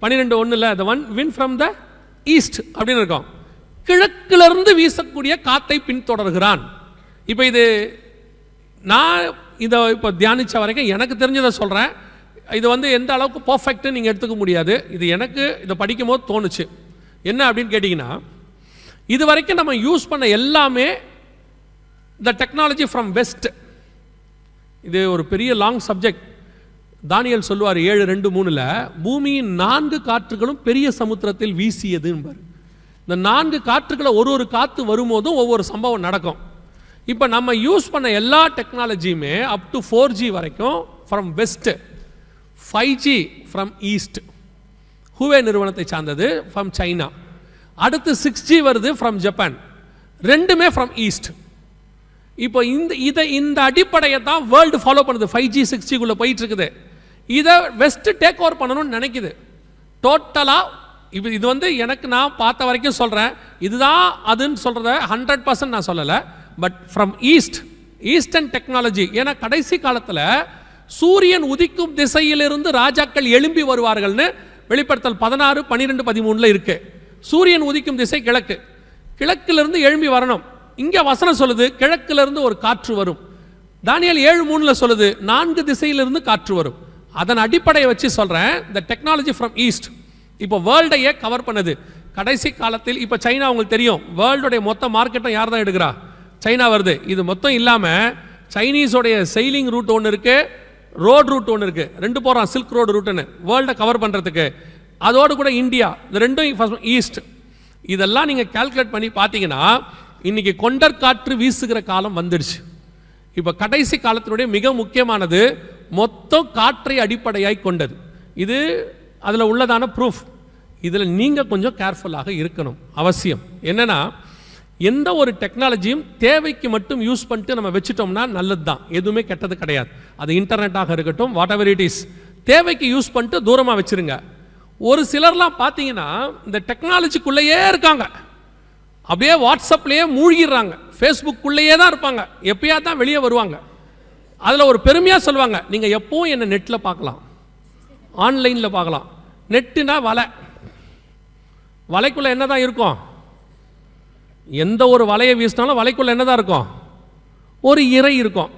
12:1 த வின் ஃப்ரம் த ஈஸ்ட் அப்படின்னு இருக்கும். கிழக்கிலிருந்து வீசக்கூடிய காற்றை பின்தொடர்கிறான். இப்போ இது நான் இதை இப்போ தியானித்த வரைக்கும் எனக்கு தெரிஞ்சதை சொல்கிறேன். இது எந்த அளவுக்கு பர்ஃபெக்ட்டு நீங்கள் எடுத்துக்க முடியாது. இது எனக்கு இதை படிக்கும் போது தோணுச்சு. என்ன அப்படின்னு கேட்டிங்கன்னா, இது வரைக்கும் நம்ம யூஸ் பண்ண எல்லாமே த டெக்னாலஜி ஃப்ரம் வெஸ்ட். இது ஒரு பெரிய லாங் சப்ஜெக்ட். தானியேல் சொல்லுவார் 7:2-3 பூமியின் 4 காற்றுகளும் பெரிய சமுத்திரத்தில் வீசியதுன்னு. இந்த 4 காற்றுகளை ஒரு காற்று வரும்போதும் ஒவ்வொரு சம்பவம் நடக்கும். இப்போ நம்ம யூஸ் பண்ண எல்லா டெக்னாலஜியுமே அப் டு 4G வரைக்கும் from west, 5G from east, Huawei நிறுவனத்தை சார்ந்தது ஃப்ரம் சைனா. அடுத்து 6G வருது ஃப்ரம் ஜப்பான், ரெண்டுமே ஃப்ரம் ஈஸ்ட். இப்போ இந்த அடிப்படையை தான் வேர்ல்டு ஃபாலோ பண்ணுது. 5G 6Gக்குள்ளே போயிட்டு இருக்குது. இதை வெஸ்ட் டேக் ஓவர் பண்ணணும்னு நினைக்குது டோட்டலாக. இப்போ இது எனக்கு நான் பார்த்த வரைக்கும் சொல்கிறேன், இதுதான் அதுன்னு சொல்கிறத 100% நான் சொல்லலை. But from eastern technology. ஏன்னா கடைசி காலத்தில் சூரியன் உதிக்கும் திசையிலிருந்து ராஜாக்கள் எழும்பி வருவார்கள்னு வெளிப்படுத்தல் 16, 12, 13 இருக்கு. சூரியன் உதிக்கும் திசை கிழக்கு, கிழக்கிலிருந்து எழும்பி வரணும். இங்கே வசனம் சொல்லுது கிழக்கிலிருந்து ஒரு காற்று வரும். தானியேல் 7:3 சொல்லுது 4 திசையிலிருந்து காற்று வரும். அதன் அடிப்படையை வச்சு சொல்கிறேன், த டெக்னாலஜி ஃப்ரம் ஈஸ்ட் இப்போ வேர்ல்டையே கவர் பண்ணுது. கடைசி காலத்தில் இப்போ சைனா உங்களுக்கு தெரியும், வேர்ல்டுடைய மொத்த மார்க்கெட்டும் யார் தான் எடுக்கிறா? சைனா வருது. இது மொத்தம் இல்லாமல் சைனீஸோடைய செயிலிங் ரூட் ஒன்று இருக்குது, ரோட் ரூட் ஒன்று இருக்குது. 2 போகிறான், சில்க் ரோடு ரூட்டுன்னு வேர்ல்டை கவர் பண்ணுறதுக்கு. அதோடு கூட இந்தியா, இந்த 2ம் ஈஸ்ட். இதெல்லாம் நீங்கள் கால்குலேட் பண்ணி பார்த்தீங்கன்னா இன்றைக்கி கொண்டற் காற்று வீசுகிற காலம் வந்துடுச்சு. இப்போ கடைசி காலத்தினுடைய மிக முக்கியமானது மொத்தம் காற்றை அடிப்படையாய் கொண்டது. இது அதில் உள்ளதான ப்ரூஃப். இதில் நீங்கள் கொஞ்சம் கேர்ஃபுல்லாக இருக்கணும் அவசியம். என்னென்னா, எந்த ஒரு டெக்னாலஜியும் தேவைக்கு மட்டும் யூஸ் பண்ணிட்டு நம்ம வச்சுட்டோம்னா நல்லது தான், எதுவுமே கெட்டது கிடையாது. அது இன்டர்நெட்டாக இருக்கட்டும், வாட் எவர் இட் இஸ், தேவைக்கு யூஸ் பண்ணிட்டு தூரமாக வச்சுருங்க. ஒரு சிலர்லாம் பார்த்தீங்கன்னா இந்த டெக்னாலஜிக்குள்ளேயே இருக்காங்க, அப்படியே வாட்ஸ்அப்லேயே மூழ்கிடுறாங்க, ஃபேஸ்புக்குள்ளேயே தான் இருப்பாங்க, எப்பயா தான் வெளியே வருவாங்க. அதில் ஒரு பெருமையாக சொல்லுவாங்க, நீங்கள் எப்போவும் என்னை நெட்டில் பார்க்கலாம், ஆன்லைனில் பார்க்கலாம். நெட்டுனா வலைக்குள்ளே என்ன தான் இருக்கும்? எந்த ஒரு வலையை வீசினாலும் வலைக்குள்ளே என்ன தான் இருக்கும்? ஒரு இறை இருக்கும்.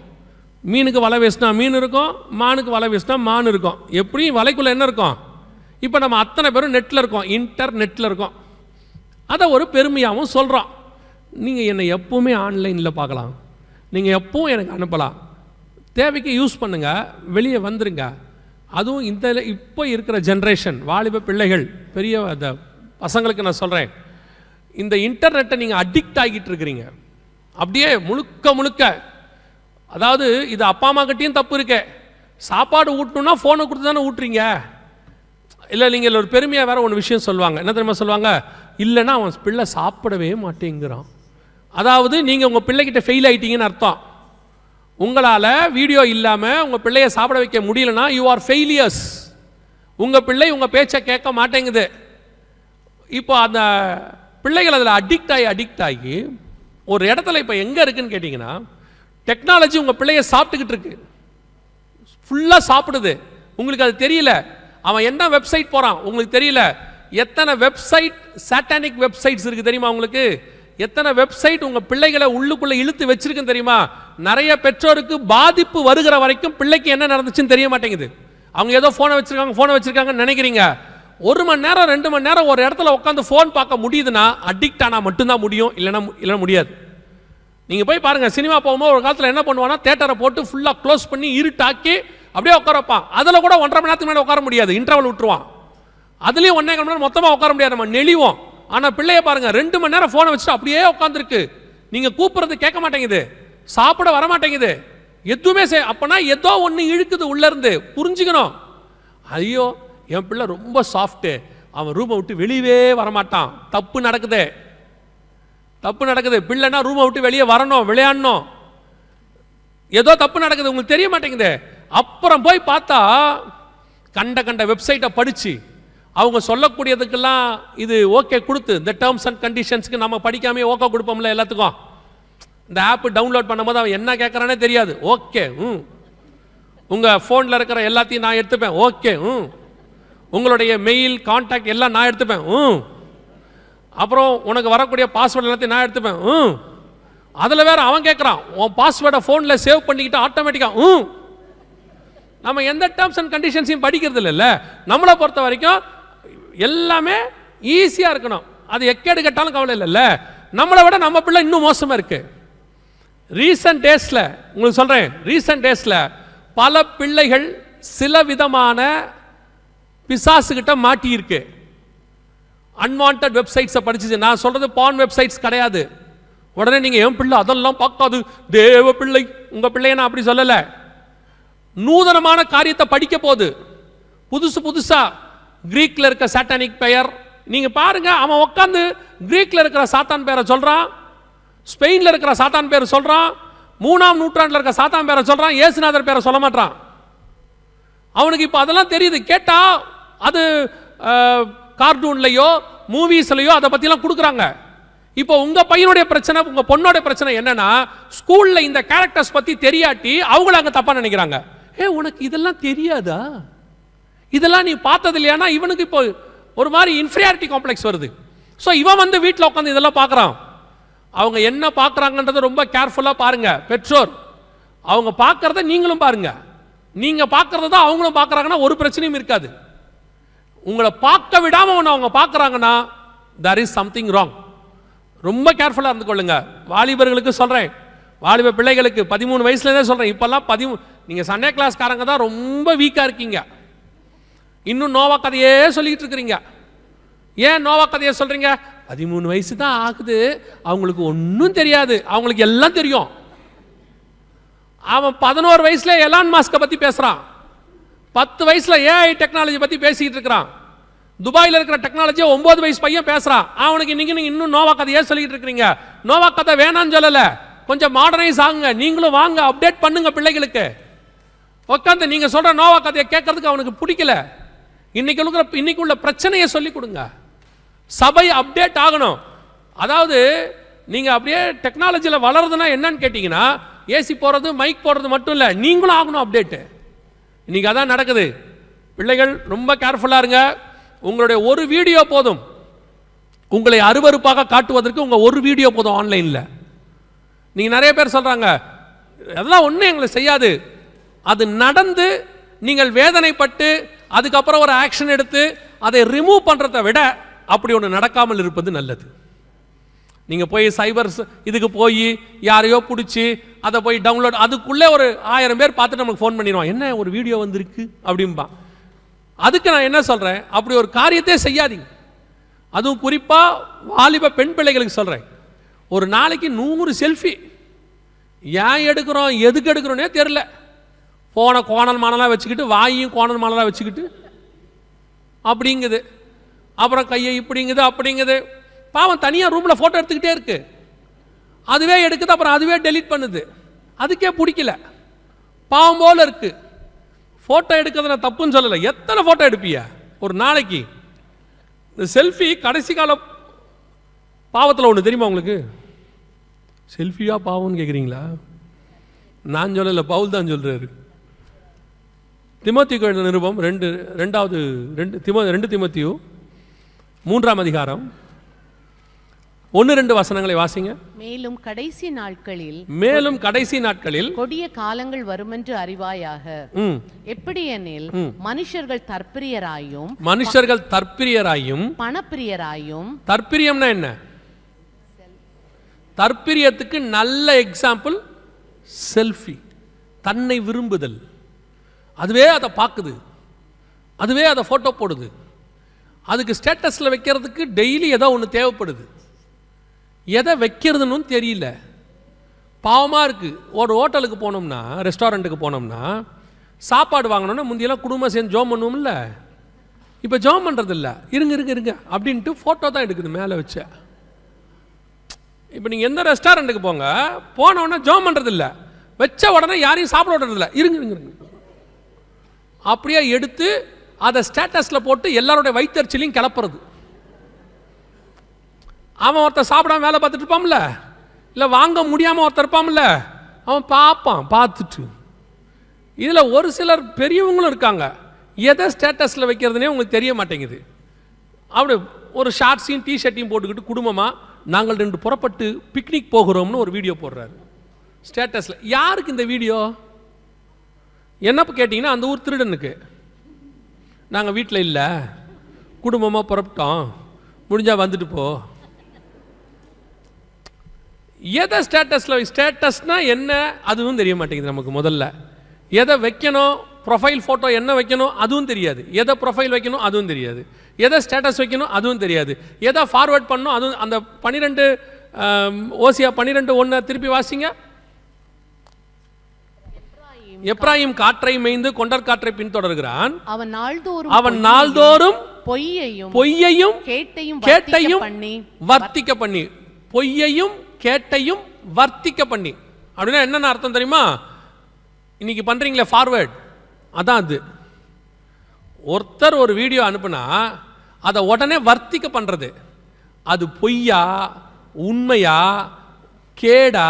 மீனுக்கு வலை வீசினா மீன் இருக்கும், மானுக்கு வலை வீசினா மான் இருக்கும். எப்படியும் வலைக்குள்ளே என்ன இருக்கும்? இப்போ நம்ம அத்தனை பேரும் நெட்டில் இருக்கோம், இன்டர்நெட்டில் இருக்கோம். அதை ஒரு பெருமையாகவும் சொல்கிறோம். நீங்கள் என்னை எப்போவுமே ஆன்லைனில் பார்க்கலாம், நீங்கள் எப்பவும் எனக்கு அனுப்பலாம், தேவைக்கு யூஸ் பண்ணுங்கள், வெளியே வந்துருங்க. அதுவும் இப்போ இருக்கிற ஜென்ரேஷன் வாலிப பிள்ளைகள், பெரிய அந்த பசங்களுக்கு நான் சொல்கிறேன், இந்த இன்டர்நெட்டை நீங்கள் அடிக்ட் ஆகிட்டு இருக்கிறீங்க. அப்படியே முழுக்க அதாவது இது அப்பா அம்மா கிட்டேயும் தப்பு இருக்கே. சாப்பாடு ஊட்டணும்னா ஃபோனை கொடுத்து தானே ஊட்டுறீங்க. இல்லை நீங்கள் ஒரு பெருமையாக வேறு ஒன்று விஷயம் சொல்லுவாங்க. என்ன தெரியுமா சொல்லுவாங்க? இல்லைன்னா அவன் பிள்ளை சாப்பிடவே மாட்டேங்கிறான். அதாவது நீங்கள் உங்கள் பிள்ளைகிட்ட ஃபெயில் ஆகிட்டீங்கன்னு அர்த்தம். உங்களால் வீடியோ இல்லாமல் உங்கள் பிள்ளையை சாப்பிட வைக்க முடியலன்னா யூ ஆர் ஃபெயிலியர்ஸ். உங்கள் பிள்ளை உங்கள் பேச்சை கேட்க மாட்டேங்குது. இப்போ அந்த பிள்ளைகள் அதில் அடிக்ட் ஆகி ஒரு இடத்துல இப்போ எங்கே இருக்குன்னு கேட்டிங்கன்னா, டெக்னாலஜி உங்கள் பிள்ளைய சாப்பிட்டுக்கிட்டு இருக்கு, ஃபுல்லாக சாப்பிடுது. உங்களுக்கு அது தெரியல. அவன் என்ன வெப்சைட் போகிறான் உங்களுக்கு தெரியல. எத்தனை வெப்சைட், சாட்டானிக் வெப்சைட்ஸ் இருக்குது தெரியுமா உங்களுக்கு? எத்தனை வெப்சைட் உங்கள் பிள்ளைகளை உள்ளுக்குள்ளே இழுத்து வச்சிருக்குன்னு தெரியுமா? நிறைய பெற்றோருக்கு பாதிப்பு வருகிற வரைக்கும் பிள்ளைக்கு என்ன நடந்துச்சுன்னு தெரிய மாட்டேங்குது. அவங்க ஏதோ ஃபோனை வச்சிருக்காங்கன்னு நினைக்கிறீங்க. 1 மணி நேரம் 2 மணி நேரம் ஒரு இடத்துல உட்காந்து ஃபோன் பார்க்க முடியுதுன்னா அடிக்ட் ஆனால் மட்டும்தான் முடியும், இல்லைன்னா முடியாது. நீங்கள் போய் பாருங்கள், சினிமா போகும்போது ஒரு காலத்தில் என்ன பண்ணுவான்னா தேட்டரை போட்டு ஃபுல்லாக க்ளோஸ் பண்ணி இருட்டாக்கி அப்படியே உட்கார வைப்பான். அதில் கூட 1.5 மணி நேரத்துக்கு மேலே உட்கார முடியாது, இன்டர்வல் விட்டுருவான். அதுலேயும் 1.5 மணி நேரம் மொத்தமாக உட்கார முடியாது, நம்ம நெளிவோம். ஆனால் பிள்ளைய பாருங்கள் 2 மணி நேரம் ஃபோனை வச்சுட்டு அப்படியே உட்காந்துருக்கு. நீங்கள் கூப்பிட்றது கேட்க மாட்டேங்குது, சாப்பிட வர மாட்டேங்குது, எதுவுமே அப்போனா ஏதோ ஒன்று இழுக்குது உள்ளேருந்து. புரிஞ்சுக்கணும். ஐயோ என் பிள்ளை ரொம்ப சாஃப்ட்டு, அவன் ரூமை விட்டு வெளியவே வரமாட்டான். தப்பு நடக்குது, தப்பு நடக்குது. பிள்ளைனா ரூமை விட்டு வெளியே வரணும், விளையாடணும். ஏதோ தப்பு நடக்குது, உங்களுக்கு தெரிய மாட்டேங்குது. அப்புறம் போய் பார்த்தா கண்ட கண்ட வெப்சைட்டை படித்து அவங்க சொல்லக்கூடியதுக்கெல்லாம் இது ஓகே கொடுத்து, இந்த டேர்ம்ஸ் அண்ட் கண்டிஷன்ஸுக்கு நம்ம படிக்காமே ஓகே கொடுப்போம்ல எல்லாத்துக்கும். இந்த ஆப் டவுன்லோட் பண்ணும்போது அவன் என்ன கேட்குறானே தெரியாது. ஓகே, உங்கள் ஃபோனில் இருக்கிற எல்லாத்தையும் நான் எடுத்துப்பேன். ஓகே, உங்களுடைய மெயில் கான்டாக்ட் எல்லாம் நான் எடுத்துப்பேன். அப்புறம் உனக்கு வரக்கூடிய பாஸ்வேர்டு எல்லாத்தையும் நான் எடுத்துப்பேன். அதில் வேற அவன் கேட்குறான், உன் பாஸ்வேர்டை ஃபோனில் சேவ் பண்ணிக்கிட்டு ஆட்டோமேட்டிக்காக. நம்ம எந்த டேர்ம்ஸ் அண்ட் கண்டிஷன்ஸையும் படிக்கிறது இல்லைல்ல. நம்மளை பொறுத்த வரைக்கும் எல்லாமே ஈஸியாக இருக்கணும், அது எக்கேடு கேட்டாலும் கவலை இல்லைல்ல. நம்மளை விட நம்ம பிள்ளை இன்னும் மோசமாக இருக்கு. ரீசன்ட் டேஸில் உங்களுக்கு சொல்கிறேன், ரீசன்ட் டேஸில் பல பிள்ளைகள் சில விதமான பிசாசுகிட்ட மாட்டியிருக்கு. அன்வான்ட் வெப்சைட்ஸை படிச்சு, நான் சொல்றது பான் வெப்சைட்ஸ் கிடையாது. உடனே நீங்க என் பிள்ளை அதெல்லாம் பார்க்காது, தேவ பிள்ளை, உங்க பிள்ளைய நான் அப்படி சொல்லல. நூதனமான காரியத்தை படிக்க போகுது, புதுசு புதுசா கிரீக்ல இருக்க சாட்டானிக் பெயர் நீங்க பாருங்க. அவன் உட்காந்து கிரீக்ல இருக்கிற சாத்தான் பேரை சொல்றான், ஸ்பெயின்ல இருக்கிற சாத்தான் பேரை சொல்றான், 3ஆம் நூற்றாண்டுல இருக்க சாத்தான் பேரை சொல்றான், இயேசுநாதர் பேரை சொல்ல மாட்டான். அவனுக்கு இப்போ அதெல்லாம் தெரியுது. கேட்டா அது கார்ட்டூன்லையோ மூவிஸ்லையோ அதை பற்றிலாம் கொடுக்குறாங்க. இப்போ உங்கள் பையனுடைய பிரச்சனை, உங்கள் பொண்ணோட பிரச்சனை என்னன்னா, ஸ்கூலில் இந்த கேரக்டர்ஸ் பற்றி தெரியாட்டி அவங்கள அங்கே தப்பாக நினைக்கிறாங்க. உனக்கு இதெல்லாம் தெரியாதா, இதெல்லாம் நீ பார்த்தது இல்லையானா இவனுக்கு இப்போ ஒரு மாதிரி இன்ஃபீரியாரிட்டி காம்ப்ளெக்ஸ் வருது. ஸோ இவன் வந்து வீட்டில் உட்காந்து இதெல்லாம் பார்க்குறான். அவங்க என்ன பார்க்குறாங்கன்றதை ரொம்ப கேர்ஃபுல்லாக பாருங்க பெற்றோர். அவங்க பார்க்குறத நீங்களும் பாருங்க. நீங்கள் பார்க்குறத தான் அவங்களும் பார்க்குறாங்கன்னா ஒரு பிரச்சனையும் இருக்காது. உங்களை பார்க்க விடாமல் அவங்க பார்க்குறாங்கன்னா there is something wrong. ரொம்ப கேர்ஃபுல்லாக இருந்து கொள்ளுங்க. வாலிபர்களுக்கு சொல்கிறேன், வாலிப பிள்ளைகளுக்கு 13 வயசுலேருந்தே சொல்கிறேன். இப்போல்லாம் நீங்கள் சண்டே கிளாஸ்காரங்க தான் ரொம்ப வீக்காக இருக்கீங்க. இன்னும் நோவா கதையே சொல்லிக்கிட்டு இருக்கிறீங்க. ஏன் நோவா கதையை சொல்கிறீங்க? 13 வயசு தான் ஆகுது, அவங்களுக்கு ஒன்றும் தெரியாது, அவங்களுக்கு எல்லாம் தெரியும். அவன் 11 வயசுல எலான் மாஸ்கை பற்றி பேசுகிறான், 10 வயசுல ஏஐ டெக்னாலஜி பற்றி பேசிக்கிட்டு இருக்கிறான், துபாயில் இருக்கிற டெக்னாலஜியை 9 வயசு பையன் பேசுகிறான். அவனுக்கு இன்னைக்கு நீங்கள் இன்னும் நோவா கதையே சொல்லிக்கிட்டு இருக்கிறீங்க. நோவா கதை வேணான்னு சொல்லலை, கொஞ்சம் மாடர்னைஸ் ஆகுங்க, நீங்களும் வாங்க, அப்டேட் பண்ணுங்க பிள்ளைகளுக்கு. உட்காந்து நீங்கள் சொல்கிற நோவா கதையை கேட்கறதுக்கு அவனுக்கு பிடிக்கல. இன்னைக்கு உள்ள பிரச்சனையை சொல்லி கொடுங்க. சபை அப்டேட் ஆகணும். அதாவது நீங்கள் அப்படியே டெக்னாலஜியில் வளருதுன்னா என்னன்னு கேட்டிங்கன்னா, ஏசி போடுறது மைக் போடுறது மட்டும் இல்லை, நீங்களும் ஆகணும் அப்டேட்டு. இன்னைக்கு அதான் நடக்குது. பிள்ளைகள் ரொம்ப கேர்ஃபுல்லாக இருங்க. உங்களுடைய ஒரு வீடியோ போதும் உங்களை அருவருப்பாக காட்டுவதற்கு. உங்கள் ஒரு வீடியோ போதும் ஆன்லைனில். நீங்கள் நிறைய பேர் சொல்கிறாங்க அதெல்லாம் ஒன்றும் எங்களை செய்யாது. அது நடந்து நீங்கள் வேதனைப்பட்டு அதுக்கப்புறம் ஒரு ஆக்ஷன் எடுத்து அதை ரிமூவ் பண்ணுறதை விட அப்படி ஒன்று நடக்காமல் இருப்பது நல்லது. நீங்கள் போய் சைபர் இதுக்கு போய் யாரையோ பிடிச்சி அதை போய் டவுன்லோட், அதுக்குள்ளே ஒரு 1000 பேர் பார்த்துட்டு நமக்கு ஃபோன் பண்ணிடுவான், என்ன ஒரு வீடியோ வந்திருக்கு அப்படின்பா. அதுக்கு நான் என்ன சொல்கிறேன், அப்படி ஒரு காரியத்தை செய்யாதீங்க. அதுவும் குறிப்பாக வாலிப பெண் பிள்ளைகளுக்கு சொல்கிறேன், ஒரு நாளைக்கு 100 செல்ஃபி ஏன் எடுக்கிறோம் எதுக்கு எடுக்கிறோன்னே தெரில. போன கோணல் மானலாக வச்சுக்கிட்டு, வாயும் கோணல் மானலாக வச்சுக்கிட்டு அப்படிங்குது, அப்புறம் கையை இப்படிங்குது அப்படிங்குது. பாவம் தனியாக ரூமில் ஃபோட்டோ எடுத்துக்கிட்டே இருக்கு, அதுவே எடுக்குது, அப்புறம் அதுவே டெலீட் பண்ணுது. அதுக்கே பிடிக்கல, பாவம் போல இருக்கு. ஃபோட்டோ எடுக்கிறது நான் தப்புன்னு சொல்லலை, எத்தனை ஃபோட்டோ எடுப்பிய ஒரு நாளைக்கு? இந்த செல்ஃபி கடைசி கால பாவத்தில் ஒன்று தெரியுமா உங்களுக்கு? செல்ஃபியா பாவம்னு கேட்குறீங்களா? நான் சொல்லலை, பவுல் தான் சொல்கிறாரு. திமோத்தி நிருபம் 2 திமோத்தியு 3ஆம் அதிகாரம் 1-2 வசனங்களை வாசிங்க. மேலும் கடைசி நாட்களில் கொடிய காலங்கள் வருமென்று அறிவாயாக. எப்படியெனில் மனுஷர்கள் தற்பிரியராயும் பணப்பிரியராயும். தற்பிரியம்னா என்ன? தற்பிரியத்துக்கு நல்ல எக்ஸாம்பிள் செல்ஃபி. தன்னை விரும்புதல். அதுவே அதை பார்க்குது, அதுவே அதை ஃபோட்டோ போடுது. அதுக்கு ஸ்டேட்டஸில் வைக்கிறதுக்கு டெய்லி ஏதோ ஒன்று தேவைப்படுது. எதை வைக்கிறதுன்னு தெரியல. பாவமாக இருக்குது. ஒரு ஹோட்டலுக்கு போனோம்னா, ரெஸ்டாரண்ட்டுக்கு போனோம்னா, சாப்பாடு வாங்கணும்னா முந்தியெல்லாம் குடும்பம் சேர்ந்து ஜோம் பண்ணுவோம்ல. இப்போ ஜோம் பண்ணுறதில்ல. இருங்க அப்படின்ட்டு ஃபோட்டோ தான் எடுக்குது மேலே வச்ச. இப்போ நீங்கள் எந்த ரெஸ்டாரண்ட்டுக்கு போங்க, போனோடனே ஜோம் பண்ணுறதில்ல, வச்ச உடனே யாரையும் சாப்பிட விடுறதில்ல. இருங்க அப்படியே எடுத்து அதை ஸ்டேட்டஸில் போட்டு எல்லாருடைய வயிற்றுச்சலையும் கிளப்புறது. அவன் ஒருத்தர் சாப்பிடாம வேலை பார்த்துட்டு இருப்பான்ல, இல்லை வாங்க முடியாமல் ஒருத்தர் இருப்பான்ல, அவன் பார்ப்பான். பார்த்துட்டு இதில் ஒரு சிலர் பெரியவங்களும் இருக்காங்க. எதை ஸ்டேட்டஸில் வைக்கிறதுனே உங்களுக்கு தெரிய மாட்டேங்குது. அப்படி ஒரு ஷார்ட்ஸையும் டிஷர்ட்டையும் போட்டுக்கிட்டு குடும்பமாக நாங்கள் 2 புறப்பட்டு பிக்னிக் போகிறோம்னு ஒரு வீடியோ போடுறாரு ஸ்டேட்டஸில். யாருக்கு இந்த வீடியோ? என்னப்போ கேட்டிங்கன்னா அந்த ஊர் திருடனுக்கு. நாங்கள் வீட்டில் இல்லை, குடும்பமாக புறப்பட்டோம், முடிஞ்சால் வந்துட்டு போ. எதை ஸ்டேட்டஸில், ஸ்டேட்டஸ்னால் என்ன அதுவும் தெரிய மாட்டேங்குது நமக்கு. முதல்ல எதை வைக்கணும், ப்ரொஃபைல் ஃபோட்டோ என்ன வைக்கணும் அதுவும் தெரியாது. எதை ப்ரொஃபைல் வைக்கணும் அதுவும் தெரியாது. எதை ஸ்டேட்டஸ் வைக்கணும் அதுவும் தெரியாது. எதை ஃபார்வேர்ட் பண்ணணும் அதுவும். அந்த 12 ஓசியா 12:1 திருப்பி வாசிங்க. எப்ராயிம் காற்றை மேய்ந்து கொண்டற் காற்றை பின்தொடர்கிறான். அவன் நாள்தோறும் பொய்யையும் கேட்டையும் வர்த்திக்க பண்ணி. பொய்யையும் கேட்டையும் வர்த்திக்க பண்ணி அப்படின்னா என்னென்ன அர்த்தம் தெரியுமா? இன்னைக்கு பண்றீங்களே ஃபார்வேர்ட், அதான் அது. ஒருத்தர் ஒரு வீடியோ அனுப்புனா அதை உடனே வர்த்திக்க பண்றது. அது பொய்யா உண்மையா கேடா,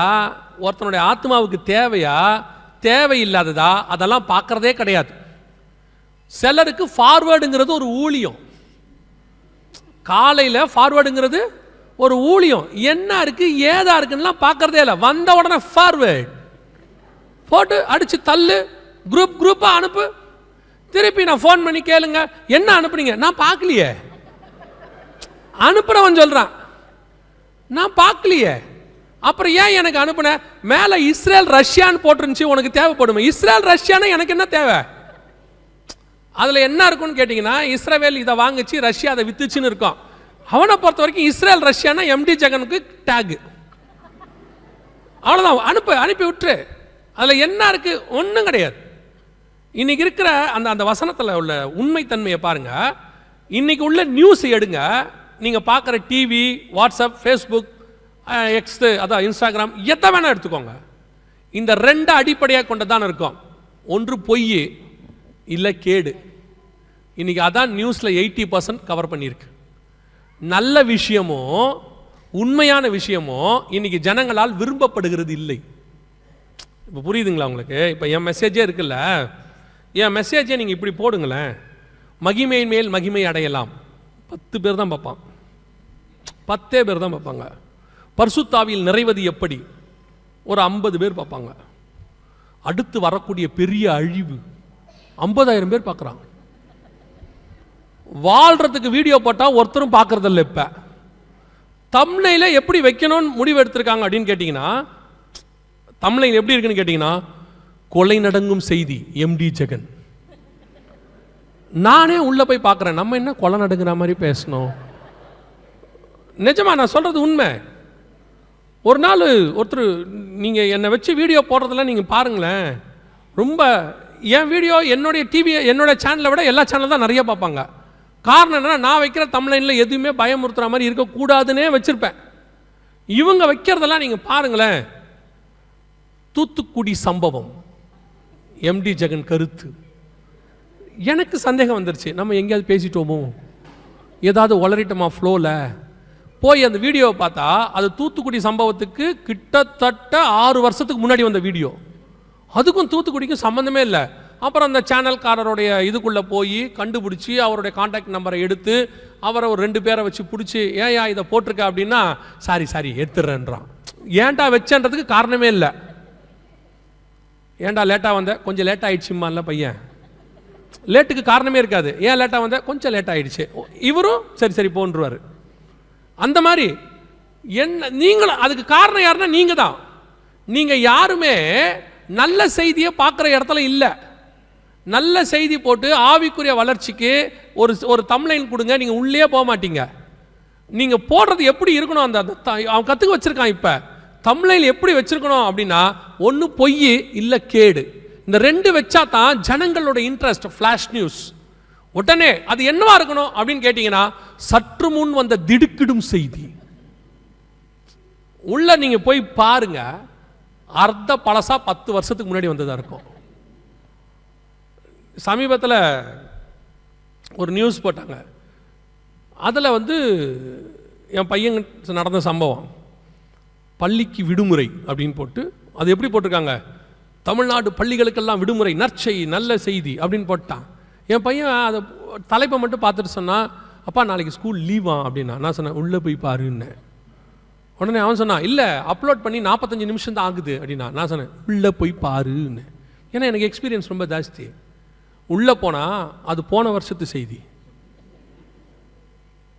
ஒருத்தனுடைய ஆத்மாவுக்கு தேவையா தேவையில்லாததா, அதெல்லாம் பார்க்கறதே கிடையாது. சிலருக்கு ஃபார்வேர்டுங்கிறது ஒரு ஊழியம். காலையில் ஃபார்வேர்டுங்கிறது ஒரு ஊழியம். என்ன இருக்கு ஏதா இருக்குன்னா பார்க்கறதே இல்லை. வந்த உடனே ஃபார்வேர்டு போட்டு அடிச்சு தள்ளு, குரூப்பா அனுப்பு. திருப்பி நான் ஃபோன் பண்ணி கேளுங்க என்ன அனுப்புனீங்க, நான் பார்க்கலையே. அனுப்புறவன் சொல்றான் நான் பார்க்கலையே, அப்புறம் ஏன் எனக்கு அனுப்புன? மேல இஸ்ரேல் ரஷ்யான்னு போட்டுருந்துச்சு, உனக்கு தேவைப்படுமே. இஸ்ரேல் ரஷ்யான்னு எனக்கு என்ன தேவை? அதுல என்ன இருக்குன்னு கேட்டீங்கன்னா, இஸ்ரேல் இதை வாங்குச்சு, ரஷ்யா அதை வித்துச்சுன்னு இருக்கும். அவனை பொறுத்த வரைக்கும் இஸ்ரேல் ரஷ்யானா எம்டி ஜெகனுக்கு டேக், அவ்வளவுதான். அனுப்பி விட்டுரு. அதுல என்ன இருக்கு? ஒன்றும் கிடையாது. இன்னைக்கு இருக்கிற அந்த வசனத்தில் உள்ள உண்மைத்தன்மையை பாருங்க. இன்னைக்கு உள்ள நியூஸ் எடுங்க, நீங்க பார்க்குற டிவி, வாட்ஸ்அப், ஃபேஸ்புக், எக்ஸ், அதான் இன்ஸ்டாகிராம், எதை வேணா எடுத்துக்கோங்க. இந்த 2 அடிப்படையாக கொண்டதான் இருக்கும். ஒன்று பொய், இல்லை கேடு. இன்னைக்கு அதான் நியூஸ்ல 80% கவர் பண்ணியிருக்கு. நல்ல விஷயமோ உண்மையான விஷயமோ இன்னைக்கு ஜனங்களால் விரும்பப்படுகிறது இல்லை. இப்போ புரியுதுங்களா உங்களுக்கு? இப்போ என் மெசேஜே இருக்குல்ல, என் மெசேஜை நீங்கள் இப்படி போடுங்களேன், மகிமையின் மேல் மகிமை அடையலாம், 10 பேர் தான் பார்ப்பான். 10 பேர் தான் பார்ப்பாங்க. பரிசுத்தாவியில் நிறைவது எப்படி, ஒரு 50 பேர் பார்ப்பாங்க. அடுத்து வரக்கூடிய பெரிய அழிவு 50,000 பேர் பார்க்குறாங்க. வாழ்றதுக்கு வீடியோ போட்டால் ஒருத்தரும் பார்க்கறதில்ல. இப்போ தம்ப்நெயில எப்படி வைக்கணும்னு முடிவு எடுத்திருக்காங்க அப்படின்னு கேட்டிங்கன்னா, தம்ப்நெயில் எப்படி இருக்குன்னு கேட்டிங்கன்னா, கொலை நடங்கும் செய்தி எம்டி ஜெகன். நானே உள்ள போய் பார்க்குறேன், நம்ம என்ன கொலை நடுங்கிற மாதிரி பேசணும்? நிஜமா நான் சொல்றது உண்மை. ஒரு நாள் ஒருத்தர், நீங்கள் என்னை வச்சு வீடியோ போடுறதெல்லாம் நீங்கள் பாருங்களேன், ரொம்ப என் வீடியோ என்னுடைய டிவி என்னோட சேனலை விட எல்லா சேனல் தான் நிறைய பார்ப்பாங்க. காரணம் என்னன்னா, நான் வைக்கிற தம்ப்நெயில்ல எதுவுமே பயமுறுத்துற மாதிரி இருக்கக்கூடாதுன்னே வச்சிருப்பேன். இவங்க வைக்கிறதெல்லாம் நீங்கள் பாருங்களேன். தூத்துக்குடி சம்பவம், எம்டி ஜெகன் கருத்து. எனக்கு சந்தேகம் வந்துருச்சு, நம்ம எங்கேயாவது பேசிட்டோமோ, ஏதாவது உளறிட்டோமா ஃப்ளோவில். போய் அந்த வீடியோவை பார்த்தா அது தூத்துக்குடி சம்பவத்துக்கு கிட்டத்தட்ட 6 வருஷத்துக்கு முன்னாடி வந்த வீடியோ. அதுக்கும் தூத்துக்குடிக்கும் சம்மந்தமே இல்லை. அப்புறம் அந்த சேனல்காரருடைய இதுக்குள்ளே போய் கண்டுபிடிச்சி அவருடைய கான்டாக்ட் நம்பரை எடுத்து அவரை ஒரு 2 பேரை வச்சு பிடிச்சி, ஏயா இதை போட்டிருக்க அப்படின்னா, சாரி எடுத்துடுறேன்றான். ஏன்டா வச்சன்றதுக்கு காரணமே இல்லை. ஏன்டா லேட்டாக வந்த, கொஞ்சம் லேட்டாக ஆயிடுச்சுமா. இல்லை பையன் லேட்டுக்கு காரணமே இருக்காது. ஏன் லேட்டாக வந்த, கொஞ்சம் லேட் ஆயிடுச்சு. இவரும் சரி போன்றுவார். அந்த மாதிரி என்ன நீங்கள் அதுக்கு காரணம் யாருன்னா நீங்கள் தான். நீங்கள் யாருமே நல்ல செய்தியை பார்க்குற இடத்துல இல்லை. நல்ல செய்தி போட்டு ஆவிக்குரிய வளர்ச்சிக்கு ஒரு தம்ப்லைன் கொடுங்க, நீங்கள் உள்ளே போக மாட்டீங்க. நீங்கள் போடுறது எப்படி இருக்கணும், அந்த அவன் கற்றுக்க வச்சுருக்கான். இப்போ தம்ப்லைன் எப்படி வச்சுருக்கணும் அப்படின்னா, ஒன்று பொய் இல்லை கேடு. இந்த ரெண்டு வச்சா தான் ஜனங்களோட இன்ட்ரெஸ்ட். ஃப்ளாஷ் நியூஸ் உடனே அது என்னவா இருக்கணும் அப்படின்னு கேட்டிங்கன்னா, சற்று முன் வந்த திடுக்கிடும் செய்தி. உள்ள நீங்கள் போய் பாருங்க, அர்த்த பழசா 10 வருஷத்துக்கு முன்னாடி வந்ததாக இருக்கும். சமீபத்தில் ஒரு நியூஸ் போட்டாங்க. அதில் என் பையன் நடந்த சம்பவம், பள்ளிக்கு விடுமுறை அப்படின்னு போட்டு, அது எப்படி போட்டிருக்காங்க, தமிழ்நாடு பள்ளிகளுக்கெல்லாம் விடுமுறை, நற்செய்தி, நல்ல செய்தி அப்படின்னு போட்டான். என் பையன் அதை தலைப்பை மட்டும் பார்த்துட்டு சொன்னான், அப்பா நாளைக்கு ஸ்கூல் லீவா அப்படின்னா. நான் சொன்னேன் உள்ளே போய் பாருன்னு. உடனே அவன் சொன்னான், இல்லை அப்லோட் பண்ணி 45 நிமிஷம் தான் ஆகுது அப்படின்னா. நான் சொன்னேன் உள்ளே போய் பாருன்னு. ஏன்னா எனக்கு எக்ஸ்பீரியன்ஸ் ரொம்ப ஜாஸ்தி. உள்ளே போனால் அது போன வருஷத்து செய்தி,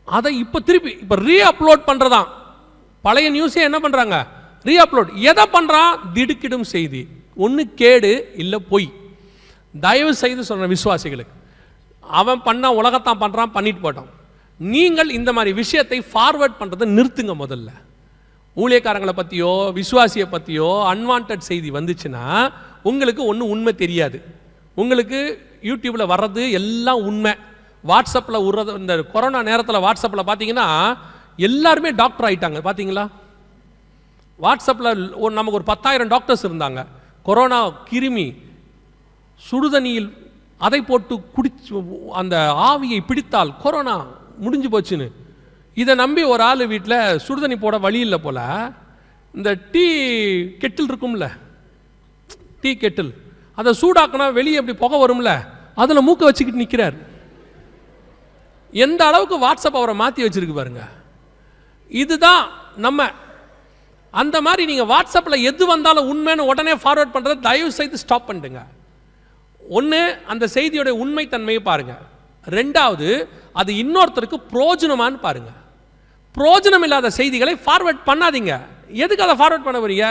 அதை இப்போ ரீ அப்லோட் பண்ணுறதான். பழைய நியூஸே என்ன பண்ணுறாங்க, ரீ அப்லோட். எதை பண்ணுறான், திடுக்கிடும் செய்தி. ஒன்று கேடு இல்லை பொய். தயவு செய்து சொல்கிறேன் விசுவாசிகளுக்கு, அவன் பண்ண உலகத்தான் பண்ணுறான், பண்ணிட்டு போட்டான். நீங்கள் இந்த மாதிரி விஷயத்தை ஃபார்வர்ட் பண்ணுறதை நிறுத்துங்க. முதல்ல ஊழியக்காரங்களை பற்றியோ விசுவாசியை பற்றியோ அன்வான்ட் செய்தி வந்துச்சுன்னா உங்களுக்கு ஒன்றும் உண்மை தெரியாது. உங்களுக்கு யூடியூப்பில் வர்றது எல்லாம் உண்மை. வாட்ஸ்அப்பில் விடுறது, இந்த கொரோனா நேரத்தில் வாட்ஸ்அப்பில் பார்த்தீங்கன்னா எல்லாருமே டாக்டர் ஆகிட்டாங்க. பார்த்தீங்களா, வாட்ஸ்அப்பில் நமக்கு ஒரு 10,000 டாக்டர்ஸ் இருந்தாங்க. கொரோனா கிருமி சுடுதண்ணியில் அதை போட்டு குடிச்சு அந்த ஆவியை பிடித்தால் கொரோனா முடிஞ்சு போச்சுன்னு இதை நம்பி ஒரு ஆள் வீட்டில் சுடுதண்ணி போட வழி இல்லை போல், இந்த டீ கெட்டில் இருக்கும்ல, டீ கெட்டில், அதை சூடாக்கினா வெளியே எப்படி புகை வரும்ல, அதில் மூக்கை வச்சுக்கிட்டு நிற்கிறார். எந்த அளவுக்கு வாட்ஸ்அப் அவரை மாற்றி வச்சிருக்கு பாருங்க. இதுதான் நம்ம. அந்த மாதிரி நீங்கள் வாட்ஸ்அப்பில் எது வந்தாலும் உண்மைன்னு உடனே ஃபார்வர்ட் பண்ணுறதை தயவு செய்து ஸ்டாப் பண்ணிடுங்க. ஒன்று, அந்த செய்தியோட உண்மைத்தன்மையை பாருங்க. ரெண்டாவது, அது இன்னொருத்தருக்கு பிரோஜனமானு பாருங்க. பிரோஜனம் இல்லாத செய்திகளை ஃபார்வர்ட் பண்ணாதீங்க. எதுக்கு அதை ஃபார்வர்ட் பண்ண வரீங்க?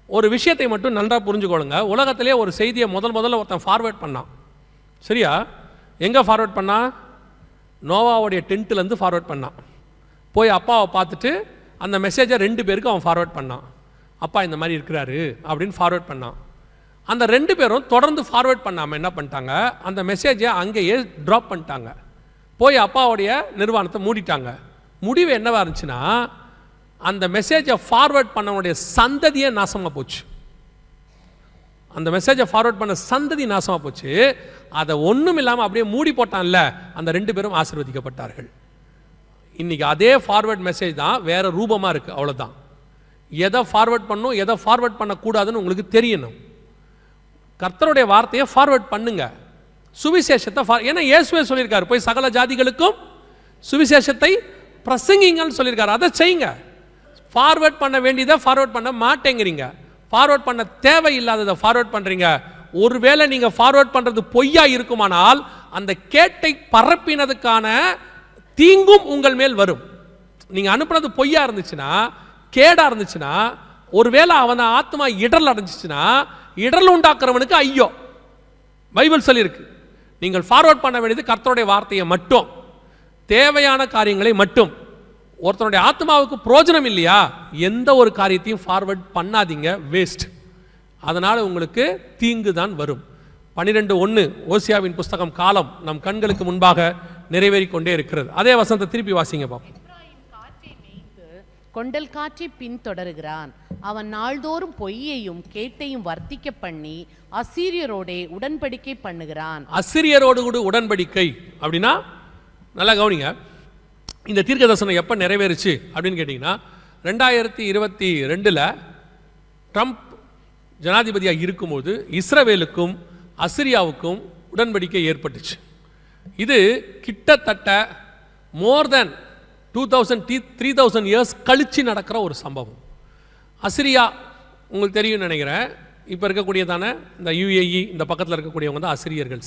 ஒரு விஷயத்தை மட்டும் நன்றாக புரிஞ்சுக்கொள்ளுங்க. உலகத்திலே ஒரு செய்தியை முதல்ல ஒருத்தன் ஃபார்வர்ட் பண்ணான். சரியா? எங்கே ஃபார்வர்ட் பண்ணா? நோவாவுடைய டென்ட்லேருந்து ஃபார்வர்ட் பண்ணான். போய் அப்பாவை பார்த்துட்டு அந்த மெசேஜை 2 பேருக்கு அவன் ஃபார்வர்ட் பண்ணான். அப்பா இந்த மாதிரி இருக்கிறாரு அப்படின்னு ஃபார்வர்ட் பண்ணான். அந்த 2 பேரும் தொடர்ந்து ஃபார்வர்ட் பண்ணாமல் என்ன பண்ணிட்டாங்க, அந்த மெசேஜை அங்கேயே ட்ராப் பண்ணிட்டாங்க. போய் அப்பாவுடைய நிறுவனத்தை மூடிட்டாங்க. முடிவு என்னவா இருந்துச்சுன்னா, அந்த மெசேஜை ஃபார்வர்ட் பண்ணவனுடைய சந்ததியே நாசமாக போச்சு. அந்த மெசேஜை ஃபார்வர்ட் பண்ண சந்ததி நாசமாக போச்சு. அதை ஒன்றும் இல்லாமல் அப்படியே மூடி போட்டான்ல, அந்த 2 பேரும் ஆசீர்வதிக்கப்பட்டார்கள். இன்றைக்கி அதே ஃபார்வர்ட் மெசேஜ் தான் வேறு ரூபமாக இருக்குது, அவ்வளோதான். எதை ஃபார்வர்ட் பண்ணணும், எதை ஃபார்வர்ட் பண்ணக்கூடாதுன்னு உங்களுக்கு தெரியணும். கர்த்தருடைய வார்த்தையை ஃபார்வர்ட் பண்ணுங்க. சுவிசேஷத்தை ஏன்னா இயேசுவே சொல்லியிருக்காரு, போய் சகல ஜாதிகளுக்கும் சுவிசேஷத்தை பிரசங்கிங்கன்னு சொல்லியிருக்காரு. அதை செய்யுங்க. ஃபார்வர்ட் பண்ண வேண்டியதை ஃபார்வர்ட் பண்ண மாட்டேங்கிறீங்க. ஃபார்வர்ட் பண்ண தேவையில்லாததை ஃபார்வர்ட் பண்ணுறீங்க. ஒருவேளை நீங்கள் ஃபார்வர்ட் பண்ணுறது பொய்யா இருக்குமானால் அந்த கேட்டை பரப்பினதுக்கான தீங்கும் உங்கள் மேல் வரும். நீங்கள் அனுப்புனது பொய்யா இருந்துச்சுன்னா, கேடாக இருந்துச்சுன்னா, ஒருவேளை அவன் ஆத்மா இடர்ல அடைஞ்சிச்சுன்னா, இடர்ல உண்டாக்குறவனுக்கு ஐயோ. பைபிள் சொல்லியிருக்கு, நீங்கள் ஃபார்வர்ட் பண்ண வேண்டியது கர்த்தருடைய வார்த்தையை மட்டும், தேவையான காரியங்களை மட்டும். ஒருத்தனுடைய ஆத்மாவுக்கு பிரோஜனம் இல்லையா, எந்த ஒரு காரியத்தையும் ஃபார்வர்ட் பண்ணாதீங்க, வேஸ்ட். அதனால் உங்களுக்கு தீங்கு தான் வரும். 12:1 ஓசியாவின் புஸ்தகம் காலம் நம் கண்களுக்கு முன்பாக நிறைவேறிக் கொண்டே இருக்கிறது. அதே வசனத்தை திருப்பி வாசிங்க பாப்போம். கொண்டல் காற்றை பின்தொடருகிறான். அவன் நாள்தோறும் பொய்யையும் கேட்டையும் வர்த்திக்க பண்ணி அசீரியரோடே உடன்படிக்கை பண்ணுகிறான். அசீரியரோடு கூட உடன்படிக்கை அப்படின்னா நல்லா கவனிங்க. இந்த தீர்க்க தரிசனம் எப்போ நிறைவேறுச்சு அப்படின்னு கேட்டிங்கன்னா, 2022 ட்ரம்ப் ஜனாதிபதியாக இருக்கும்போது இஸ்ரவேலுக்கும் அசிரியாவுக்கும் உடன்படிக்கை ஏற்பட்டுச்சு. இது கிட்டத்தட்ட மோர் தென் 2000-3000 இயர்ஸ் கழிச்சு நடக்கிற ஒரு சம்பவம். அசிரியா உங்களுக்கு தெரியும் நினைக்கிறேன். இப்போ இருக்கக்கூடியதான இந்த UAE இந்த பக்கத்தில் இருக்கக்கூடியவங்க தான் அசிரியர்கள்.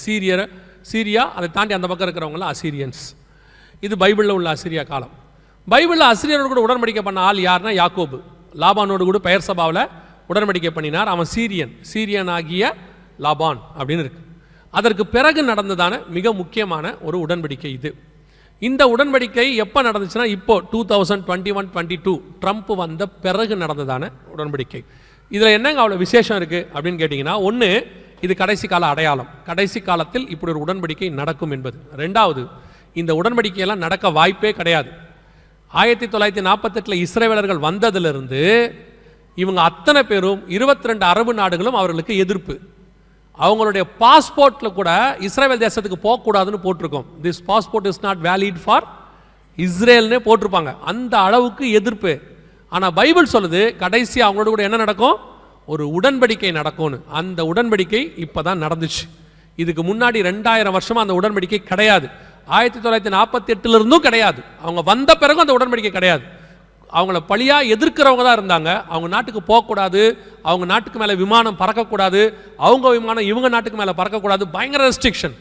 சீரியா அதை தாண்டி அந்த பக்கம் இருக்கிறவங்களாம் அசீரியன்ஸ். இது பைபிளில் உள்ள அசிரியா காலம். பைபிளில் அசிரியரோடு கூட உடன்படிக்கை பண்ண ஆள் யாருன்னா யாக்கோபு. லாபானோடு கூட பெயர் சபாவில் உடன்படிக்கை பண்ணினார். அவன் சீரியன் ஆகிய லாபான் அப்படின்னு இருக்கு. அதற்கு பிறகு நடந்ததான மிக முக்கியமான ஒரு உடன்படிக்கை இது. இந்த உடன்படிக்கை எப்போ நடந்துச்சுன்னா இப்போ 2021-22 ட்ரம்ப் வந்த பிறகு நடந்ததான உடன்படிக்கை. இதில் என்னங்க அவ்வளோ விசேஷம் இருக்குது அப்படின்னு கேட்டிங்கன்னா, ஒன்று, இது கடைசி கால அடையாளம். கடைசி காலத்தில் இப்படி ஒரு உடன்படிக்கை நடக்கும் என்பது. ரெண்டாவது, இந்த உடன்படிக்கையெல்லாம் நடக்க வாய்ப்பே கிடையாது. 1948 இஸ்ரவேலர்கள் வந்ததிலிருந்து இவங்க அத்தனை பேரும் 22 அரபு நாடுகளும் அவர்களுக்கு எதிர்ப்பு. அவங்களுடைய பாஸ்போர்ட்டில் கூட இஸ்ரேல் தேசத்துக்கு போகக்கூடாதுன்னு போட்டிருக்கோம். This passport is not valid for இஸ்ரேல்னே போட்டிருப்பாங்க. அந்த அளவுக்கு எதிர்ப்பு. ஆனால் பைபிள் சொல்லுது கடைசி அவங்களோட கூட என்ன நடக்கும், ஒரு உடன்படிக்கை நடக்கும்னு. அந்த உடன்படிக்கை இப்போ தான் நடந்துச்சு. இதுக்கு முன்னாடி 2000 வருஷமாக அந்த உடன்படிக்கை கிடையாது. 1948 கிடையாது. அவங்க வந்த பிறகும் அந்த உடன்படிக்கை கிடையாது. அவங்கள பழியாக எதிர்க்கிறவங்க தான் இருந்தாங்க. அவங்க நாட்டுக்கு போகக்கூடாது, அவங்க நாட்டுக்கு மேலே விமானம் பறக்கக்கூடாது, அவங்க விமானம் இவங்க நாட்டுக்கு மேலே பறக்கக்கூடாது, பயங்கர ரெஸ்ட்ரிக்ஷன்.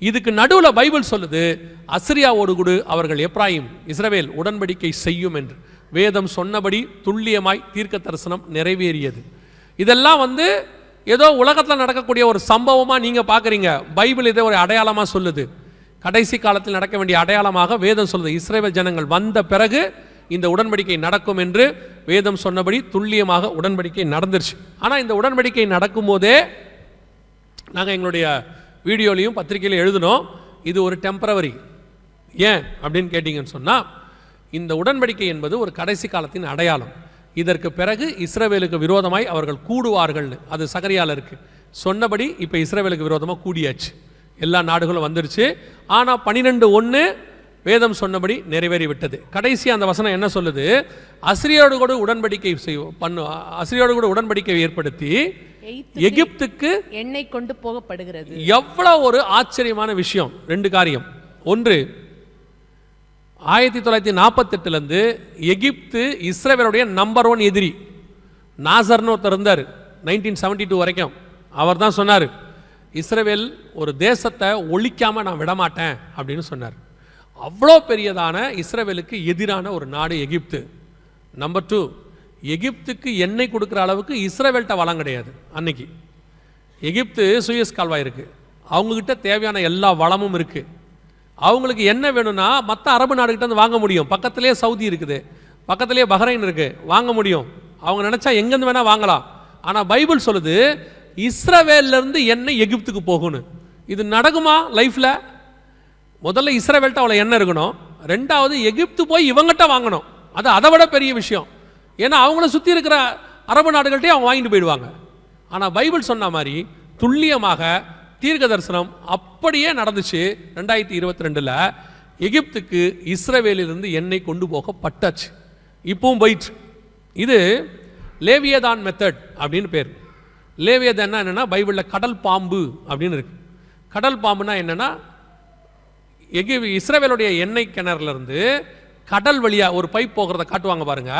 இதுக்கு நடுவில் பைபிள் சொல்லுது அசிரியாவோடு கூட அவர்கள் எப்ராயிம் இஸ்ரவேல் உடன்படிக்கை செய்யும் என்று. வேதம் சொன்னபடி துல்லியமாய் தீர்க்க தரிசனம் நிறைவேறியது. இதெல்லாம் ஏதோ உலகத்தில் நடக்கக்கூடிய ஒரு சம்பவமாக நீங்கள் பார்க்குறீங்க. பைபிள் இதை ஒரு அடையாளமாக சொல்லுது. கடைசி காலத்தில் நடக்க வேண்டிய அடையாளமாக வேதம் சொல்லுது. இஸ்ரவேல் ஜனங்கள் வந்த பிறகு இந்த உடன்படிக்கை நடக்கும் என்று வேதம் சொன்னபடி துல்லியமாக உடன்படிக்கை நடந்துருச்சு. ஆனால் இந்த உடன்படிக்கை நடக்கும் போதே நாங்கள் எங்களுடைய வீடியோலையும் பத்திரிகையிலும் எழுதினோம், இது ஒரு டெம்பரவரி. ஏன் அப்படின்னு கேட்டிங்கன்னு சொன்னால், இந்த உடன்படிக்கை என்பது ஒரு கடைசி காலத்தின் அடையாளம். இதற்கு பிறகு இஸ்ரவேலுக்கு விரோதமாய் அவர்கள் கூடுவார்கள்னு அது சகரியால இருக்கு. சொன்னபடி இப்போ இஸ்ரவேலுக்கு விரோதமாக கூடியாச்சு. எல்லா நாடுகளும் வந்துருச்சு. ஆனால் 12:1 வேதம் சொன்னபடி நிறைவேறி விட்டது. கடைசி அந்த வசனம் என்ன சொல்லுது, அசிரியோடு கூட உடன்படிக்கை அசிரியோடு கூட உடன்படிக்கை ஏற்படுத்தி எகிப்துக்கு எண்ணெய் கொண்டு போகப்படுகிறது. எவ்வளவு ஒரு ஆச்சரியமான விஷயம். 2 காரியம். ஒன்று, 1948 எகிப்து இஸ்ரவேலுடைய நம்பர் 1 எதிரி. நாசர்னு ஒருத்தர் இருந்தார் 1972 வரைக்கும். அவர் தான் சொன்னார், இஸ்ரவேல் ஒரு தேசத்தை ஒழிக்காமல் நான் விடமாட்டேன் அப்படின்னு சொன்னார். அவ்வளோ பெரியதான இஸ்ரவேலுக்கு எதிரான ஒரு நாடு எகிப்து. நம்பர் 2, எகிப்துக்கு எண்ணெய் கொடுக்குற அளவுக்கு இஸ்ரவேல்கிட்ட வளம் கிடையாது. அன்னைக்கு எகிப்து சூயஸ் கால்வாய் இருக்குது, அவங்கக்கிட்ட தேவையான எல்லா வளமும் இருக்குது. அவங்களுக்கு என்ன வேணும்னா மற்ற அரபு நாடுகிட்ட வாங்க முடியும். பக்கத்துலேயே சவுதி இருக்குது, பக்கத்துலேயே பஹ்ரைன் இருக்குது, வாங்க முடியும். அவங்க நினச்சா எங்கேருந்து வேணால் வாங்கலாம். ஆனால் பைபிள் சொல்லுது இஸ்ரவேல்லேருந்து எண்ணெய் எகிப்துக்கு போகணும். இது நடக்குமா லைஃப்பில்? முதல்ல இஸ்ரவேல்கிட்ட அவ்வளோ எண்ணெய் இருக்கணும். ரெண்டாவது எகிப்து போய் இவங்ககிட்ட வாங்கணும். அது அதை விட பெரிய விஷயம். ஏன்னா அவங்கள சுற்றி இருக்கிற அரபு நாடுகள்கிட்டே அவங்க வாங்கிட்டு போயிடுவாங்க. ஆனால் பைபிள் சொன்ன மாதிரி துல்லியமாக தீர்க்க தரிசனம் அப்படியே நடந்துச்சு. 2022 எகிப்துக்கு இஸ்ரவேலிலிருந்து எண்ணெய் கொண்டு போகப்பட்டாச்சு. இப்பவும் போயிட்டு. இது லேவியதான் மெத்தட் அப்படின்னு பேர். லேவியதான் என்னன்னா பைபிளில் கடல் பாம்பு அப்படின்னு இருக்கு. கடல் பாம்புனா என்னன்னா, இஸ்ரவேலுடைய எண்ணெய் கிணறுலேருந்து கடல் வழியாக ஒரு பைப் போகிறத காட்டுவாங்க பாருங்க.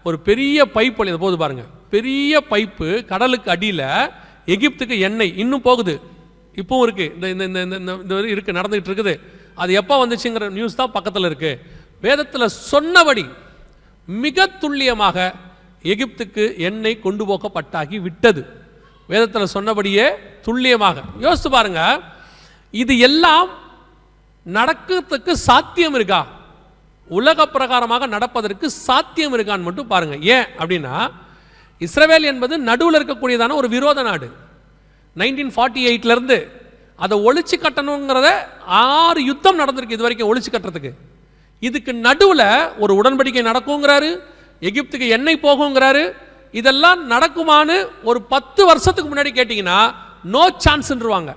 ஒரு பெரிய பைப் வழி போகுது பாருங்க, பெரிய பைப்பு கடலுக்கு அடியில் எகிப்துக்கு எண்ணெய் இன்னும் போகுது. இப்பவும் இருக்கு, இந்த இருக்கு, நடந்துகிட்டு இருக்குது. அது எப்போ வந்துச்சுங்கிற நியூஸ் தான் பக்கத்தில் இருக்கு. வேதத்தில் சொன்னபடி மிக துல்லியமாக எகிப்துக்கு எண்ணெய் கொண்டு போகப்பட்டாகி விட்டது. வேதத்தில் சொன்னபடியே துல்லியமாக. யோசித்து பாருங்க, இது எல்லாம் நடக்கிறதுக்கு சாத்தியம் இருக்கா? உலக பிரகாரமாக நடப்பதற்கு சாத்தியம் இருக்கான்னு மட்டும் பாருங்க. ஏன் அப்படின்னா, இஸ்ரவேல் என்பது நடுவில் இருக்கக்கூடியதான ஒரு விரோத நாடு. 1948 அதை ஒழிச்சு கட்டணுங்கிறத 6 யுத்தம் நடந்திருக்கு இது வரைக்கும் ஒழிச்சு கட்டுறதுக்கு. இதுக்கு நடுவில் ஒரு உடன்படிக்கை நடக்குங்கிறாரு, எகிப்துக்கு எண்ணெய் போகுங்கிறாரு. இதெல்லாம் நடக்குமான்னு ஒரு 10 வருஷத்துக்கு முன்னாடி கேட்டிங்கன்னா நோ சான்ஸ்ன்றுவாங்க.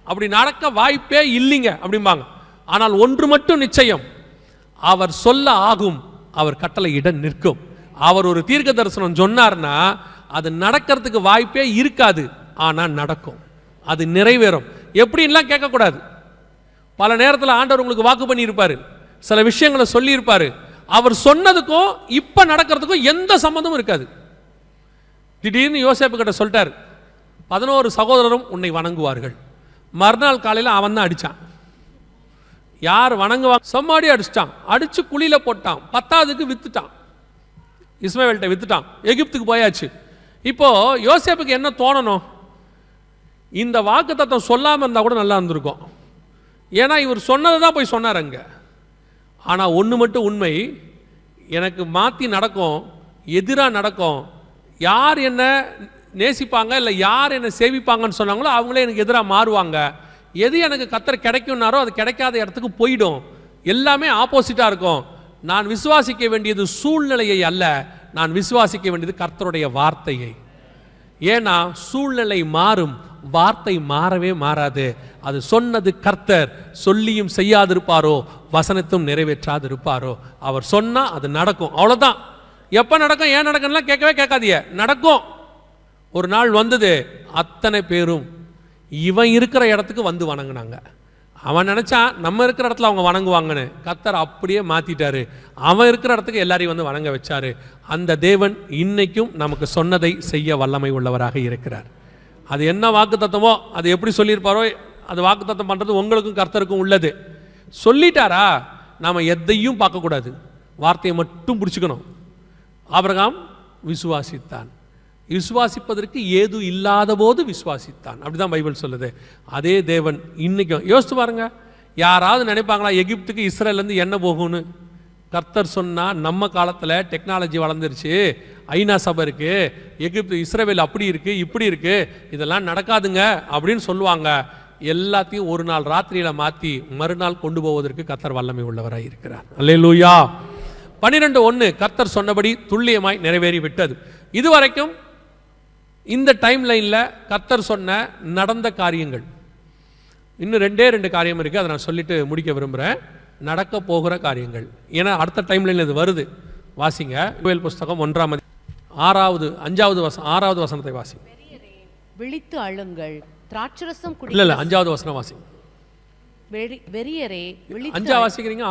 அப்படி நடக்க வாய்ப்பே இல்லைங்க அப்படிம்பாங்க. ஆனால் ஒன்று மட்டும் நிச்சயம், அவர் சொல்ல ஆகும், அவர் கட்டளை இட நிற்கும். அவர் ஒரு தீர்க்க தரிசனம் சொன்னார்னா அது நடக்கிறதுக்கு வாய்ப்பே இருக்காது. ஆனால் நடக்கும், அது நிறைவேறும். எப்படின்லாம் கேட்கக்கூடாது. பல நேரத்தில் ஆண்டவர் உங்களுக்கு வாக்கு பண்ணியிருப்பார், சில விஷயங்களை சொல்லியிருப்பார். அவர் சொன்னதுக்கும் இப்போ நடக்கிறதுக்கும் எந்த சம்மந்தமும் இருக்காது. திடீர்னு யோசேப்பு கிட்ட சொல்லிட்டார், 11 சகோதரரும் உன்னை வணங்குவார்கள். மறுநாள் காலையில் அவன் தான் அடித்தான். யார் வணங்குவாங்க? செம்மாடி அடிச்சிட்டான், அடிச்சு குழியில போட்டான், 10ஆவதுக்கு வித்துட்டான், இஸ்மாவேல்கிட்ட வித்துட்டான், எகிப்துக்கு போயாச்சு. இப்போ யோசேப்புக்கு என்ன தோணணும்? இந்த வாக்குத்தத்தம் சொல்லாமல் இருந்தால் கூட நல்லா இருந்திருக்கும். ஏன்னா இவர் சொன்னதை தான் போய் சொன்னார் அங்கே. ஆனால் ஒன்று மட்டும் உண்மை, எனக்கு மாற்றி நடக்கும், எதிராக நடக்கும். யார் என்ன நேசிப்பாங்க இல்லை யார் என்ன சேவிப்பாங்கன்னு சொன்னாங்களோ அவங்களே எனக்கு எதிராக மாறுவாங்க. எது எனக்கு கர்த்தர் கிடைக்கும்னாரோ அது கிடைக்காத இடத்துக்கு போயிடும். எல்லாமே ஆப்போசிட்டாக இருக்கும். நான் விசுவாசிக்க வேண்டியது சூழ்நிலையை அல்ல, நான் விசுவாசிக்க வேண்டியது கர்த்தருடைய வார்த்தையை. ஏன்னா சூழ்நிலை மாறும், வார்த்தை மாறவே மாறாது. அது சொன்னது கர்த்தர், சொல்லியும் செய்யாதிருப்பாரோ வசனத்தும் நிறைவேற்றாதிருப்பாரோ. அவர் சொன்னால் அது நடக்கும், அவ்வளோதான். எப்போ நடக்கும், ஏன் நடக்கும்லாம் கேட்கவே கேட்காதீங்க, நடக்கும். ஒரு நாள் வந்தது, அத்தனை பேரும் இவன் இருக்கிற இடத்துக்கு வந்து வணங்கினாங்க. அவன் நினச்சான் நம்ம இருக்கிற இடத்துல அவங்க வணங்குவாங்கன்னு, கர்த்தர் அப்படியே மாற்றிட்டாரு. அவன் இருக்கிற இடத்துக்கு எல்லாரையும் வந்து வணங்க வச்சாரு. அந்த தேவன் இன்னைக்கும் நமக்கு சொன்னதை செய்ய வல்லமை உள்ளவராக இருக்கிறார். அது என்ன வாக்கு தத்தமோ, அது எப்படி சொல்லியிருப்பாரோ, அது வாக்கு தத்தம் பண்ணுறது உங்களுக்கும் கர்த்தருக்கும் உள்ளது. சொல்லிட்டாரா, நாம் எதையும் பார்க்கக்கூடாது, வார்த்தையை மட்டும் பிடிச்சிக்கணும். ஆபிரகாம் விசுவாசித்தான், விசுவாசிப்பதற்கு ஏது இல்லாத போது விசுவாசித்தான், அப்படிதான் பைபிள் சொல்லுது. அதே தேவன் இன்னைக்கும். யோசித்து பாருங்க, யாராவது நினைப்பாங்களா எகிப்துக்கு இஸ்ரேலேருந்து என்ன போகும்னு? கர்த்தர் சொன்னால் நம்ம காலத்தில் டெக்னாலஜி வளர்ந்துருச்சு, ஐநா சபை இருக்குது, எகிப்து இஸ்ரேல் அப்படி இருக்குது இப்படி இருக்குது, இதெல்லாம் நடக்காதுங்க அப்படின்னு சொல்லுவாங்க. எல்லாத்தையும் ஒரு நாள் ராத்திரியில் மாற்றி மறுநாள் கொண்டு போவதற்கு கர்த்தர் வல்லமை உள்ளவராக இருக்கிறார். அல்லேலூயா. 12:1 கர்த்தர் சொன்னபடி துல்லியமாய் நிறைவேறி விட்டது. இதுவரைக்கும் இந்த டைம் லைனில் கர்த்தர் சொன்ன நடந்த காரியங்கள். இன்னும் 2 காரியம் இருக்குது, அதை நான் சொல்லிட்டு முடிக்க விரும்புகிறேன். நடக்க போகிற காரியங்கள், ஏன்னா அடுத்த டைம் லைனில் இது வருது. வாசிங்க, யோவேல் புஸ்தகம் 6வது வசனத்தை வாசி. விழித்து அழுங்கள், திராட்சரசம் குடி. இல்ல 5வது வசனம் வாசிங்க. வெறியரே விழித்து. 5 வாசிக்கிறீங்க?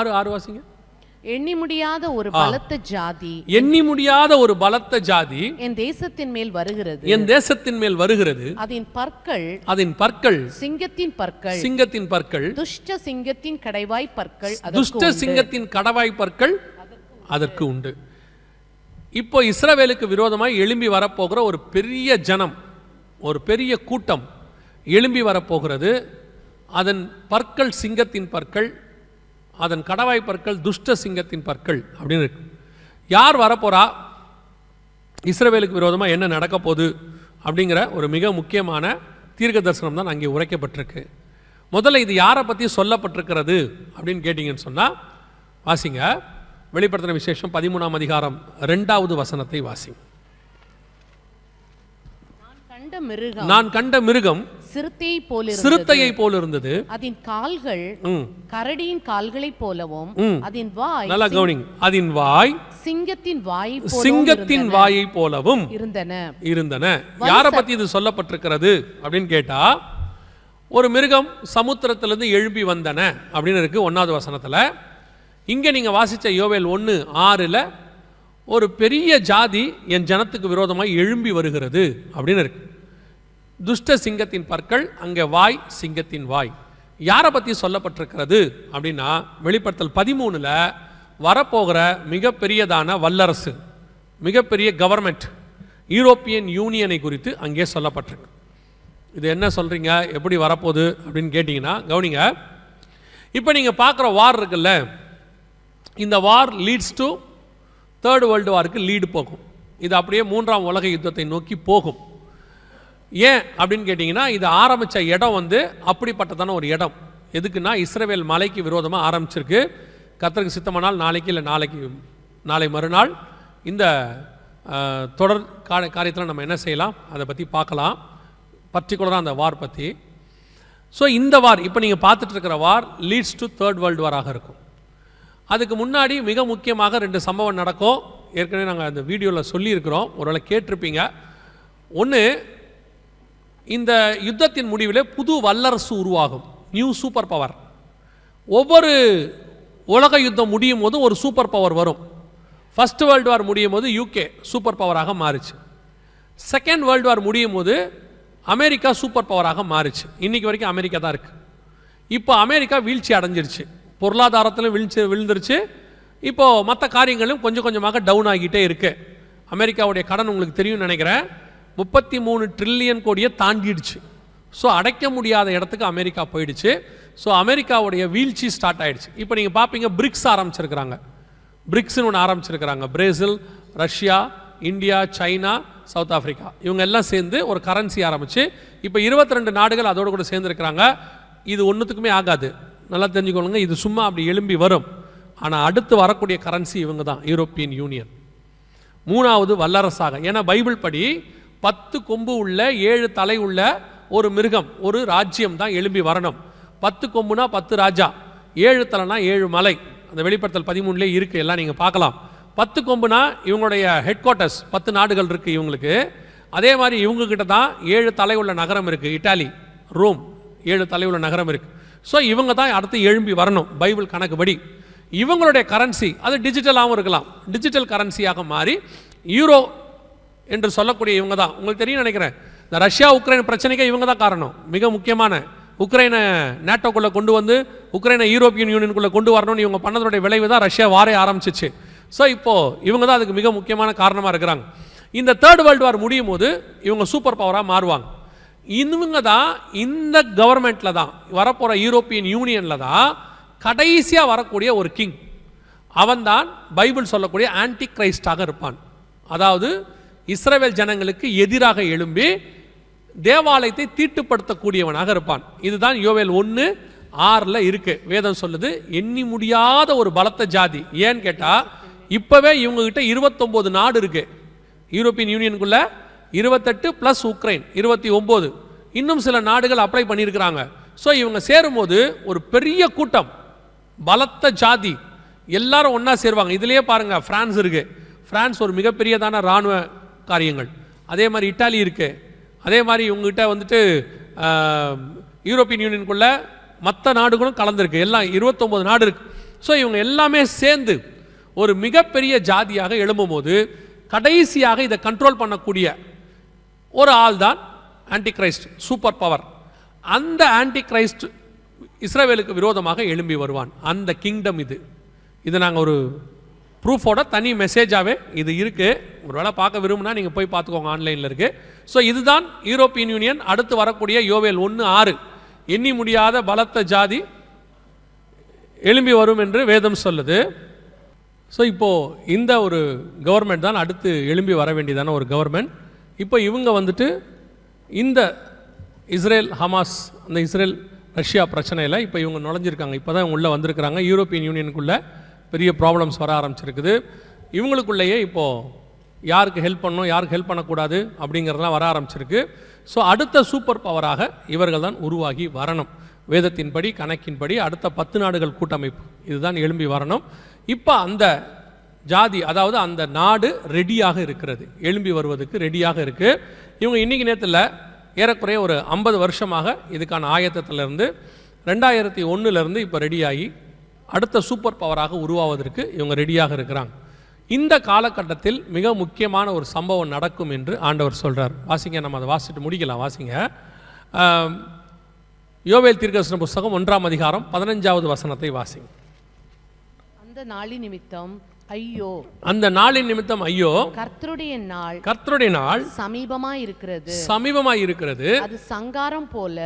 6 வாசிங்க. எண்ணி முடியாத ஒரு பலத்த ஜாதி, எண்ணி முடியாத ஒரு பலத்த ஜாதி என் தேசத்தின் மேல் வருகிறது, என் தேசத்தின் மேல் வருகிறது. அதன் பற்கள் சிங்கத்தின் பற்கள், துஷ்ட சிங்கத்தின் கடவாய் பற்கள் அதற்கு உண்டு. இப்போ இஸ்ரவேலுக்கு விரோதமாய் எழும்பி வரப்போகிற ஒரு பெரிய ஜனம், ஒரு பெரிய கூட்டம் எழும்பி வரப்போகிறது. அதன் பற்கள் சிங்கத்தின் பற்கள், அதன் கடவாய் பற்கள் துஷ்ட சிங்கத்தின் பற்கள் அப்படின்னு இருக்கு. யார் வரப்போறா, இஸ்ரவேலுக்கு விரோதமாக என்ன நடக்க போகுது அப்படிங்கிற ஒரு மிக முக்கியமான தீர்க்க தரிசனம் தான் அங்கே உரைக்கப்பட்டிருக்கு. முதல்ல இது யாரை பற்றி சொல்லப்பட்டிருக்கிறது அப்படின்னு கேட்டிங்கன்னு சொன்னால் வாசிங்க, வெளிப்படுத்தின விசேஷம் 13ஆம் அதிகாரம் 2வது வசனத்தை வாசிங்க. நான் கண்ட மிருகம் சிறுத்தையை போல இருந்தது, அதன் கால்கள் கரடியின் கால்களை போலவும், அதன் வாய், நல்லா கவனிங்க, அதன் வாய் சிங்கத்தின் வாயை போலவும் இருந்தன. யாரை பத்தி இது சொல்லப்பட்டிருக்கிறது அப்படின்னு கேட்டா, ஒரு மிருகம் சமுத்திரத்திலிருந்து எழும்பி வந்தன அப்படின்னு இருக்கு 1வது வசனத்துல. இங்க நீங்க வாசிச்ச யோவேல் 1:6 ஒரு பெரிய ஜாதி என் ஜனத்துக்கு விரோதமாய் எழும்பி வருகிறது அப்படின்னு இருக்கு. துஷ்ட சிங்கத்தின் பற்கள், அங்கே வாய் சிங்கத்தின் வாய். யாரை பற்றி சொல்லப்பட்டிருக்கிறது அப்படின்னா, வெளிப்படுத்தல் 13 வரப்போகிற மிகப்பெரியதான வல்லரசு, மிகப்பெரிய கவர்மெண்ட், யூரோப்பியன் யூனியனை குறித்து அங்கே சொல்லப்பட்டிருக்கு. இது என்ன சொல்கிறீங்க, எப்படி வரப்போகுது அப்படின்னு கேட்டிங்கன்னா கவனிங்க. இப்போ நீங்கள் பார்க்குற வார் இருக்குல்ல, இந்த war leads to 3rd world வாருக்கு லீடு போகும். இது அப்படியே 3ஆம் உலக யுத்தத்தை நோக்கி போகும். ஏன் அப்படின்னு கேட்டிங்கன்னா, இது ஆரம்பித்த இடம் அப்படிப்பட்டதான ஒரு இடம். எதுக்குன்னா, இஸ்ரவேல் மலைக்கு விரோதமாக ஆரம்பிச்சிருக்கு. கர்த்தருக்கு சித்தமானால் நாளைக்கு இல்லை நாளை மறுநாள் இந்த தொடர் காரியத்தில் நம்ம என்ன செய்யலாம் அதை பற்றி பார்க்கலாம், பர்டிகுலராக அந்த வார் பற்றி. ஸோ இந்த வார் இப்போ நீங்கள் பார்த்துட்டு இருக்கிற வார் லீட்ஸ் டு 3rd வேர்ல்டு வாராக இருக்கும். அதுக்கு முன்னாடி மிக முக்கியமாக 2 சம்பவம் நடக்கும். ஏற்கனவே நாங்கள் அந்த வீடியோவில் சொல்லியிருக்கிறோம், ஒருவேளை கேட்டிருப்பீங்க. ஒன்று, இந்த யுத்தத்தின் முடிவில் புது வல்லரசு உருவாகும், நியூ சூப்பர் பவர். ஒவ்வொரு உலக யுத்தம் முடியும் போது ஒரு சூப்பர் பவர் வரும். ஃபர்ஸ்ட் வேர்ல்டு வார் முடியும் போது யூகே சூப்பர் பவராக மாறிச்சு. 2nd வேர்ல்டு வார் முடியும் போது அமெரிக்கா சூப்பர் பவராக மாறிச்சு. இன்னைக்கு வரைக்கும் அமெரிக்கா தான் இருக்குது. இப்போ அமெரிக்கா வீழ்ச்சி அடைஞ்சிருச்சு, பொருளாதாரத்தில் விழுந்துருச்சு. இப்போது மற்ற காரியங்களும் கொஞ்சம் கொஞ்சமாக டவுன் ஆகிட்டே இருக்குது. அமெரிக்காவுடைய கடன் உங்களுக்கு தெரியும்னு நினைக்கிறேன், 33 ட்ரில்லியன் கோடியை தாண்டிடுச்சு. ஸோ அடைக்க முடியாத இடத்துக்கு அமெரிக்கா போயிடுச்சு. ஸோ அமெரிக்காவுடைய வீழ்ச்சி ஸ்டார்ட் ஆகிடுச்சு. இப்போ நீங்கள் பார்ப்பீங்க, பிரிக்ஸ் ஆரம்பிச்சிருக்கிறாங்க. பிரிக்ஸ்னு ஒன்று ஆரம்பிச்சிருக்கிறாங்க. Brazil, Russia, India, China, South Africa, இவங்க எல்லாம் சேர்ந்து ஒரு கரன்சி ஆரம்பித்து இப்போ 22 நாடுகள் அதோடு கூட சேர்ந்துருக்கிறாங்க. இது ஒன்றுத்துக்குமே ஆகாது, நல்லா தெரிஞ்சுக்கணுங்க. இது சும்மா அப்படி எழும்பி வரும். ஆனால் அடுத்து வரக்கூடிய கரன்சி இவங்க தான், யூரோப்பியன் யூனியன். 3வது வல்லரசாக. ஏன்னா பைபிள் படி 10 கொம்பு உள்ள 7 தலை உள்ள ஒரு மிருகம், ஒரு ராஜ்யம் தான் எழும்பி வரணும். 10 கொம்புனா 10 ராஜா, 7 தலைனா 7 மலை. அந்த வெளிப்படுத்தல் 13 இருக்குது, எல்லாம் நீங்கள் பார்க்கலாம். 10 கொம்புனா இவங்களுடைய ஹெட் குவார்ட்டர்ஸ், 10 நாடுகள் இருக்குது இவங்களுக்கு. அதே மாதிரி இவங்ககிட்ட தான் 7 தலை உள்ள நகரம் இருக்குது. இட்டாலி, ரோம், 7 தலை உள்ள நகரம் இருக்குது. ஸோ இவங்க தான் அடுத்து எழும்பி வரணும் பைபிள் கணக்குப்படி. இவங்களுடைய கரன்சி அது டிஜிட்டலாகவும் இருக்கலாம், டிஜிட்டல் கரன்சியாக மாறி யூரோ என்று சொல்லக்கூடிய இவங்க தான். உங்களுக்கு தெரியும் நினைக்கிறேன், இந்த ரஷ்யா உக்ரைன் பிரச்சனைக்கு இவங்க தான் காரணம். மிக முக்கியமான உக்ரைனை நேட்டோக்குள்ளே கொண்டு வந்து உக்ரைனை யூரோப்பியன் யூனியனுக்குள்ளே கொண்டு வரணும்னு இவங்க பண்ணதோடைய விளைவு தான் ரஷ்யா வாரே ஆரம்பிச்சிச்சு. ஸோ இப்போது இவங்க தான் அதுக்கு மிக முக்கியமான காரணமாக இருக்கிறாங்க. இந்த 3rd வேர்ல்டு வார் முடியும் போது இவங்க சூப்பர் பவராக மாறுவாங்க. இவங்க தான் இந்த கவர்மெண்ட்டில் தான், வரப்போகிற யூரோப்பியன் யூனியனில் தான் கடைசியாக வரக்கூடிய ஒரு கிங். அவன்தான் பைபிள் சொல்லக்கூடிய ஆன்டி கிரைஸ்டாக இருப்பான். அதாவது இஸ்ரவேல் ஜனங்களுக்கு எதிராக எழும்பி தேவாலயத்தை தீட்டுப்படுத்தக்கூடியவனாக இருப்பான். இதுதான் யோவேல் 1:6 இருக்கு. வேதம் சொல்லுது, எண்ணி முடியாத ஒரு பலத்த ஜாதி. ஏன்னு கேட்டால் இப்போவே இவங்ககிட்ட 29 நாடு இருக்கு யூரோப்பியன் யூனியனுக்குள்ள, 28 + உக்ரைன் 29. இன்னும் சில நாடுகள் அப்ளை பண்ணியிருக்கிறாங்க. ஸோ இவங்க சேரும்போது ஒரு பெரிய கூட்டம், பலத்த ஜாதி, எல்லாரும் ஒன்றா சேருவாங்க. இதுலேயே பாருங்கள், பிரான்ஸ் இருக்குது. பிரான்ஸ் ஒரு மிகப்பெரியதான இராணுவ காரியங்கள். அதே மாதிரி இட்டாலி இருக்குது. அதே மாதிரி இவங்ககிட்ட வந்துட்டு யூரோப்பியன் யூனியனுக்குள்ள மற்ற நாடுகளும் கலந்துருக்கு. எல்லாம் 29 நாடு இருக்குது. ஸோ இவங்க எல்லாமே சேர்ந்து ஒரு மிகப்பெரிய ஜாதியாக எழும்பும் போது கடைசியாக இதை கண்ட்ரோல் பண்ணக்கூடிய ஒரு ஆள் தான் ஆன்டி கிரைஸ்ட், சூப்பர் பவர். அந்த ஆன்டி கிரைஸ்ட் இஸ்ரவேலுக்கு விரோதமாக எழும்பி வருவான். அந்த கிங்டம் இது நாங்கள் ஒரு ப்ரூஃபோட தனி மெசேஜாகவே இது இருக்குது. ஒரு வேளை பார்க்க விரும்புனா நீங்கள் போய் பார்த்துக்கோங்க, ஆன்லைனில் இருக்குது. ஸோ இதுதான் யூரோப்பியன் யூனியன். அடுத்து வரக்கூடிய யோவேல் 1:6, எண்ணி முடியாத பலத்த ஜாதி எழும்பி வரும் என்று வேதம் சொல்லுது. ஸோ இப்போது இந்த ஒரு கவர்மெண்ட் தான் அடுத்து எழும்பி வர வேண்டியதான ஒரு கவர்மெண்ட். இப்போ இவங்க வந்துட்டு இந்த இஸ்ரேல் ஹமாஸ், அந்த இஸ்ரேல் ரஷ்யா பிரச்சனையில் இப்போ இவங்க நுழைஞ்சிருக்காங்க. இப்போ தான் உள்ளே வந்திருக்கிறாங்க. யூரோப்பியன் யூனியனுக்குள்ளே பெரிய ப்ராப்ளம்ஸ் வர ஆரம்பிச்சிருக்குது. இவங்களுக்குள்ளேயே இப்போது யாருக்கு ஹெல்ப் பண்ணணும், யாருக்கு ஹெல்ப் பண்ணக்கூடாது அப்படிங்கிறதெல்லாம் வர ஆரம்பிச்சிருக்கு. ஸோ அடுத்த சூப்பர் பவராக இவர்கள் தான் உருவாகி வரணும். வேதத்தின்படி, கணக்கின்படி அடுத்த 10 நாடுகள் கூட்டமைப்பு இதுதான் எழும்பி வரணும். இப்போ அந்த ஜாதி, அதாவது அந்த நாடு ரெடியாக இருக்கிறது, எழும்பி வருவதற்கு ரெடியாக இருக்குது. இவங்க இன்றைக்கி நேரத்தில் ஏறக்குறைய ஒரு 50 வருஷமாக இதுக்கான ஆயத்தத்திலிருந்து 2001 இப்போ ரெடியாகி அடுத்த சூப்பர் பவராக உருவாவதற்கு இவங்க ரெடியாக இருக்கிறாங்க. இந்த காலகட்டத்தில் மிக முக்கியமான ஒரு சம்பவம் நடக்கும் என்று ஆண்டவர் சொல்கிறார். வாசிங்க, நம்ம அதை வாசிட்டு முடிக்கலாம். வாசிங்க, யோவேல் தீர்க்கதரிசன புஸ்தகம் 1ஆம் அதிகாரம் 15வது வசனத்தை வாசிங்க. அந்த நாளின் நிமித்தம் ஐயோ, அந்த நாளின் நிமித்தம் ஐயோ, கர்த்தருடைய நாள் சமீபமாய் இருக்கிறது, சமீபமாய் இருக்கிறது. அது சங்காரம் போல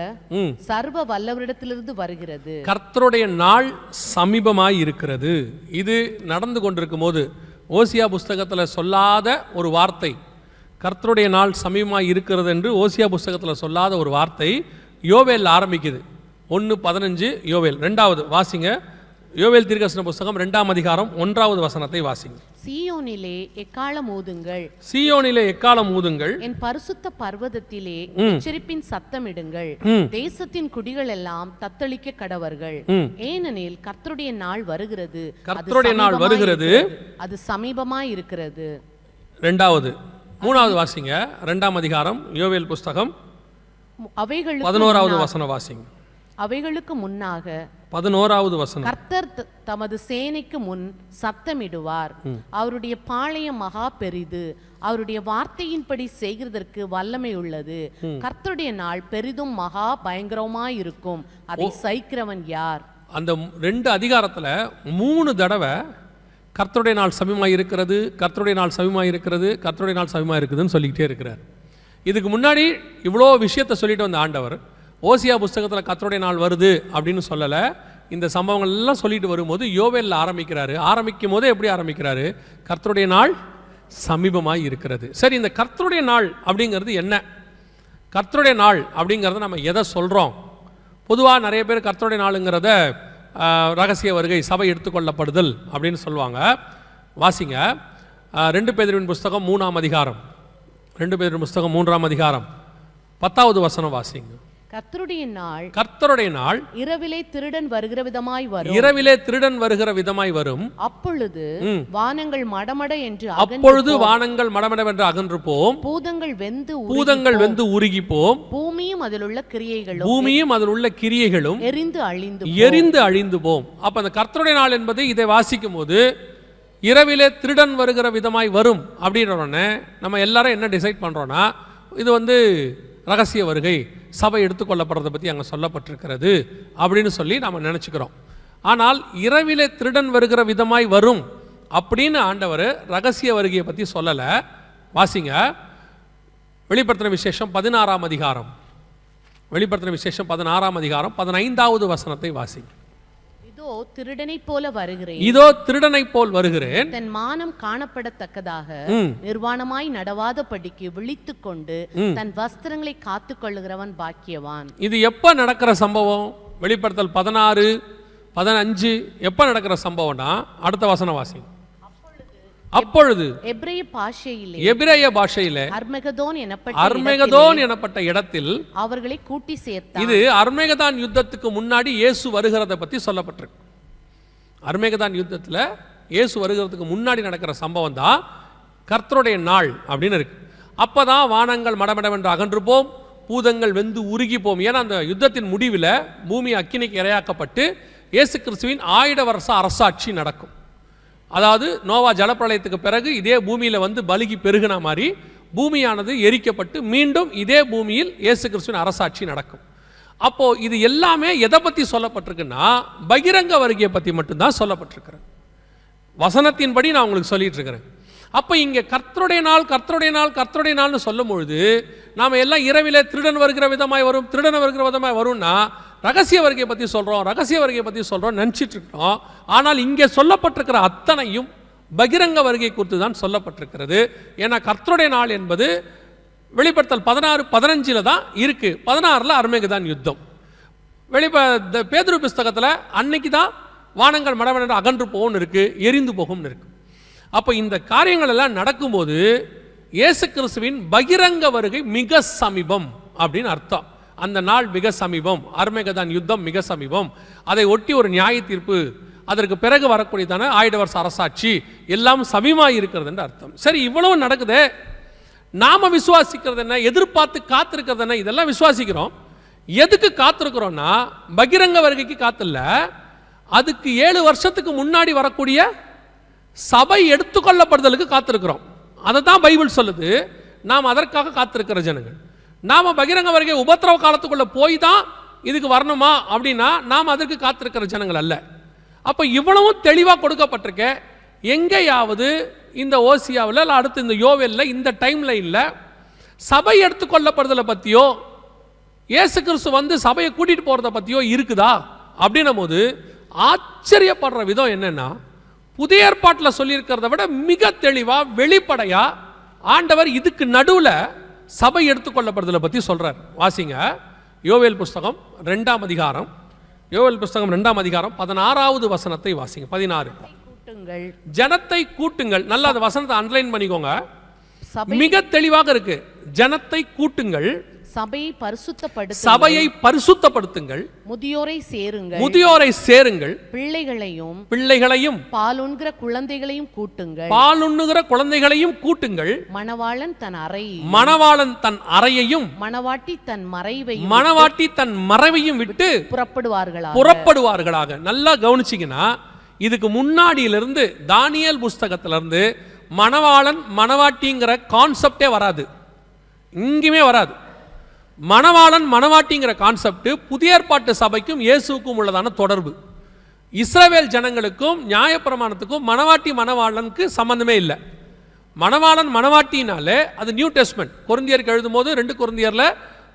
சர்வ வல்லவரிடத்திலிருந்து வருகிறது. கர்த்தருடைய நாள் சமீபமாய் இருக்கிறது. இது நடந்து கொண்டிருக்கும் போது ஓசியா புஸ்தகத்தில் சொல்லாத ஒரு வார்த்தை, கர்த்தருடைய நாள் சமீபமாய் இருக்கிறது என்று ஓசியா புஸ்தகத்தில் சொல்லாத ஒரு வார்த்தை யோவேல் ஆரம்பிக்குது. 1:15 யோவேல். 2வது வாசிங்க, யோவேல் தீர்க்கதரிசன புஸ்தகம் 2ஆம் அதிகாரம் 1வது வசனத்தை வாசிங்க. சீயோனிலே எக்காளம் ஊதுங்கள், சீயோனிலே எக்காளம் ஊதுங்கள், என் பரிசுத்த பர்வதத்திலே எச்சரிப்பின் சத்தமிடுங்கள், தேசத்தின் குடிகள் எல்லாம் தத்தளிக்க கடவர்கள். ஏனெனில் கர்த்தருடைய நாள் வருகிறது, கர்த்தருடைய நாள் வருகிறது, அது சமீபமாய் இருக்கிறது. 2வது. 3வது வாசிங்க, 2ஆம் அதிகாரம் யோவேல் புஸ்தகம் அவைகளுக்கு 11வது வசனம் வாசிங்க. அவைகளுக்கு முன்னாக 11வது வசனம். கர்த்தர் தமது சேனைக்கு முன் சத்தமிடுவார். அவருடைய பாளையம் மகா பெரிது, அவருடைய வார்த்தையின்படி செய்கிறதற்கு வல்லமை உள்ளது. கர்த்தருடைய நாள் பெரிதும் மகா பயங்கரமாயிருக்கும், அதை சகிக்கிறவன் யார்? அந்த 2 அதிகாரத்துல 3 தடவை கர்த்தருடைய நாள் சமீபமாக இருக்கிறது, கர்த்தருடைய நாள் சமீபமாக இருக்கிறது, கர்த்தருடைய நாள் சமீபமாக இருக்குதுன்னு சொல்லிக்கிட்டே இருக்கிறார். இதுக்கு முன்னாடி இவ்வளோ விஷயத்தை சொல்லிட்டு வந்த ஆண்டவர் ஓசியா புஸ்தகத்தில் கர்த்தருடைய நாள் வருது அப்படின்னு சொல்லலை. இந்த சம்பவங்கள் எல்லாம் சொல்லிட்டு வரும்போது யோவேலில் ஆரம்பிக்கிறாரு. ஆரம்பிக்கும் போதே எப்படி ஆரம்பிக்கிறாரு? கர்த்தருடைய நாள் சமீபமாக இருக்கிறது. சரி, இந்த கர்த்தருடைய நாள் அப்படிங்கிறது என்ன? கர்த்தருடைய நாள் அப்படிங்கிறத நம்ம எதை சொல்கிறோம்? பொதுவாக நிறைய பேர் கர்த்தருடைய நாளுங்கிறத ரகசிய வருகை, சபை எடுத்துக்கொள்ளப்படுதல் அப்படின்னு சொல்லுவாங்க. வாசிங்க 2 பேதுருவின் புஸ்தகம் 3ஆம் அதிகாரம், 2 பேதுருவின் புஸ்தகம் 3ஆம் அதிகாரம் 10வது வசனம் வாசிங்க. கர்த்தருடைய நாள் இரவிலே திருடன் வருகிற விதமாய் வரும். இரவிலே திருடன் வருகிற விதமாய் வரும். அப்பொழுது வானங்கள் மடமட என்று அகன்று போம். பூதங்கள் வெந்து உருகி போம். பூமியும் அதில் உள்ள கிரியைகளும் எரிந்து அழிந்து போம். அப்ப அந்த கர்த்தருடைய நாள் என்பது இதை வாசிக்கும் போது இரவிலே திருடன் வருகிற விதமாய் வரும் அப்படின்ற உடனே நம்ம எல்லாரும் என்ன டிசைட் பண்றோம்னா, இது ரகசிய வருகை, சபை எடுத்துக்கொள்ளப்படுறதை பற்றி அங்கே சொல்லப்பட்டிருக்கிறது அப்படின்னு சொல்லி நம்ம நினச்சிக்கிறோம். ஆனால் இரவிலே திருடன் வருகிற விதமாய் வரும் அப்படின்னு ஆண்டவர் ரகசிய வருகையை பற்றி சொல்லலை. வாசிங்க வெளிப்படுத்தின விசேஷம் 16ஆம் அதிகாரம், வெளிப்படுத்தின விசேஷம் 16ஆம் அதிகாரம் 15வது வசனத்தை வாசிங்க. இதோ திருடனைப் போல் வருகிறேன், தன் மானம் காணப்படத்தக்கதாக நிர்வாணமாய் நடவாதபடிக்கு விழித்துக் கொண்டு தன் வஸ்திரங்களை காத்துக் கொள்ளுகிறவன் பாக்கியவான். இது எப்ப நடக்கிற சம்பவம்? வெளிப்படுத்தல் 16, 15 எப்ப நடக்கிற சம்பவம்னா அடுத்த வசனம் வாசிங்க. அப்பொழுது எபிரேய பாஷையிலே அர்மெகதோன் எனப்பட்ட இடத்தில் அவர்களை கூட்டி சேர்த்தார். இது அர்மெகதான் யுத்தத்துக்கு முன்னாடி இயேசு வருகிறத பத்தி சொல்லப்பட்டிருக்கு. அர்மெகதான் யுத்தத்தில் இயேசு வருகிறதுக்கு முன்னாடி நடக்கிற சம்பவம் தான் கர்த்தருடைய நாள் அப்படின்னு இருக்கு. அப்பதான் வானங்கள் மடமடவென்று அகன்று போம், பூதங்கள் வெந்து உருகி போம். ஏன்னா அந்த யுத்தத்தின் முடிவில் பூமி அக்கினிக்கு இரையாக்கப்பட்டு இயேசு கிறிஸ்துவின் 1000 வருஷ அரசாட்சி நடக்கும். அதாவது நோவா ஜலப்பிரளயத்துக்கு பிறகு இதே பூமியில் பலுகி பெருகின மாதிரி பூமியானது எரிக்கப்பட்டு மீண்டும் இதே பூமியில் இயேசு கிறிஸ்துவின் அரசாட்சி நடக்கும். அப்போ இது எல்லாமே எதை பற்றி சொல்லப்பட்டிருக்குன்னா பகிரங்க வருகையை பற்றி மட்டும்தான் சொல்லப்பட்டிருக்கிறேன். வசனத்தின்படி நான் உங்களுக்கு சொல்லிட்டு இருக்கிறேன். அப்போ இங்கே கர்த்தருடைய நாள் கர்த்தருடைய நாள் கர்த்தருடைய நாள்னு சொல்லும் பொழுது நாம் எல்லாம் இரவிலே திருடன் வருகிற விதமாய் வரும், திருடன் வருகிற விதமாய் வரும்னா ரகசிய வருகையை பற்றி சொல்கிறோம், ரகசிய வருகையை பற்றி சொல்கிறோம் நினச்சிட்டு இருக்கிறோம். ஆனால் இங்கே சொல்லப்பட்டிருக்கிற அத்தனையும் பகிரங்க வருகை குறித்து தான் சொல்லப்பட்டிருக்கிறது. ஏன்னா கர்த்தருடைய நாள் என்பது வெளிப்படுத்தல் 16, 15 தான் இருக்கு. 16 அர்மெகதான் யுத்தம். பேதுரு புஸ்தகத்தில் அன்னைக்கு தான் வானங்கள் மடமட அகன்று போகும்னு இருக்கு, எரிந்து போகும்னு இருக்கு. அப்போ இந்த காரியங்கள் எல்லாம் நடக்கும்போது இயேசு கிறிஸ்துவின் பகிரங்க வருகை மிக சமீபம் அப்படின்னு அர்த்தம். அந்த நாள் மிக சமீபம், அர்மெகதான் யுத்தம் மிக சமீபம். அதை ஒட்டி ஒரு நியாய தீர்ப்பு, அதற்கு பிறகு வரக்கூடியதான 1000 வருஷ அரசாட்சி எல்லாம் சமீபமாக இருக்கிறது என்று அர்த்தம். சரி, இவ்வளவு நடக்குது, நாம விசுவாசிக்கிறது என்ன, எதிர்பார்த்து காத்திருக்கிறது என்ன? இதெல்லாம் விசுவாசிக்கிறோம். எதுக்கு காத்திருக்கிறோம்னா பகிரங்க வருகைக்கு காத்தில்ல, அதுக்கு 7 வருஷத்துக்கு முன்னாடி வரக்கூடிய சபை எடுத்துக்கொள்ளப்படுதலுக்கு காத்திருக்கிறோம். அதை தான் பைபிள் சொல்லுது. நாம் அதற்காக காத்திருக்கிற ஜனங்கள். நாம் பகிரங்க வருகை உபத்திரவ காலத்துக்குள்ள போய் தான் இதுக்கு வரணுமா அப்படின்னா நாம் அதற்கு காத்திருக்கிற ஜனங்கள் அல்ல. அப்போ இவ்வளவும் தெளிவாக கொடுக்கப்பட்டிருக்க. எங்கேயாவது இந்த ஓசியாவில் இல்லை அடுத்து இந்த யோவேலில் இந்த டைமில் இல்லை சபை எடுத்துக்கொள்ளப்படுதலை பற்றியோ இயேசு கிறிஸ்து சபையை கூட்டிகிட்டு போகிறத பற்றியோ இருக்குதா அப்படின்னும் போது ஆச்சரியப்படுற விதம் என்னன்னா, புதிய ஏற்பாட்டில் சொல்லியிருக்கிறத விட மிக தெளிவாக வெளிப்படையாக ஆண்டவர் இதுக்கு நடுவில் சபை எடுத்துக்கொள்ளப்படுதலை பற்றி சொல்கிறார். வாசிங்க யோவேல் புஸ்தகம் 2ஆம் அதிகாரம், யோவேல் புஸ்தகம் 2ஆம் அதிகாரம் 16வது வசனத்தை வாசிங்க. 16 ஜனத்தை கூட்டுங்கள். நல்லா அந்த வசனத்தை அண்டர்லைன் பண்ணிக்கோங்க, மிக தெளிவாக இருக்கு. ஜனத்தை கூட்டுங்கள், சபையை பரிசுத்தப்படுத்துங்கள். சபையை பரிசுத்தப்படுத்துங்கள். முதியோரை சேருங்கள். முதியோரை சேருங்கள். பிள்ளைகளையும் பாலுண்கிற குழந்தைகளையும் கூட்டுங்கள். பாலுண்ணுகிற குழந்தைகளையும் கூட்டுங்கள். மணவாளன் தன் அறையையும் மணவாட்டி தன் மறைவையும் விட்டு புறப்படுவார்களாக. நல்லா கவனிச்சீங்கன்னா, இதுக்கு முன்னாடியிலிருந்து தானியேல் புஸ்தகத்திலிருந்து மணவாளன் மணவாட்டிங்கிற கான்செப்டே வராது, இங்குமே வராது. மணவாளன் மணவாட்டிங்கிற கான்செப்ட் புதிய ஏற்பாட்டு சபைக்கும் இயேசுவுக்கும் உள்ளதான தொடர்பு. இஸ்ரவேல் ஜனங்களுக்கும் நியாயப்பிரமாணத்துக்கும் மணவாளனுக்கு சம்பந்தமே இல்லை. மணவாளன் மணவாட்டினாலே அது நியூ டெஸ்ட்மென்ட். கொரிந்தியருக்கு எழுதும் போது 2 கொரிந்தியர்ல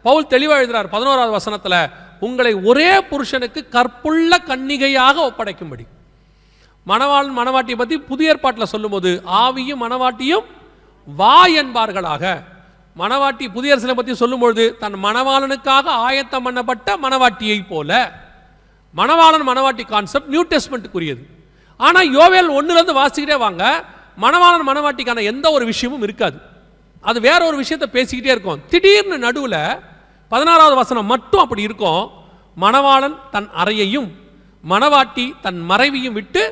பவுல் தெளிவாக எழுதுறார் 11வது வசனத்துல, உங்களை ஒரே புருஷனுக்கு கற்புள்ள கன்னிகையாக ஒப்படைக்கும்படி. மணவாளன் மணவாட்டியை பற்றி புதிய ஏற்பாட்டில் சொல்லும்போது ஆவியும் மணவாட்டியும் வா என்பார்களாக. மணவாட்டி புதிய அரசியலை பற்றி சொல்லும்பொழுது தன் மணவாளனுக்காக ஆயத்தம் பண்ணப்பட்ட மணவாட்டியை போல. மணவாளன் மணவாட்டி கான்செப்ட் நியூ டெஸ்ட்மென்ட்டுக்குரியது. ஆனால் யோவேல் 1லேருந்து வாசிக்கிட்டே வாங்க, மணவாளன் மணவாட்டிக்கான எந்த ஒரு விஷயமும் இருக்காது. அது வேற ஒரு விஷயத்தை பேசிக்கிட்டே இருக்கும். திடீர்னு நடுவில் 16வது வசனம் மட்டும் அப்படி இருக்கும். மணவாளன் தன் அறையையும் மணவாட்டி தன் மறைவையும் விட்டு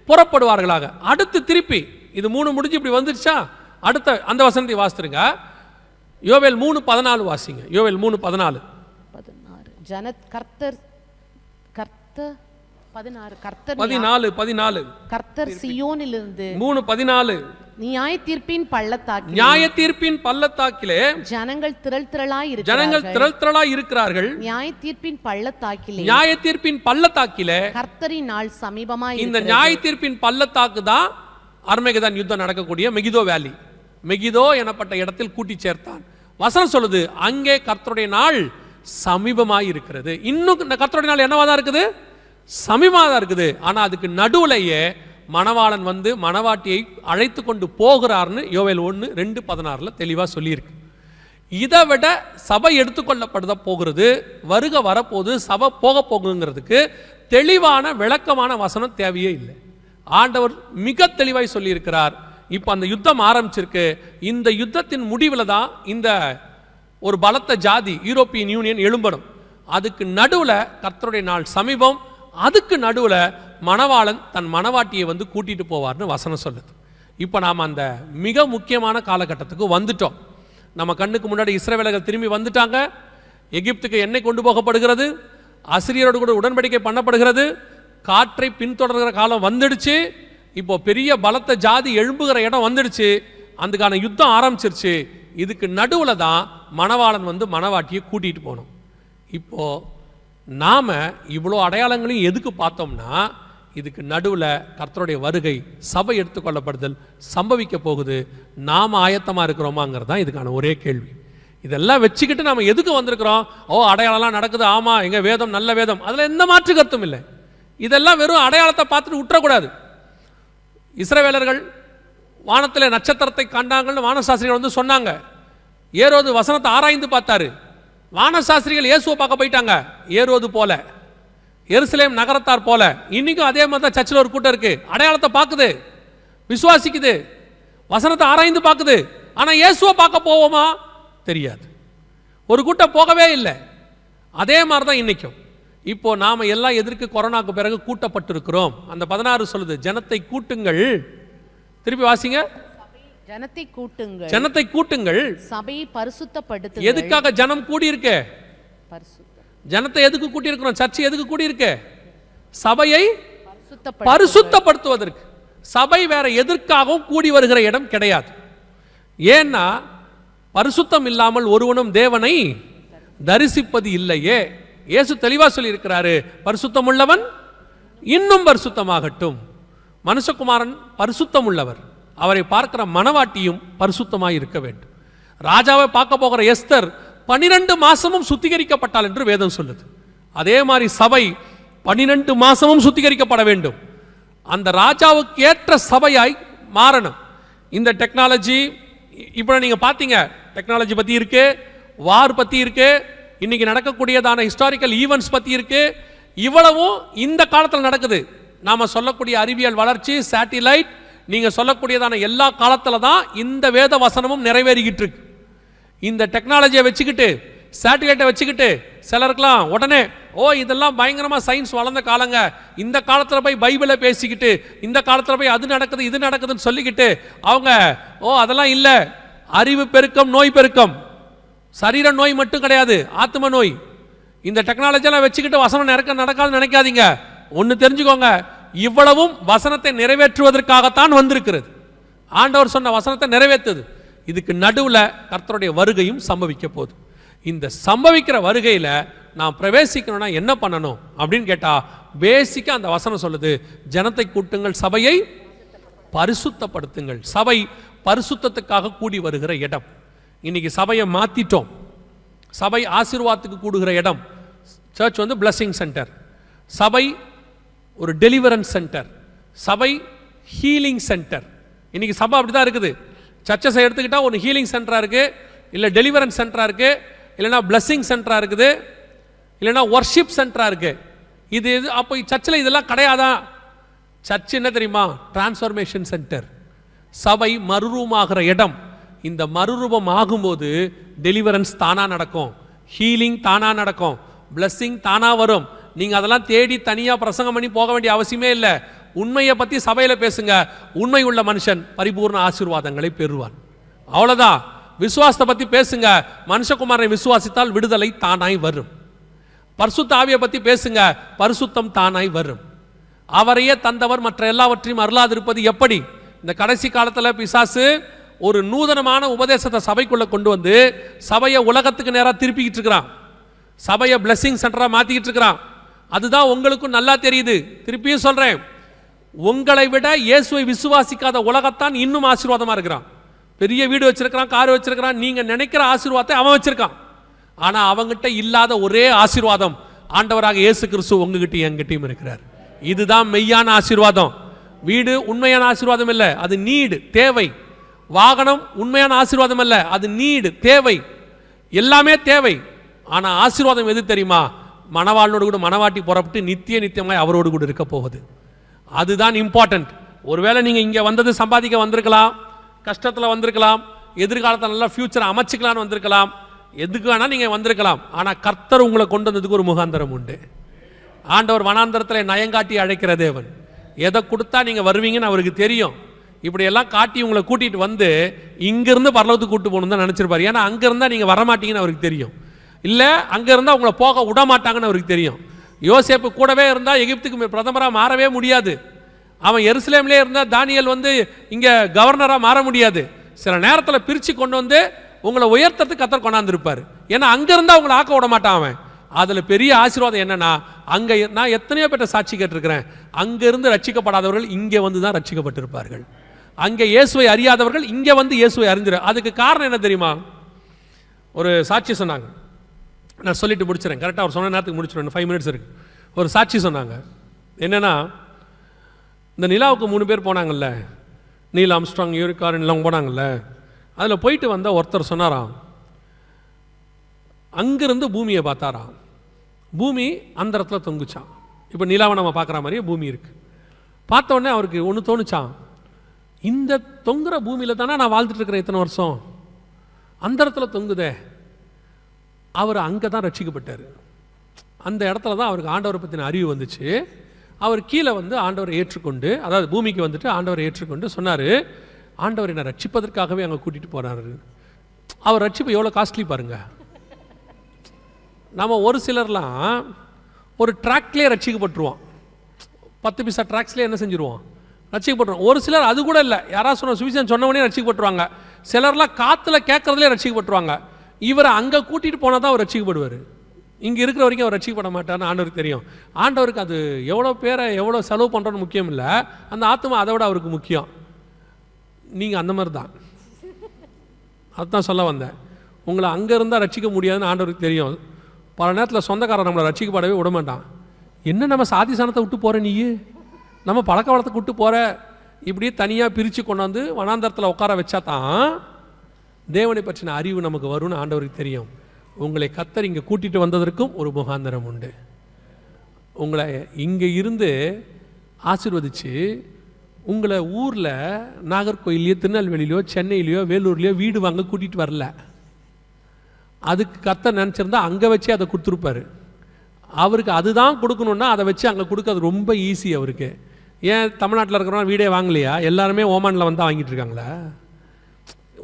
புறப்படுவார்களாக. அடுத்து திருப்பி இது 3 முடிஞ்சு இப்படி வந்துருச்சா, அடுத்த அந்த வசனத்தை வாசித்துருங்க. யோவேல் 3:14 வாசிங்க. யோவேல் 3:14. கர்த்தர் சீயோனிலிருந்து 3:14 நியாய தீர்ப்பின் பள்ளத்தாக்கிலே ஜனங்கள் திரள் திரளாய் இருக்கிறார்கள். நியாய தீர்ப்பின் பள்ளத்தாக்கிலே கர்த்தரின் நாள் சமீபமாய். இந்த நியாய தீர்ப்பின் பள்ளத்தாக்கு தான் அர்மகெதோன் யுத்தம் நடக்கக்கூடிய மெகிதோ வேலி. மெகிதோ எனப்பட்ட இடத்தில் கூட்டி சேர்த்தான். வசனம் சொல்லுது, அங்கே கர்த்தருடைய நாள் சமீபமாய் இருக்கிறது. இன்னும் கர்த்தருடைய நாள் என்னவா தான் இருக்குது? சமீபமாக தான் இருக்குது. ஆனா அதுக்கு நடுவுலையே மணவாளன் வந்து மணவாட்டியை அழைத்து கொண்டு போகிறார்னு யோவேல் 1:2-16 தெளிவாக சொல்லியிருக்கு. இதை விட சபை எடுத்துக்கொள்ளப்படுத போகிறது, வருக வரப்போகுது, சபை போக போகுங்கிறதுக்கு தெளிவான விளக்கமான வசனம் தேவையே இல்லை. ஆண்டவர் மிக தெளிவாய் சொல்லியிருக்கிறார். இப்போ அந்த யுத்தம் ஆரம்பிச்சிருக்கு. இந்த யுத்தத்தின் முடிவில் தான் இந்த ஒரு பலத்த ஜாதி யூரோப்பியன் யூனியன் எழும்படும். அதுக்கு நடுவில் கர்த்தருடைய நாள் சமீபம். அதுக்கு நடுவில் மணவாளன் தன் மணவாட்டியை வந்து கூட்டிட்டு போவார்னு வசனம் சொல்லுது. இப்போ நாம் அந்த மிக முக்கியமான காலகட்டத்துக்கு வந்துட்டோம். நம்ம கண்ணுக்கு முன்னாடி இஸ்ரவேலர்கள் திரும்பி வந்துட்டாங்க. எகிப்துக்கு எண்ணெய் கொண்டு போகப்படுகிறது. அசிரியரோடு கூட உடன்படிக்கை பண்ணப்படுகிறது. காற்றை பின்தொடர்கிற காலம் வந்துடுச்சு. இப்போ பெரிய பலத்த ஜாதி எழும்புகிற இடம் வந்துடுச்சு. அதுக்கான யுத்தம் ஆரம்பிச்சிருச்சு. இதுக்கு நடுவில் தான் மணவாளன் வந்து மணவாட்டியை கூட்டிகிட்டு போகணும். இப்போ நாம் இவ்வளோ அடையாளங்களையும் எதுக்கு பார்த்தோம்னா, இதுக்கு நடுவில் கர்த்தருடைய வருகை, சபை எடுத்துக்கொள்ளப்படுதல் சம்பவிக்க போகுது. நாம் ஆயத்தமாக இருக்கிறோமாங்கிறது தான் இதுக்கான ஒரே கேள்வி. இதெல்லாம் வச்சுக்கிட்டு நாம் எதுக்கு வந்திருக்கிறோம்? அடையாளம்லாம் நடக்குது, ஆமாம் எங்கள் வேதம் நல்ல வேதம், அதில் எந்த மாற்று கருத்தும் இல்லை. இதெல்லாம் வெறும் அடையாளத்தை பார்த்துட்டு விட்டுறக்கூடாது. இஸ்ரவேலர்கள் வானத்தில் நட்சத்திரத்தை கண்டாங்கன்னு வானசாஸ்திரிகள் வந்து சொன்னாங்க. ஏரோது வசனத்தை ஆராய்ந்து பார்த்தாரு. வானசாஸ்திரிகள் இயேசுவை பார்க்க போயிட்டாங்க. ஏரோது போல, எருசலேம் நகரத்தார் போல. இன்னைக்கும் அதே மாதிரி தான் சர்ச்சில் ஒரு கூட்டம் இருக்கு. அடையாளத்தை பார்க்குது, விசுவாசிக்குது, வசனத்தை ஆராய்ந்து பார்க்குது. ஆனால் இயேசுவை பார்க்க போவோமா? தெரியாது. ஒரு கூட்டம் போகவே இல்லை. அதே மாதிரி தான் இன்னைக்கும். இப்போ நாம எல்லாம் எதற்கு கொரோனாக்கு பிறகு கூட்டப்பட்டிருக்கிறோம்? அந்த 16 சொல்லுது, ஜனத்தை கூட்டுங்கள். திருப்பி வாசிங்க. ஜனத்தை கூட்டுங்கள், சபையை பரிசுத்தப்படுத்துங்கள். எதுக்காக ஜனம் கூடி இருக்கு? ஜனத்தை எதுக்கு கூட்டி இருக்கிறோம்? சர்ச்சை எதுக்கு கூடி இருக்கு? சபையை பரிசுத்தப்படுத்துவதற்கு. சபை வேற எதற்காகவும் கூடி வருகிற இடம் கிடையாது. ஏன்னா பரிசுத்தம் இல்லாமல் ஒருவனும் தேவனை தரிசிப்பது இல்லையே. இயேசு தெளிவா சொல்லி இருக்கிறாரு, பரிசுத்தம் உள்ளவன் இன்னும் பரிசுத்தமாகட்டும். மனுஷகுமாரன் பரிசுத்தம் உள்ளவர், அவரை பார்க்கிற மணவாட்டியும் பரிசுத்தமாய் இருக்க வேண்டும். ராஜாவை பார்க்க போகிற எஸ்தர் 12 மாசமும் சுத்திகரிக்கப்பட்டாள் என்று வேதம் சொல்லுது. அதே மாதிரி சபை 12 மாசமும் சுத்திகரிக்கப்பட வேண்டும். அந்த ராஜாவுக்கு ஏற்ற சபையாய் மாறணும். இந்த டெக்னாலஜி இப்போ நீங்க பார்த்தீங்க, டெக்னாலஜி பத்தி இருக்கு, வார் பத்தி இருக்கு, இன்னைக்கு நடக்கக்கூடியதான ஹிஸ்டாரிக்கல் ஈவெண்ட்ஸ் பத்தி இருக்கு. இவ்வளவும் இந்த காலத்தில் நடக்குது. நாம சொல்லக்கூடிய அறிவியல் வளர்ச்சி, சேட்டிலைட், நீங்க சொல்லக்கூடியதான எல்லா காலத்துல தான் இந்த வேத வசனமும் நிறைவேறிக்கிட்டு இருக்கு. இந்த டெக்னாலஜியை வச்சுக்கிட்டு சேட்டிலைட்டை வச்சுக்கிட்டு சிலருக்கெல்லாம் உடனே இதெல்லாம் பயங்கரமாக சயின்ஸ் வளர்ந்த காலங்க, இந்த காலத்தில் போய் பைபிளை பேசிக்கிட்டு இந்த காலத்தில் போய் அது நடக்குது இது நடக்குதுன்னு சொல்லிக்கிட்டு அவங்க அதெல்லாம் இல்லை. அறிவு பெருக்கம், நோய் பெருக்கம். சரீர நோய் மட்டும் கிடையாது, ஆத்ம நோய். இந்த டெக்னாலஜியெல்லாம் வச்சுக்கிட்டு வசனம் நடக்காதுன்னு நினைக்காதீங்க. ஒன்று தெரிஞ்சுக்கோங்க, இவ்வளவும் வசனத்தை நிறைவேற்றுவதற்காகத்தான் வந்திருக்கிறது. ஆண்டவர் சொன்ன வசனத்தை நிறைவேற்றுது. இதுக்கு நடுவில் கர்த்தருடைய வருகையும் சம்பவிக்க போகுது. இந்த சம்பவிக்கிற வருகையில் நான் பிரவேசிக்கணும்னா என்ன பண்ணணும் அப்படின்னு கேட்டால், பேசிக்காக அந்த வசனம் சொல்லுது, ஜனத்தை கூட்டுங்கள், சபையை பரிசுத்தப்படுத்துங்கள். சபை பரிசுத்தத்துக்காக கூடி வருகிற இடம். இன்னைக்கு சபையை மாற்றிட்டோம். சபை ஆசீர்வாதத்துக்கு கூடுகிற இடம். சர்ச் வந்து பிளஸிங் சென்டர், சபை ஒரு டெலிவரன்ஸ் சென்டர், சபை ஹீலிங் சென்டர். இன்னைக்கு சபை அப்படி தான் இருக்குது. சர்ச்சஸை எடுத்துக்கிட்டால் ஒரு ஹீலிங் சென்டராக இருக்குது, இல்லை டெலிவரன்ஸ் சென்டராக இருக்குது, இல்லைனா பிளஸிங் சென்டராக இருக்குது, இல்லைனா ஒர்ஷிப் சென்டராக இருக்குது. இது அப்போ சர்ச்சில் இதெல்லாம் கிடையாதான்? சர்ச் என்ன தெரியுமா? Transformation centre. சபை மறுரூபமாகிற இடம். இந்த மறுரூபம் ஆகும்போது டெலிவரன்ஸ் தானாக நடக்கும், ஹீலிங் தானாக நடக்கும், பிளஸிங் தானாக வரும். நீங்கள் அதெல்லாம் தேடி தனியாக பிரசங்கம் பண்ணி போக வேண்டிய அவசியமே இல்லை. உண்மையை பற்றி சபையில் பேசுங்க. உண்மை உள்ள மனுஷன் பரிபூர்ண ஆசீர்வாதங்களை பெறுவான். அவ்வளோதான். விசுவாசத்தை பற்றி பேசுங்க. மனுஷகுமாரனை விசுவாசித்தால் விடுதலை தானாய் வரும். பரிசுத்த ஆவியை பற்றி பேசுங்க, பரிசுத்தம் தானாய் வரும். அவரையே தந்தவர் மற்ற எல்லாவற்றையும் அருளாதிருப்பது எப்படி? இந்த கடைசி காலத்தில் பிசாசு ஒரு நூதனமான உபதேசத்தை சபைக்குள்ளே கொண்டு வந்து சபையை உலகத்துக்கு நேராக திருப்பிக்கிட்டு இருக்கிறான். சபையை பிளஸிங் சென்டராக மாற்றிக்கிட்டு இருக்கிறான். அதுதான் உங்களுக்கும் நல்லா தெரியுது. திருப்பியும் சொல்கிறேன், உங்களை விட இயேசுவை விசுவாசிக்காத உலகத்தான் இன்னும் ஆசீர்வாதமாக இருக்கிறான். பெரிய வீடு வச்சிருக்கிறான், கார் வச்சிருக்கிறான், நீங்கள் நினைக்கிற ஆசீர்வாதத்தை அவன் வச்சிருக்கான். ஆனால் அவங்ககிட்ட இல்லாத ஒரே ஆசீர்வாதம் ஆண்டவராக இயேசு கிறிஸ்து உங்ககிட்ட என்கிட்டையும் இருக்கிறார். இதுதான் மெய்யான ஆசீர்வாதம். வீடு உண்மையான ஆசீர்வாதம் இல்லை, அது நீடு, தேவை. வாகனம் உண்மையான ஆசீர்வாதம் அல்ல, அது நீடு, தேவை. எல்லாமே தேவை. ஆனால் ஆசீர்வாதம் எது தெரியுமா? மணவாளனோடு கூட மணவாட்டி புறப்பட்டு நித்தியமாய் அவரோடு கூட இருக்க போகுது. அதுதான் இம்பார்ட்டன்ட். ஒருவேளை நீங்கள் இங்கே வந்தது சம்பாதிக்க வந்திருக்கலாம், கஷ்டத்தில் வந்திருக்கலாம், எதிர்காலத்தில் நல்லா ஃபியூச்சரை அமைச்சிக்கலான்னு வந்திருக்கலாம், எதுக்கு வேணால் நீங்கள் வந்திருக்கலாம். ஆனால் கர்த்தர் உங்களை கொண்டு வந்ததுக்கு ஒரு முகாந்தரம் உண்டு. ஆண்டவர் வனாந்தரத்தில் நயங்காட்டி அழைக்கிற தேவன். எதை கொடுத்தா நீங்கள் வருவீங்கன்னு அவருக்கு தெரியும். இப்படியெல்லாம் காட்டி உங்களை கூட்டிகிட்டு வந்து இங்கேருந்து பரலோகத்துக்கு கூட்டு போகணுன்னு தான் நினச்சிருப்பார். ஏன்னா அங்கே இருந்தால் நீங்கள் வரமாட்டீங்கன்னு அவருக்கு தெரியும். இல்லை அங்கே இருந்தால் உங்களை போக விட மாட்டாங்கன்னு அவருக்கு தெரியும். யோசேப்பு கூடவே இருந்தால் எகிப்துக்கு பிரதமராக மாறவே முடியாது. அவன் எருசலேம்லேயே இருந்தால் தானியேல் வந்து இங்கே கவர்னராக மாற முடியாது. சில நேரத்தில் பிரித்து கொண்டு வந்து உங்களை உயர்த்தத்துக்கு கர்த்தர் கொண்டாந்துருப்பார். ஏன்னா அங்கே இருந்தால் உங்களை ஆக்க விட மாட்டான் அவன். அதில் பெரிய ஆசீர்வாதம் என்னன்னா, அங்கே நான் எத்தனையோ பேட்ட சாட்சி கேட்டிருக்கிறேன், அங்கேருந்து ரட்சிக்கப்படாதவர்கள் இங்கே வந்து தான் ரட்சிக்கப்பட்டிருப்பார்கள். அங்கே இயேசுவை அறியாதவர்கள் இங்கே வந்து இயேசுவை அறிஞ்சிரு. அதுக்கு காரணம் என்ன தெரியுமா? ஒரு சாட்சி சொன்னாங்க, நான் சொல்லிட்டு முடிச்சிடறேன். கரெக்டாக அவர் சொன்ன நேரத்துக்கு முடிச்சிடுறேன், 5 minutes இருக்குது. ஒரு சாட்சி சொன்னாங்க. என்னென்னா, இந்த நிலாவுக்கு 3 பேர் போனாங்கல்ல, நீல் ஆம்ஸ்ட்ராங், யூரி காரின் எல்லாம் போனாங்கல்ல, அதில் போயிட்டு வந்த ஒருத்தர் சொன்னாராம், அங்கேருந்து பூமியை பார்த்தாராம். பூமி அந்த இடத்துல தொங்குச்சான். இப்போ நிலாவை நம்ம பார்க்குற மாதிரியே பூமி இருக்குது. பார்த்த உடனே அவருக்கு ஒன்று தோணுச்சான், இந்த தொங்குற பூமியில் தானே நான் வாழ்ந்துட்டு இருக்கிறேன் இத்தனை வருஷம், அந்த இடத்துல தொங்குதே. அவர் அங்கே தான் ரட்சிக்கப்பட்டார். அந்த இடத்துல தான் அவருக்கு ஆண்டவரை பற்றின அறிவு வந்துச்சு. அவர் கீழே வந்து ஆண்டவரை ஏற்றுக்கொண்டு, அதாவது பூமிக்கு வந்துட்டு ஆண்டவரை ஏற்றுக்கொண்டு சொன்னார், ஆண்டவர் என்னை ரட்சிப்பதற்காகவே அங்கே கூட்டிகிட்டு போகிறாரு. அவர் ரட்சிப்பு எவ்வளோ காஸ்ட்லி பாருங்க. நம்ம ஒரு சிலர்லாம் ஒரு ட்ராக்லேயே ரட்சிக்கப்பட்டுருவோம். 10 பைசா ட்ராக்ஸ்லேயே என்ன செஞ்சுருவோம், ரட்சிக்கப்பட்டுருவோம். ஒரு சிலர் அது கூட இல்லை, யாராவது சொன்ன சுவிசேஷம் சொன்னவனே ரட்சிக்கப்பட்டுருவாங்க. சிலர்லாம் காற்றுல கேட்கறதுலே ரட்சிக்கப்பட்டுருவாங்க. இவரை அங்கே கூட்டிகிட்டு போனால் தான் அவர் ரட்சிக்கப்படுவார். இங்கே இருக்கிற வரைக்கும் அவர் ரட்சிக்கப்பட மாட்டார்னு ஆண்டவருக்கு தெரியும். ஆண்டவருக்கு அது எவ்வளோ பேரை எவ்வளோ செலவு பண்ணுறோன்னு முக்கியம் இல்லை, அந்த ஆத்மா அதை விட அவருக்கு முக்கியம். நீங்கள் அந்த மாதிரி தான். அதுதான் சொல்ல வந்தேன். உங்களை அங்கே இருந்தால் ரட்சிக்க முடியாதுன்னு ஆண்டவருக்கு தெரியும். பல நேரத்தில் சொந்தக்காரன் நம்மளை ரட்சிக்கப்படவே விட மாட்டான். என்ன நம்ம சாதி சாணத்தை விட்டு போகிற, நீ நம்ம பழக்க வளத்தை விட்டு போகிற, இப்படியே தனியாக பிரித்து கொண்டாந்து வனாந்தரத்தில் உட்கார வச்சா தான் தேவனை பற்றின அறிவு நமக்கு வரும்னு ஆண்டவருக்கு தெரியும். உங்களை கர்த்தர் இங்கே கூட்டிகிட்டு வந்ததற்கும் ஒரு முகாந்தரம் உண்டு. உங்களை இங்கே இருந்து ஆசீர்வதித்து உங்களை ஊரில் நாகர்கோயிலையோ திருநெல்வேலியிலையோ சென்னையிலையோ வேலூர்லையோ வீடு வாங்க கூட்டிகிட்டு வரல. அதுக்கு கர்த்தர் நினச்சிருந்தா அங்கே வச்சு அதை கொடுத்துருப்பாரு. அவருக்கு அதுதான் கொடுக்கணுன்னா அதை வச்சு அங்கே கொடுக்கறது ரொம்ப ஈஸி அவருக்கு. ஏன் தமிழ்நாட்டில் இருக்கிறவங்க வீடே வாங்கலையா? எல்லாருமே ஓமானில் வந்தால் வாங்கிட்டு இருக்காங்களா?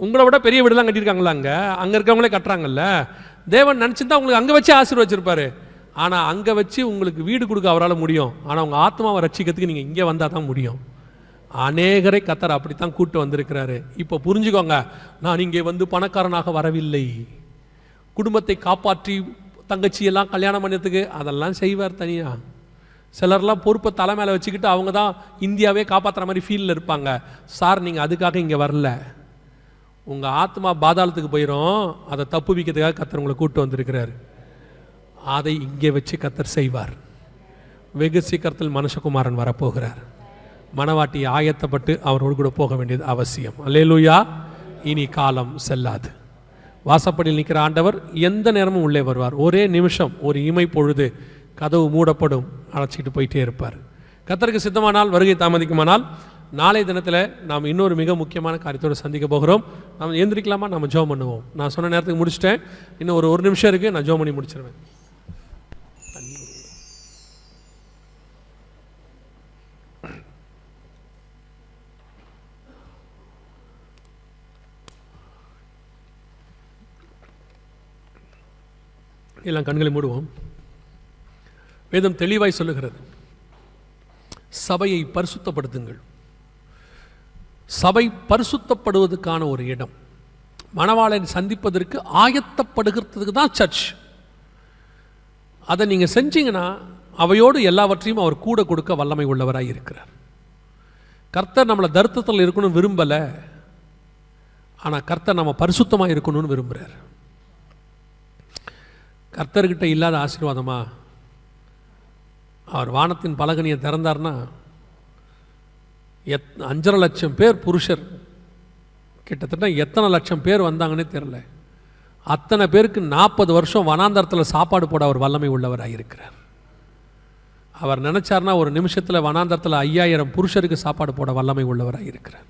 உங்களை விட பெரிய வீடு தான் கட்டியிருக்காங்களா? அங்கே இருக்கிறவங்களே கட்டுறாங்கல்ல. தேவன் நினச்சிருந்தா உங்களுக்கு அங்கே வச்சு ஆசீர்வச்சிருப்பாரு. ஆனால் அங்கே வச்சு உங்களுக்கு வீடு கொடுக்க அவரால் முடியும். ஆனால் உங்கள் ஆத்மாவை ரட்சிக்கிறதுக்கு நீங்கள் இங்கே வந்தால் தான் முடியும். அநேகரை கர்த்தர் அப்படித்தான் கூட்டு வந்திருக்கிறாரு. இப்போ புரிஞ்சுக்கோங்க, நான் இங்கே வந்து பணக்காரனாக வரவில்லை. குடும்பத்தை காப்பாற்றி தங்கச்சியெல்லாம் கல்யாணம் பண்ணதுக்கு அதெல்லாம் செய்வார் தனியாக. சிலர்லாம் பொறுப்பை தலை மேலே வச்சுக்கிட்டு அவங்க தான் இந்தியாவே காப்பாற்றுற மாதிரி ஃபீலில் இருப்பாங்க. சார், நீங்கள் அதுக்காக இங்கே வரல. உங்கள் ஆத்மா பாதாளத்துக்கு போயிடும். அதை தப்பு வைக்கிறதுக்காக கர்த்தர் உங்களை கூட்டு வந்திருக்கிறார். அதை இங்கே வச்சு கர்த்தர் செய்வார். வெகு சீக்கிரத்தில் மனுஷகுமாரன் வரப்போகிறார். மணவாட்டி ஆயத்தப்பட்டு அவரோடு கூட போக வேண்டியது அவசியம். அல்லேலூயா. இனி காலம் செல்லாது. வாசப்படியில் நிற்கிற ஆண்டவர் எந்த நேரமும் உள்ளே வருவார். ஒரே நிமிஷம், ஒரு இமை பொழுது கதவு மூடப்படும், அழைச்சிட்டு போயிட்டே இருப்பார். கர்த்தருக்கு சித்தமானால், வருகை தாமதிக்குமானால், நாளை தினத்தில் நாம் இன்னொரு மிக முக்கியமான காரியத்தோடு சந்திக்க போகிறோம். நம்ம எழுந்திரிக்கலாமா? நம்ம ஜெபம் பண்ணுவோம். நான் சொன்ன நேரத்துக்கு முடிச்சிட்டேன். இன்னும் ஒரு நிமிஷம் இருக்குது. நான் ஜெபம் பண்ணி முடிச்சிருவேன். எல்லாம் கண்களை மூடுவோம். வேதம் தெளிவாய் சொல்லுகிறது, சபையை பரிசுத்தப்படுத்துங்கள். சபை பரிசுத்தப்படுவதற்கான ஒரு இடம், மணவாளனை சந்திப்பதற்கு ஆயத்தப்படுகிறதுக்கு தான் சர்ச். அதை நீங்கள் செஞ்சீங்கன்னா அவையோடு எல்லாவற்றையும் அவர் கூட கொடுக்க வல்லமை உள்ளவராக இருக்கிறார். கர்த்தர் நம்மளை தரித்திரத்தில் இருக்கணும்னு விரும்பலை, ஆனால் கர்த்தர் நம்ம பரிசுத்தமாக இருக்கணும்னு விரும்புகிறார். கர்த்தர்கிட்ட இல்லாத ஆசீர்வாதமா? அவர் வானத்தின் பலகனியை திறந்தார்னா 5.5 லட்சம் பேர் புருஷர், கிட்டத்தட்ட எத்தனை லட்சம் பேர் வந்தாங்கன்னே தெரில. அத்தனை பேருக்கு 40 வருஷம் வனாந்தரத்தில் சாப்பாடு போட அவர் வல்லமை உள்ளவராக இருக்கிறார். அவர் நினச்சார்னா ஒரு நிமிஷத்தில் வனாந்தரத்தில் 5000 புருஷருக்கு சாப்பாடு போட வல்லமை உள்ளவராக இருக்கிறார்.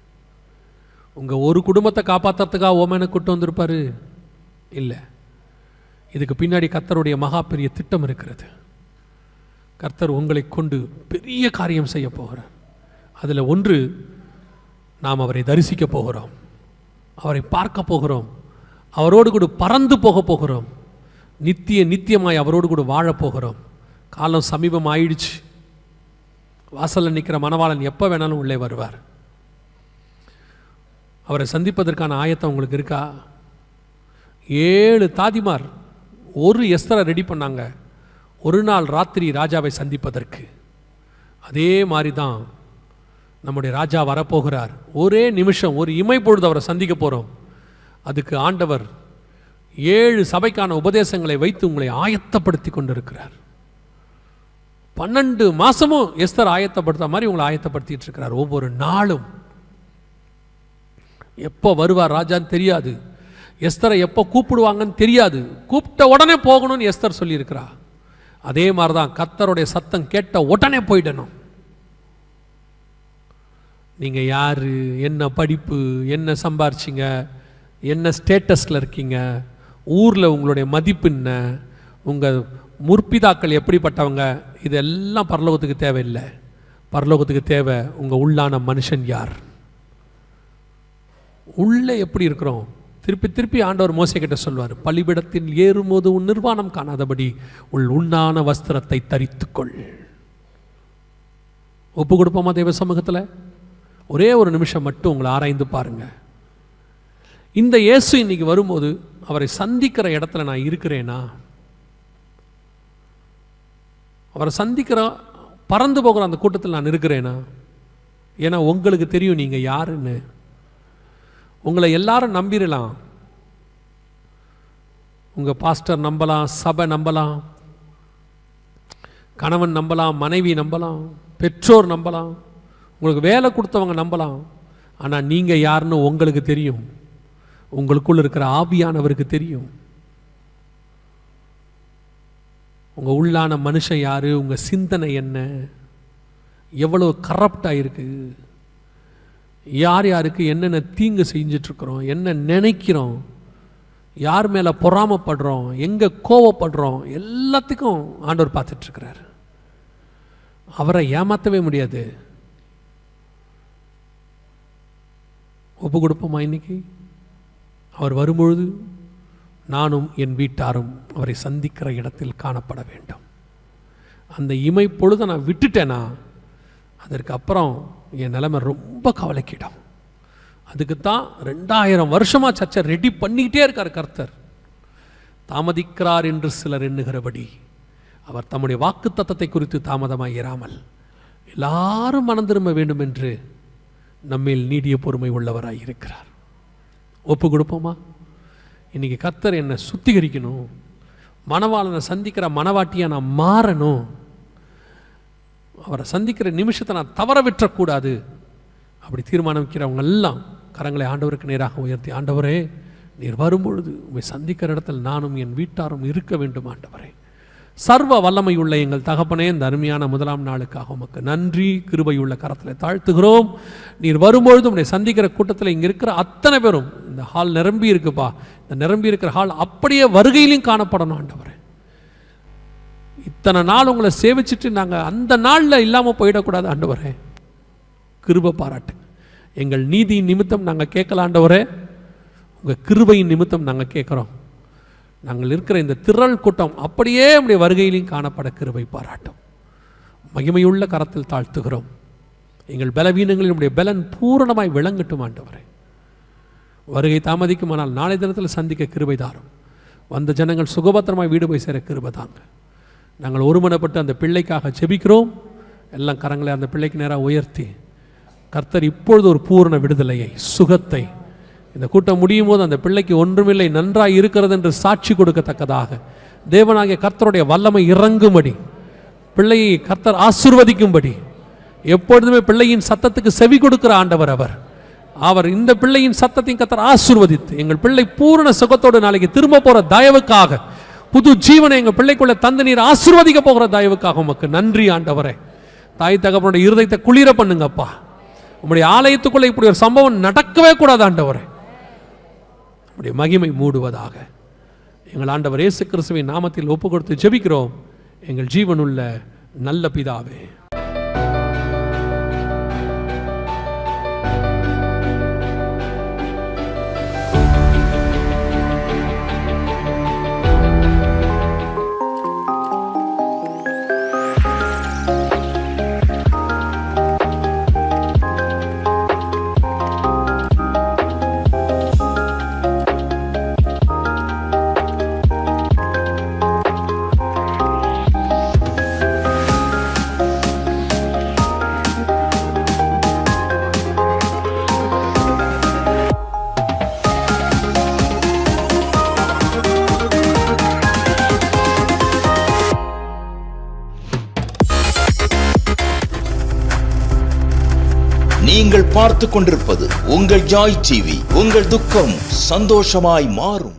உங்கள் ஒரு குடும்பத்தை காப்பாற்றுறதுக்காக ஓமேனை கூட்டு வந்திருப்பார்? இல்லை. இதுக்கு பின்னாடி கர்த்தருடைய மகா பெரிய திட்டம் இருக்கிறது. கர்த்தர் உங்களை கொண்டு பெரிய காரியம் செய்ய போகிறார். அதில் ஒன்று, நாம் அவரை தரிசிக்க போகிறோம், அவரை பார்க்க போகிறோம், அவரோடு கூட பறந்து போக போகிறோம், நித்தியமாய் அவரோடு கூட வாழப்போகிறோம். காலம் சமீபம் ஆயிடுச்சு. வாசலில் நிற்கிற மணவாளன் எப்போ வேணாலும் உள்ளே வருவார். அவரை சந்திப்பதற்கான ஆயத்தம் உங்களுக்கு இருக்கா? 7 தாதிமார் ஒரு எஸ்தரை ரெடி பண்ணாங்க ஒரு நாள் ராத்திரி ராஜாவை சந்திப்பதற்கு. அதே மாதிரி தான் நம்முடைய ராஜா வரப்போகிறார். ஒரே நிமிஷம், ஒரு இமை பொழுது அவரை சந்திக்க போகிறோம். அதுக்கு ஆண்டவர் 7 சபைக்கான உபதேசங்களை வைத்து உங்களை ஆயத்தப்படுத்தி கொண்டிருக்கிறார். 12 மாதமும் எஸ்தர் ஆயத்தப்படுத்த மாதிரி உங்களை ஆயத்தப்படுத்திட்டு இருக்கிறார். ஒவ்வொரு நாளும் எப்போ வருவார் ராஜான்னு தெரியாது, எஸ்தரை எப்போ கூப்பிடுவாங்கன்னு தெரியாது, கூப்பிட்ட உடனே போகணும்னு எஸ்தர் சொல்லியிருக்கிறா. அதே மாதிரி தான் கர்த்தருடைய சத்தம் கேட்ட உடனே போயிடணும். நீங்கள் யார், என்ன படிப்பு, என்ன சம்பாரிச்சிங்க, என்ன ஸ்டேட்டஸில் இருக்கீங்க, ஊரில் உங்களுடைய மதிப்பு என்ன, உங்கள் முற்பிதாக்கள் எப்படிப்பட்டவங்க, இதெல்லாம் பரலோகத்துக்கு தேவையில்லை. பரலோகத்துக்கு தேவை உங்கள் உள்ளான மனுஷன் யார், உள்ளே எப்படி இருக்கிறோம். திருப்பி ஆண்டவர் மோசே கிட்ட சொல்வார், பலிபிடத்தில் ஏறும்போது உன் நிர்வாணம் காணாதபடி உண்ணான வஸ்திரத்தை தரித்துக்கொள். ஒப்பு கொடுப்போமா தேவ சமூகத்தில்? ஒரே ஒரு நிமிஷம் மட்டும் உங்களை ஆராய்ந்து பாருங்க. இந்த இயேசு இன்னைக்கு வரும்போது அவரை சந்திக்கிற இடத்துல நான் இருக்கிறேனா? அவரை சந்திக்கிற பறந்து போகிற அந்த கூட்டத்தில் நான் இருக்கிறேனா? ஏன்னா உங்களுக்கு தெரியும் நீங்கள் யாருன்னு. உங்களை எல்லாரும் நம்பிடலாம். உங்கள் பாஸ்டர் நம்பலாம், சபை நம்பலாம், கணவன் நம்பலாம், மனைவி நம்பலாம், பெற்றோர் நம்பலாம், உங்களுக்கு வேலை கொடுத்தவங்க நம்பலாம். ஆனால் நீங்கள் யாருன்னு உங்களுக்கு தெரியும். உங்களுக்குள்ள இருக்கிற ஆவியானவருக்கு தெரியும். உங்கள் உள்ளான மனுஷன் யார், உங்கள் சிந்தனை என்ன, எவ்வளோ கரப்டாக இருக்குது, யார் யாருக்கு என்னென்ன தீங்கு செஞ்சிட்ருக்குறோம், என்ன நினைக்கிறோம், யார் மேலே பொறாமப்படுறோம், எங்கே கோவப்படுறோம், எல்லாத்துக்கும் ஆண்டவர் பார்த்துட்ருக்கிறார். அவரை ஏமாற்றவே முடியாது. ஒப்பு கொடுப்போமா? இன்னைக்கு அவர் வரும்பொழுது நானும் என் வீட்டாரும் அவரை சந்திக்கிற இடத்தில் காணப்பட வேண்டும். அந்த இமை பொழுதை நான் விட்டுட்டேன்னா அதற்கு அப்புறம் என் நிலைமை ரொம்ப கவலைக்கிடும். அதுக்குத்தான் 2000 வருஷமாக சர்ச்சை ரெடி பண்ணிக்கிட்டே இருக்கார் கர்த்தர். தாமதிக்கிறார் என்று சிலர் எண்ணுகிறபடி அவர் தம்முடைய வாக்கு தத்தத்தை குறித்து தாமதமாக இராமல் எல்லாரும் மனம் திரும்ப வேண்டும் என்று நம்மில் நீடிய பொறுமை உள்ளவராய் இருக்கிறார். ஒப்பு கொடுப்போமா? இன்னைக்கு கர்த்தர் என்னை சுத்திகரிக்கணும், மணவாளனை சந்திக்கிற மணவாட்டியாக நான் மாறணும், அவரை சந்திக்கிற நிமிஷத்தை நான் தவற விட்டுறக்கூடாது. அப்படி தீர்மானிக்கிறவங்க எல்லாம் கரங்களை ஆண்டவருக்கு நேராக உயர்த்தி, ஆண்டவரே நீர் வரும்பொழுது உண்மை சந்திக்கிற இடத்தில் நானும் என் வீட்டாரும் இருக்க வேண்டும். ஆண்டவரே, சர்வ வல்லமை உள்ள எங்கள் தகப்பனே, இந்த அருமையான முதலாம் நாளுக்காக உமக்கு நன்றி. கிருபையுள்ள கரத்தில் தாழ்த்துகிறோம். நீர் வரும்பொழுது உன்னை சந்திக்கிற கூட்டத்தில் இங்கே இருக்கிற அத்தனை பேரும், இந்த ஹால் நிரம்பி இருக்குப்பா, இந்த நிரம்பி இருக்கிற ஹால் அப்படியே வருகையிலையும் காணப்படணும். ஆண்டவரே, இத்தனை நாள் உங்களை சேவிச்சுட்டு நாங்கள் அந்த நாளில் இல்லாமல் போயிடக்கூடாது. ஆண்டவரே, கிருபை பாராட்டுங்க. எங்கள் நீதி நிமித்தம் நாங்கள் கேட்கல ஆண்டவரே, உங்கள் கிருபையின் நிமித்தம் நாங்கள் கேட்குறோம். நாங்கள் இருக்கிற இந்த திரள் கூட்டம் அப்படியே நம்முடைய வருகையிலையும் காணப்பட கிருபை பாராட்டும். மகிமையுள்ள கரத்தில் தாழ்த்துகிறோம். எங்கள் பலவீனங்களில் நம்முடைய பலன் பூரணமாய் விளங்கட்டும். ஆண்டவரே, வருகை தாமதிக்குமானால் நாளை தினத்தில் சந்திக்க கிருபை தாரும். வந்த ஜனங்கள் சுகபத்திரமாய் வீடு போய் சேர கிருபை தாங்க. நாங்கள் ஒருமனப்பட்டு அந்த பிள்ளைக்காக ஜெபிக்கிறோம். எல்லாம் கரங்களை அந்த பிள்ளைக்கு நேராக உயர்த்தி, கர்த்தர் இப்பொழுது ஒரு பூரண விடுதலையை, சுகத்தை, இந்த கூட்டம் முடியும் போது அந்த பிள்ளைக்கு ஒன்றுமில்லை, நன்றாய் இருக்கிறது என்று சாட்சி கொடுக்கத்தக்கதாக தேவனாகிய கர்த்தருடைய வல்லமை இறங்கும்படி, பிள்ளையை கர்த்தர் ஆசீர்வதிக்கும்படி, எப்பொழுதுமே பிள்ளையின் சத்தத்துக்கு செவி கொடுக்கிற ஆண்டவர் அவர் இந்த பிள்ளையின் சத்தத்தையும் கர்த்தர் ஆசீர்வதித்து எங்கள் பிள்ளை பூரண சுகத்தோடு நாளைக்கு திரும்ப போகிற தயவுக்காக, புது ஜீவனை எங்கள் பிள்ளைக்குள்ள தந்து நீர் ஆசீர்வதிக்க போகிற தயவுக்காக உமக்கு நன்றி. ஆண்டவரே, தாய் தகப்பனுடைய இருதயத்தை குளிர பண்ணுங்கப்பா. உங்களுடைய ஆலயத்துக்குள்ளே இப்படி ஒரு சம்பவம் நடக்கவே கூடாது. ஆண்டவரே, உடைய மகிமை மூடுவதாக. எங்கள் ஆண்டவர் இயேசு கிறிஸ்துவின் நாமத்தில் ஒப்பு கொடுத்து ஜெபிக்கிறோம் எங்கள் ஜீவனுள்ள நல்ல பிதாவே. நீங்கள் பார்த்து கொண்டிருப்பது உங்கள் ஜாய் டிவி. உங்கள் துக்கம் சந்தோஷமாய் மாறும்.